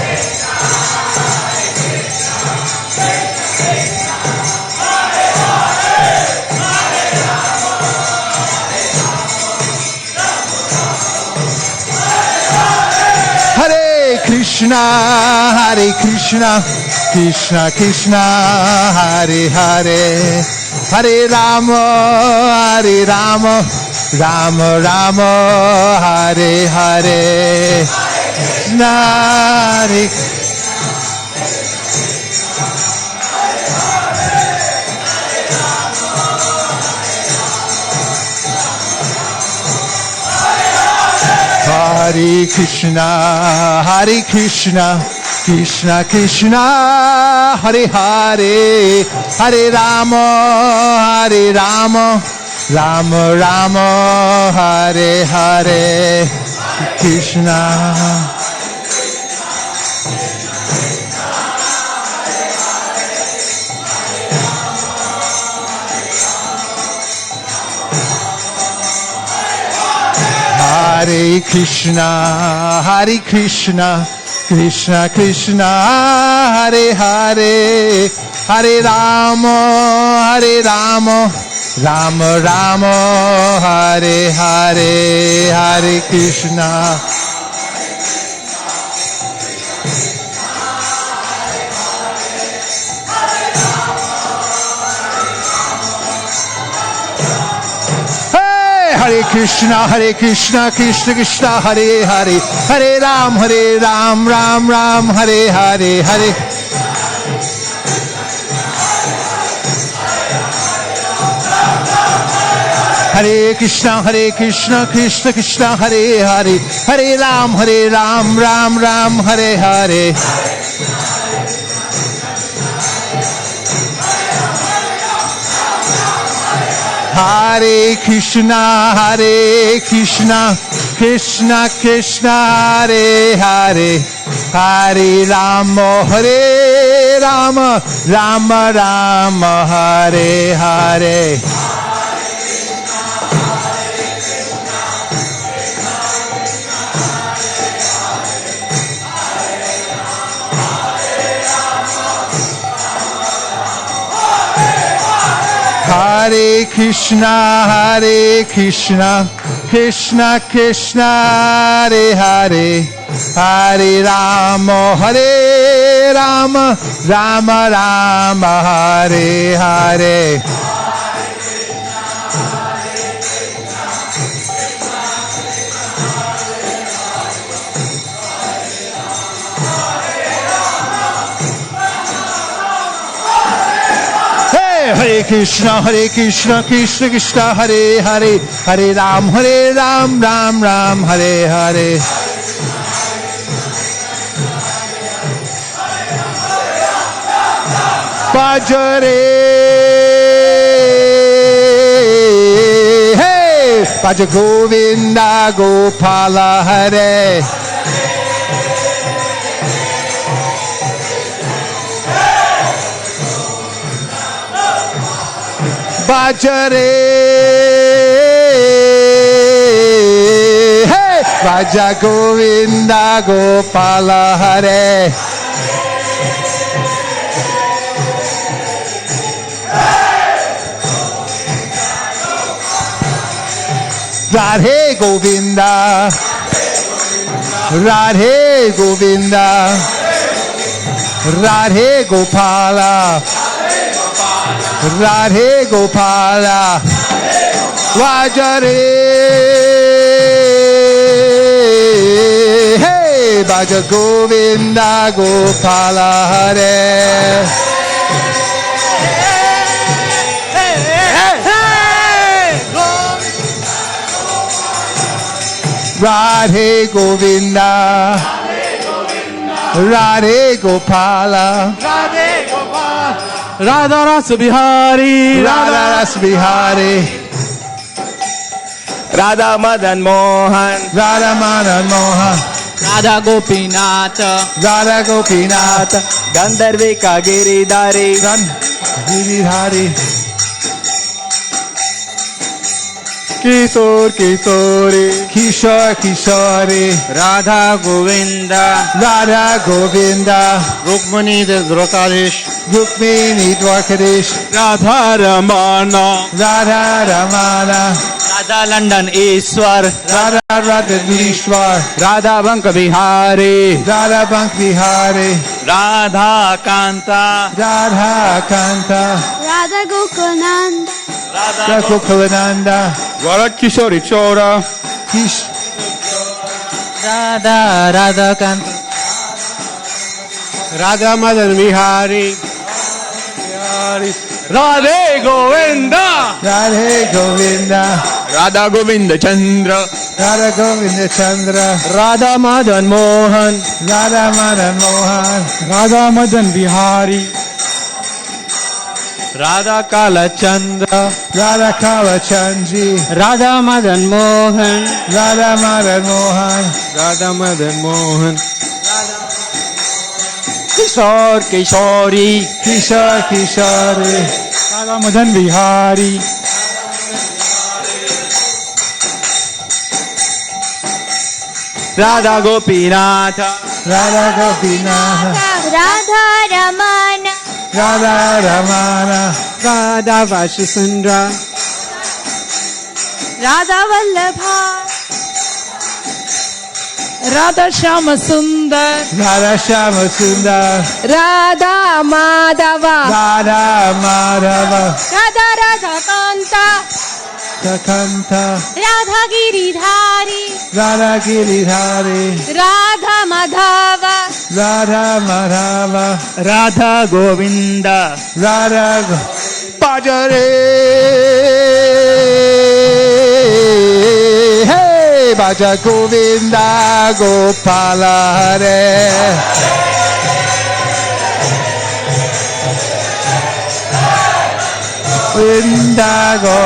Speaker 1: Hare Krishna, Hare Krishna, Krishna Krishna, Hare Hare. Hare Rama, Hare Rama, Rama Rama, Hare Hare. Hare Hare Krishna, Hare Krishna, Krishna Krishna, Hare Hare. Hare Rama, Hare Rama, Rama Rama, Hare Hare. Krishna. Hare Krishna, Hare Krishna, Krishna Krishna, Hare Hare. Hare Rama, Hare Rama, Rama Rama, Hare Hare. Hare Krishna. Hare Krishna, Hare Krishna, Krishna Krishna, Hare Hare. Hare Ram, Ram Ram, Hare Hare. Hare Hare Krishna, Krishna Krishna, Hare Hare. Hare Ram, Ram Ram, Hare Hare. Hare Krishna, Krishna Krishna Hare Hare Hare Rama Hare Rama Rama Rama Hare Hare Hare Krishna, Krishna Krishna, Hare Hare, Hare Rama, Hare Rama, Rama Rama, Hare Hare. Hare Krishna, Krishna Krishna, Hare Hare, Hare Ram, Ram Ram, Hare Hare. Bhajare, hey, Bhaja Govinda Gopala Hare. Bhajare, hey, Bhaja Govinda Gopala Hare. Radhe Govinda, Radhe Govinda, Radhe Gopala, Radhe Gopala, Bhajare, hey, Bhaja Govinda Gopala Hare. Radhe Govinda, Radhe Gopala,
Speaker 10: Radhe Gopala, Radha Ras Bihari,
Speaker 1: Radha Ras Bihari,
Speaker 10: Radha Madan Mohan,
Speaker 1: Radha Madan Mohan,
Speaker 10: Radha Gopinath,
Speaker 1: Radha Gopinath,
Speaker 10: Gandharvika Giridhari,
Speaker 1: Giridhari,
Speaker 10: Kishore Kishori,
Speaker 1: Kishore Kishori,
Speaker 10: Radha Govinda,
Speaker 1: Radha Govinda,
Speaker 10: Rukmani Dwarkadish,
Speaker 1: Rukmini Dwarkadish,
Speaker 10: Radha Ramana,
Speaker 1: Radha Ramana,
Speaker 10: Radha London Ishwar,
Speaker 1: Radha Radhanishwar,
Speaker 10: Radha Bank Bihari,
Speaker 1: Radha Bank Bihari,
Speaker 10: Radha Kanta,
Speaker 1: Radha Kanta,
Speaker 11: Radha Gokulananda,
Speaker 1: Radha Gokulananda,
Speaker 10: Varat Kishori Chora,
Speaker 1: Kish,
Speaker 10: Radha Kanta, Radha Madan Bihari, Radhe Govinda,
Speaker 1: Radhe Govinda,
Speaker 10: Radha Govinda Chandra,
Speaker 1: Radha Govinda Chandra,
Speaker 10: Radha Madan Mohan,
Speaker 1: Radha Madan Mohan,
Speaker 10: Radha Madan Bihari, Radha Kala Chandra,
Speaker 1: Radha Kala Chandji,
Speaker 10: Radha Madan Mohan,
Speaker 1: Radha Madan Mohan,
Speaker 10: Radha Madan Mohan, Kishore Kishori,
Speaker 1: Kishore Kishori,
Speaker 10: Radha Madan Bihari, Radha Gopinath,
Speaker 1: Radha Gopinath,
Speaker 11: Radha Ramana,
Speaker 1: Radha Ramana,
Speaker 10: Radha Vaisesika,
Speaker 11: Radha Vallabha,
Speaker 7: Radha Shyama Sundar,
Speaker 1: Radha Shyama Sundar,
Speaker 7: Radha Madhava,
Speaker 1: Radha Madhava,
Speaker 11: Radha Radha Kanta,
Speaker 1: Kanta,
Speaker 11: Radha Giridhari,
Speaker 1: Radha Giridhari,
Speaker 11: Radha Madhava,
Speaker 1: Radha Madhava,
Speaker 10: Radha Govinda,
Speaker 1: Radha Bhajare, hey, Bhaja Govinda Gopala Hare. Govinda Go.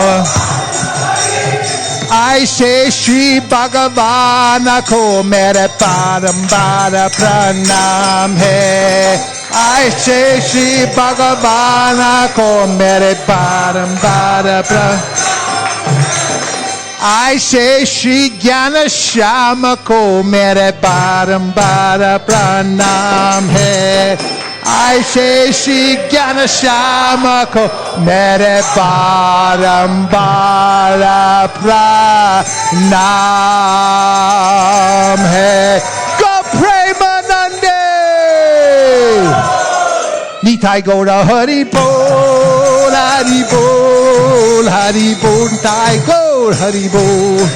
Speaker 1: ऐसे श्री भगवान को मेरे बारंबार प्रणाम है ऐसे श्री भगवान को मेरे बारंबार ऐसे श्री ज्ञान श्याम को मेरे बारंबार प्रणाम है ऐसे श्री ज्ञान श्याम को मेरे बारंबार प्रणाम है गो प्रेमानंदे निताई गौरा हरि बोल हरि बोल हरि बोल निताई गौर हरि बोल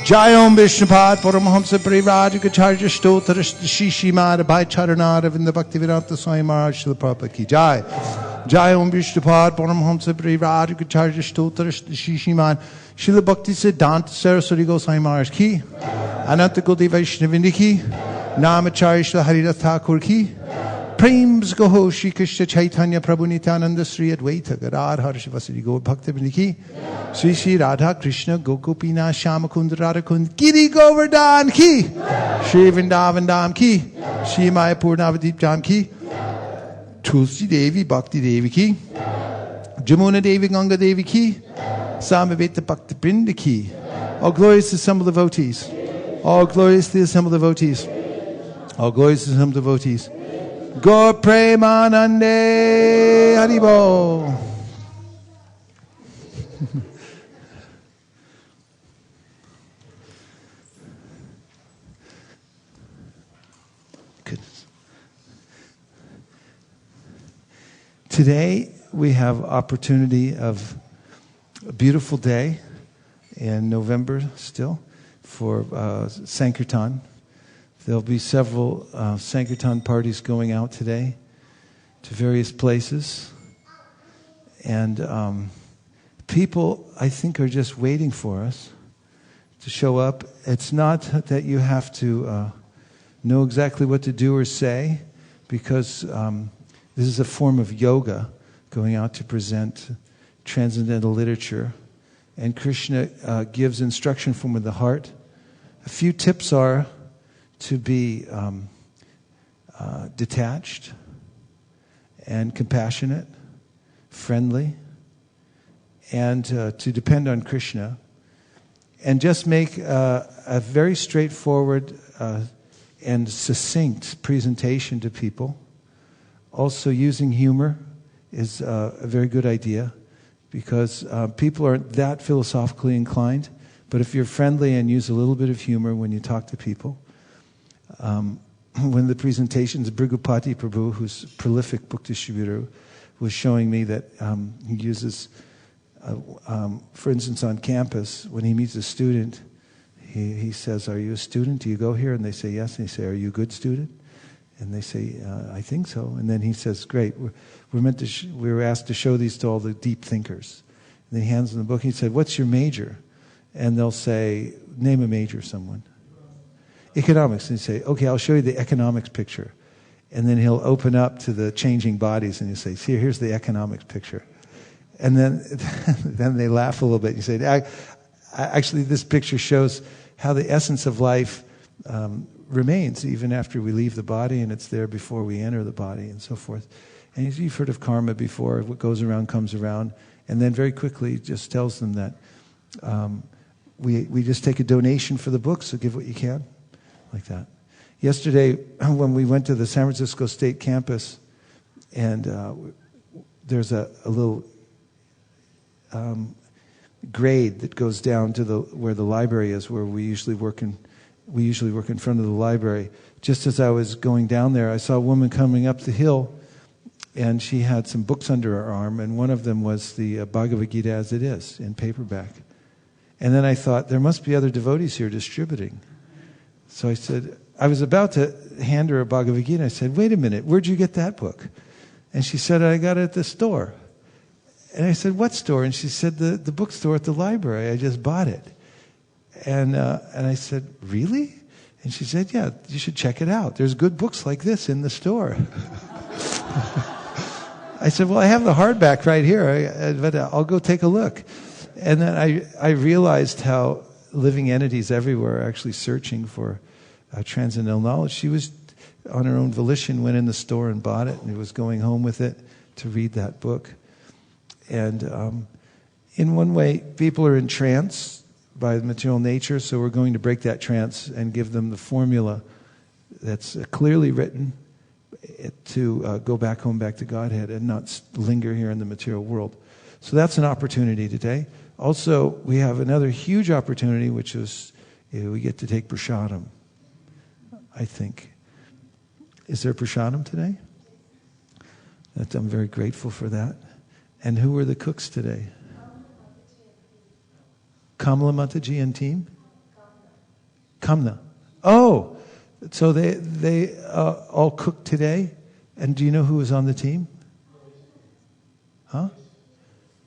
Speaker 1: जय ओम विष्णुपाद परमहंस परिव्राजकाचार्य स्तोत्र श्री श्रीमाद भाई चरणार अरविंद भक्ति वेदांत स्वामी महाराज श्रील प्रभुपाद की जय ओम विष्णुपाद परमहंस परिव्राजकाचार्य स्तोत्र श्री श्रीमाद श्रील भक्ति सिद्धांत सरस्वती गोस्वामी महाराज की अनंत कोटि वैष्णववृंद की नामाचार्य श्री हरिदास ठाकुर की प्रेम गो श्री कृष्ण चैतन्य प्रभु नित्यानंद श्री अद्वैत गदाधर शिवसरी गौर भक्तवृंद की श्री श्री राधा कृष्ण गोपीनाथ श्याम कुंद राधा कुंद गिरि गोवर्धन की श्री वृंदावन धाम की श्री मायापुर नवदीप धाम की तुलसी देवी भक्ति देवी की जमुना देवी गंगा देवी की Samaveta Bhakta Brinda ki. All glories to assembled devotees. All glories to the assembled devotees. All glories to the assembled devotees. Gaur Premanande Haribo. Goodness. Today we have opportunity of a beautiful day in November still for Sankirtan. There'll be several Sankirtan parties going out today to various places. And people, I think, are just waiting for us to show up. It's not that you have to know exactly what to do or say, because this is a form of yoga, going out to present transcendental literature. And Krishna gives instruction from the heart. A few tips are to be detached and compassionate, friendly, and to depend on Krishna. And just make a very straightforward and succinct presentation to people. Also, using humor is a very good idea, because people aren't that philosophically inclined. But if you're friendly and use a little bit of humor when you talk to people. One of the presentations, Brigupati Prabhu, who's a prolific book distributor, was showing me that he uses, for instance, on campus, when he meets a student, he says, "Are you a student? Do you go here?" And they say, "Yes." And he say, "Are you a good student?" And they say, "I think so." And then he says, "Great, we were asked to show these to all the deep thinkers." And then he hands them the book. He said, "What's your major?" And they'll say, "Name a major, someone." Economics. And you say, "Okay, I'll show you the economics picture." And then he'll open up to the changing bodies and you say, "See, here's the economics picture." And then they laugh a little bit. You say, "Actually, this picture shows how the essence of life remains even after we leave the body, and it's there before we enter the body," and so forth. And you've heard of karma before. What goes around comes around. And then very quickly just tells them that we just take a donation for the book, so give what you can. Like that. Yesterday, when we went to the San Francisco State campus, and there's a little grade that goes down to where the library is, where we usually work in front of the library. Just as I was going down there, I saw a woman coming up the hill, and she had some books under her arm, and one of them was the Bhagavad Gita as it is, in paperback. And then I thought, there must be other devotees here distributing. So I said, I was about to hand her a Bhagavad Gita. I said, "Wait a minute, where'd you get that book?" And she said, "I got it at the store." And I said, "What store?" And she said, the bookstore at the library. I just bought it. And I said, "Really?" And she said, "Yeah, you should check it out. There's good books like this in the store." I said, well, I have the hardback right here, but I'll go take a look. And then I realized how living entities everywhere are actually searching for transcendental knowledge. She was, on her own volition, went in the store and bought it, and was going home with it to read that book. And in one way, people are in trance by the material nature, so we're going to break that trance and give them the formula that's clearly written to go back home, back to Godhead, and not linger here in the material world. So that's an opportunity today. Also, we have another huge opportunity, which is we get to take prasadam, I think. Is there prasadam today? I'm very grateful for that. And who were the cooks today? Kamala Mataji and team? Kamna. Oh, so they all cooked today? And do you know who was on the team? Huh?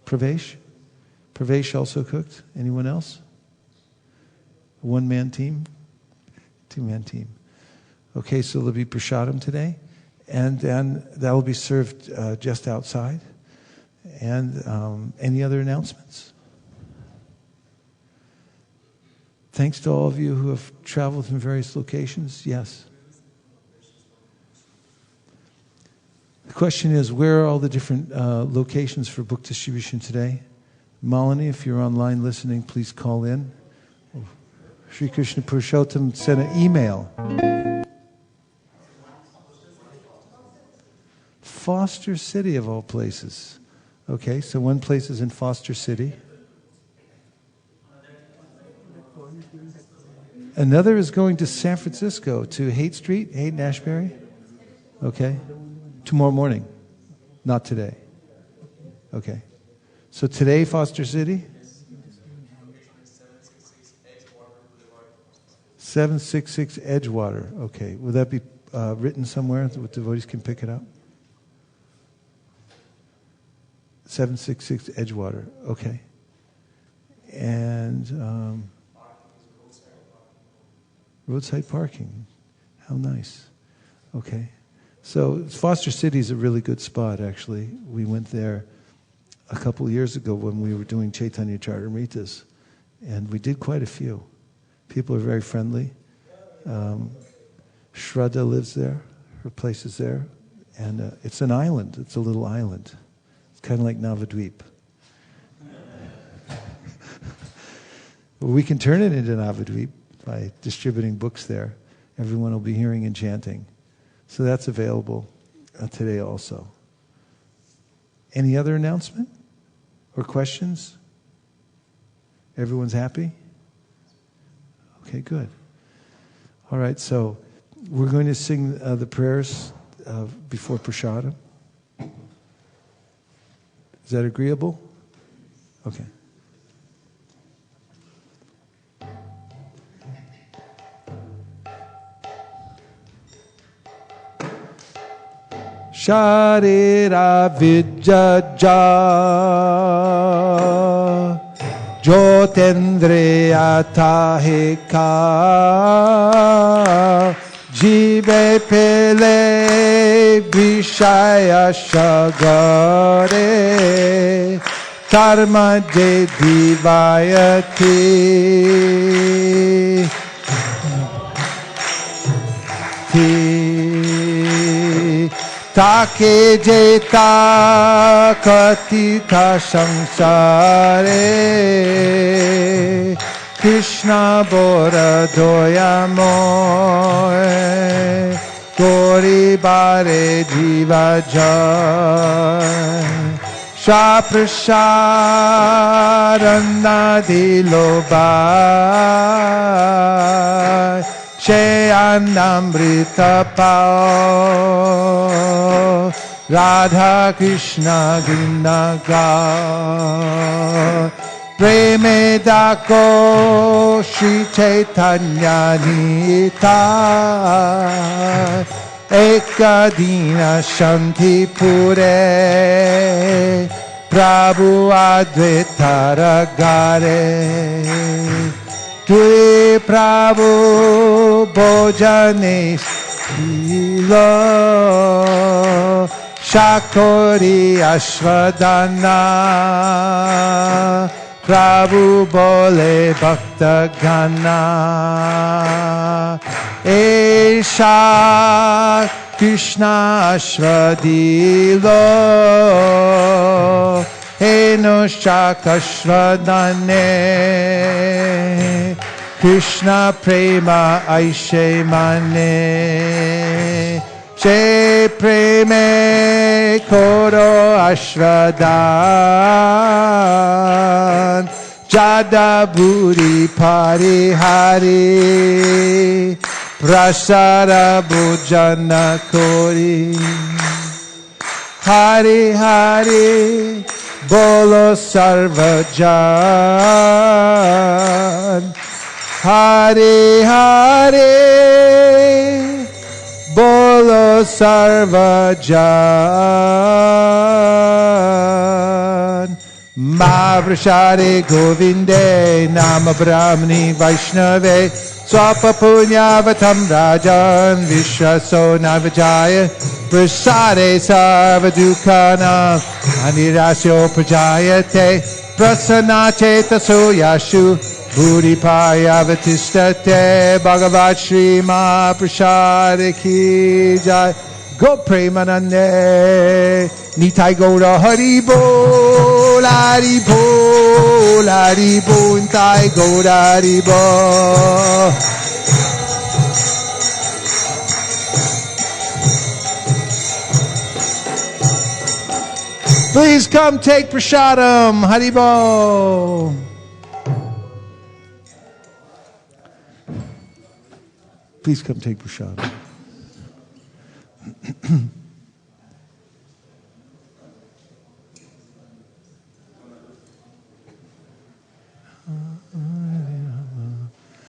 Speaker 1: Pravesh? Pravesh also cooked? Anyone else? One-man team? Two-man team. Okay, so there'll be prasadam today. And then that will be served just outside. And any other announcements? Thanks to all of you who have traveled from various locations. Yes. The question is, where are all the different locations for book distribution today? Malini, if you're online listening, please call in. Sri Krishna Purushottam sent an email. Foster City, of all places. Okay, so one place is in Foster City. Another is going to San Francisco, to Haight Street, Haight and Ashbury. Okay. Tomorrow morning. Not today. Okay. So today, Foster City? 766 Edgewater. Okay. Will that be written somewhere so devotees can pick it up? 766 Edgewater. Okay. And roadside parking. How nice. Okay. So Foster City is a really good spot, actually. We went there a couple of years ago when we were doing Chaitanya Charitamritas, and we did quite a few. People are very friendly. Shraddha lives there. Her place is there. And it's an island. It's a little island. It's kind of like Navadvip. We can turn it into Navadvip by distributing books there. Everyone will be hearing and chanting. So that's available today also. Any other announcement or questions? Everyone's happy? Okay, good. All right, so we're going to sing the prayers before prasadam. Is that agreeable? Okay. Sharira Vijaja Jyotendriya Tahika Jive Pele Vishaya Shagare Karma Je Divayati Take jeta katita samsare Krishna bora doyamoy Gori bare jiva jay Shaprasharana dilobai Shayanamrita pao Radha Krishna Ginaga Preme Dako Shri Chaitanya Nita Ekadina Shanti Pure Prabhu Advaita Ragare Tui Prabhu Bojane Sila Shakori Ashwadana Prabhu Bole Bhakta Gana Esha Krishna Ashwadilo Heno Shakashwadane Krishna Prema Aishe Mane She Preme Koro Ashwadan Jada Buri Parihari Prasara Bhojana Kori Hari Hari Bolo Sarvajan Hari Hari Bolo Sarvajan Mavrashare Govinde Nama Brahmani Vaishnave Swapa Punyavatam Rajan Vishwaso Navajaya Prasade Sarvadukana Anirasyo Prajayate Prasanacheta Soyashu Bhuripaya Vatistate Bhagavat Shri Mahaprasade Ki Jai Go Premanande Nitai Gaura Haribo Haribo Haribo Nitai Gaura Haribo Please come take prasadam. Haribo. Please come take prasadam.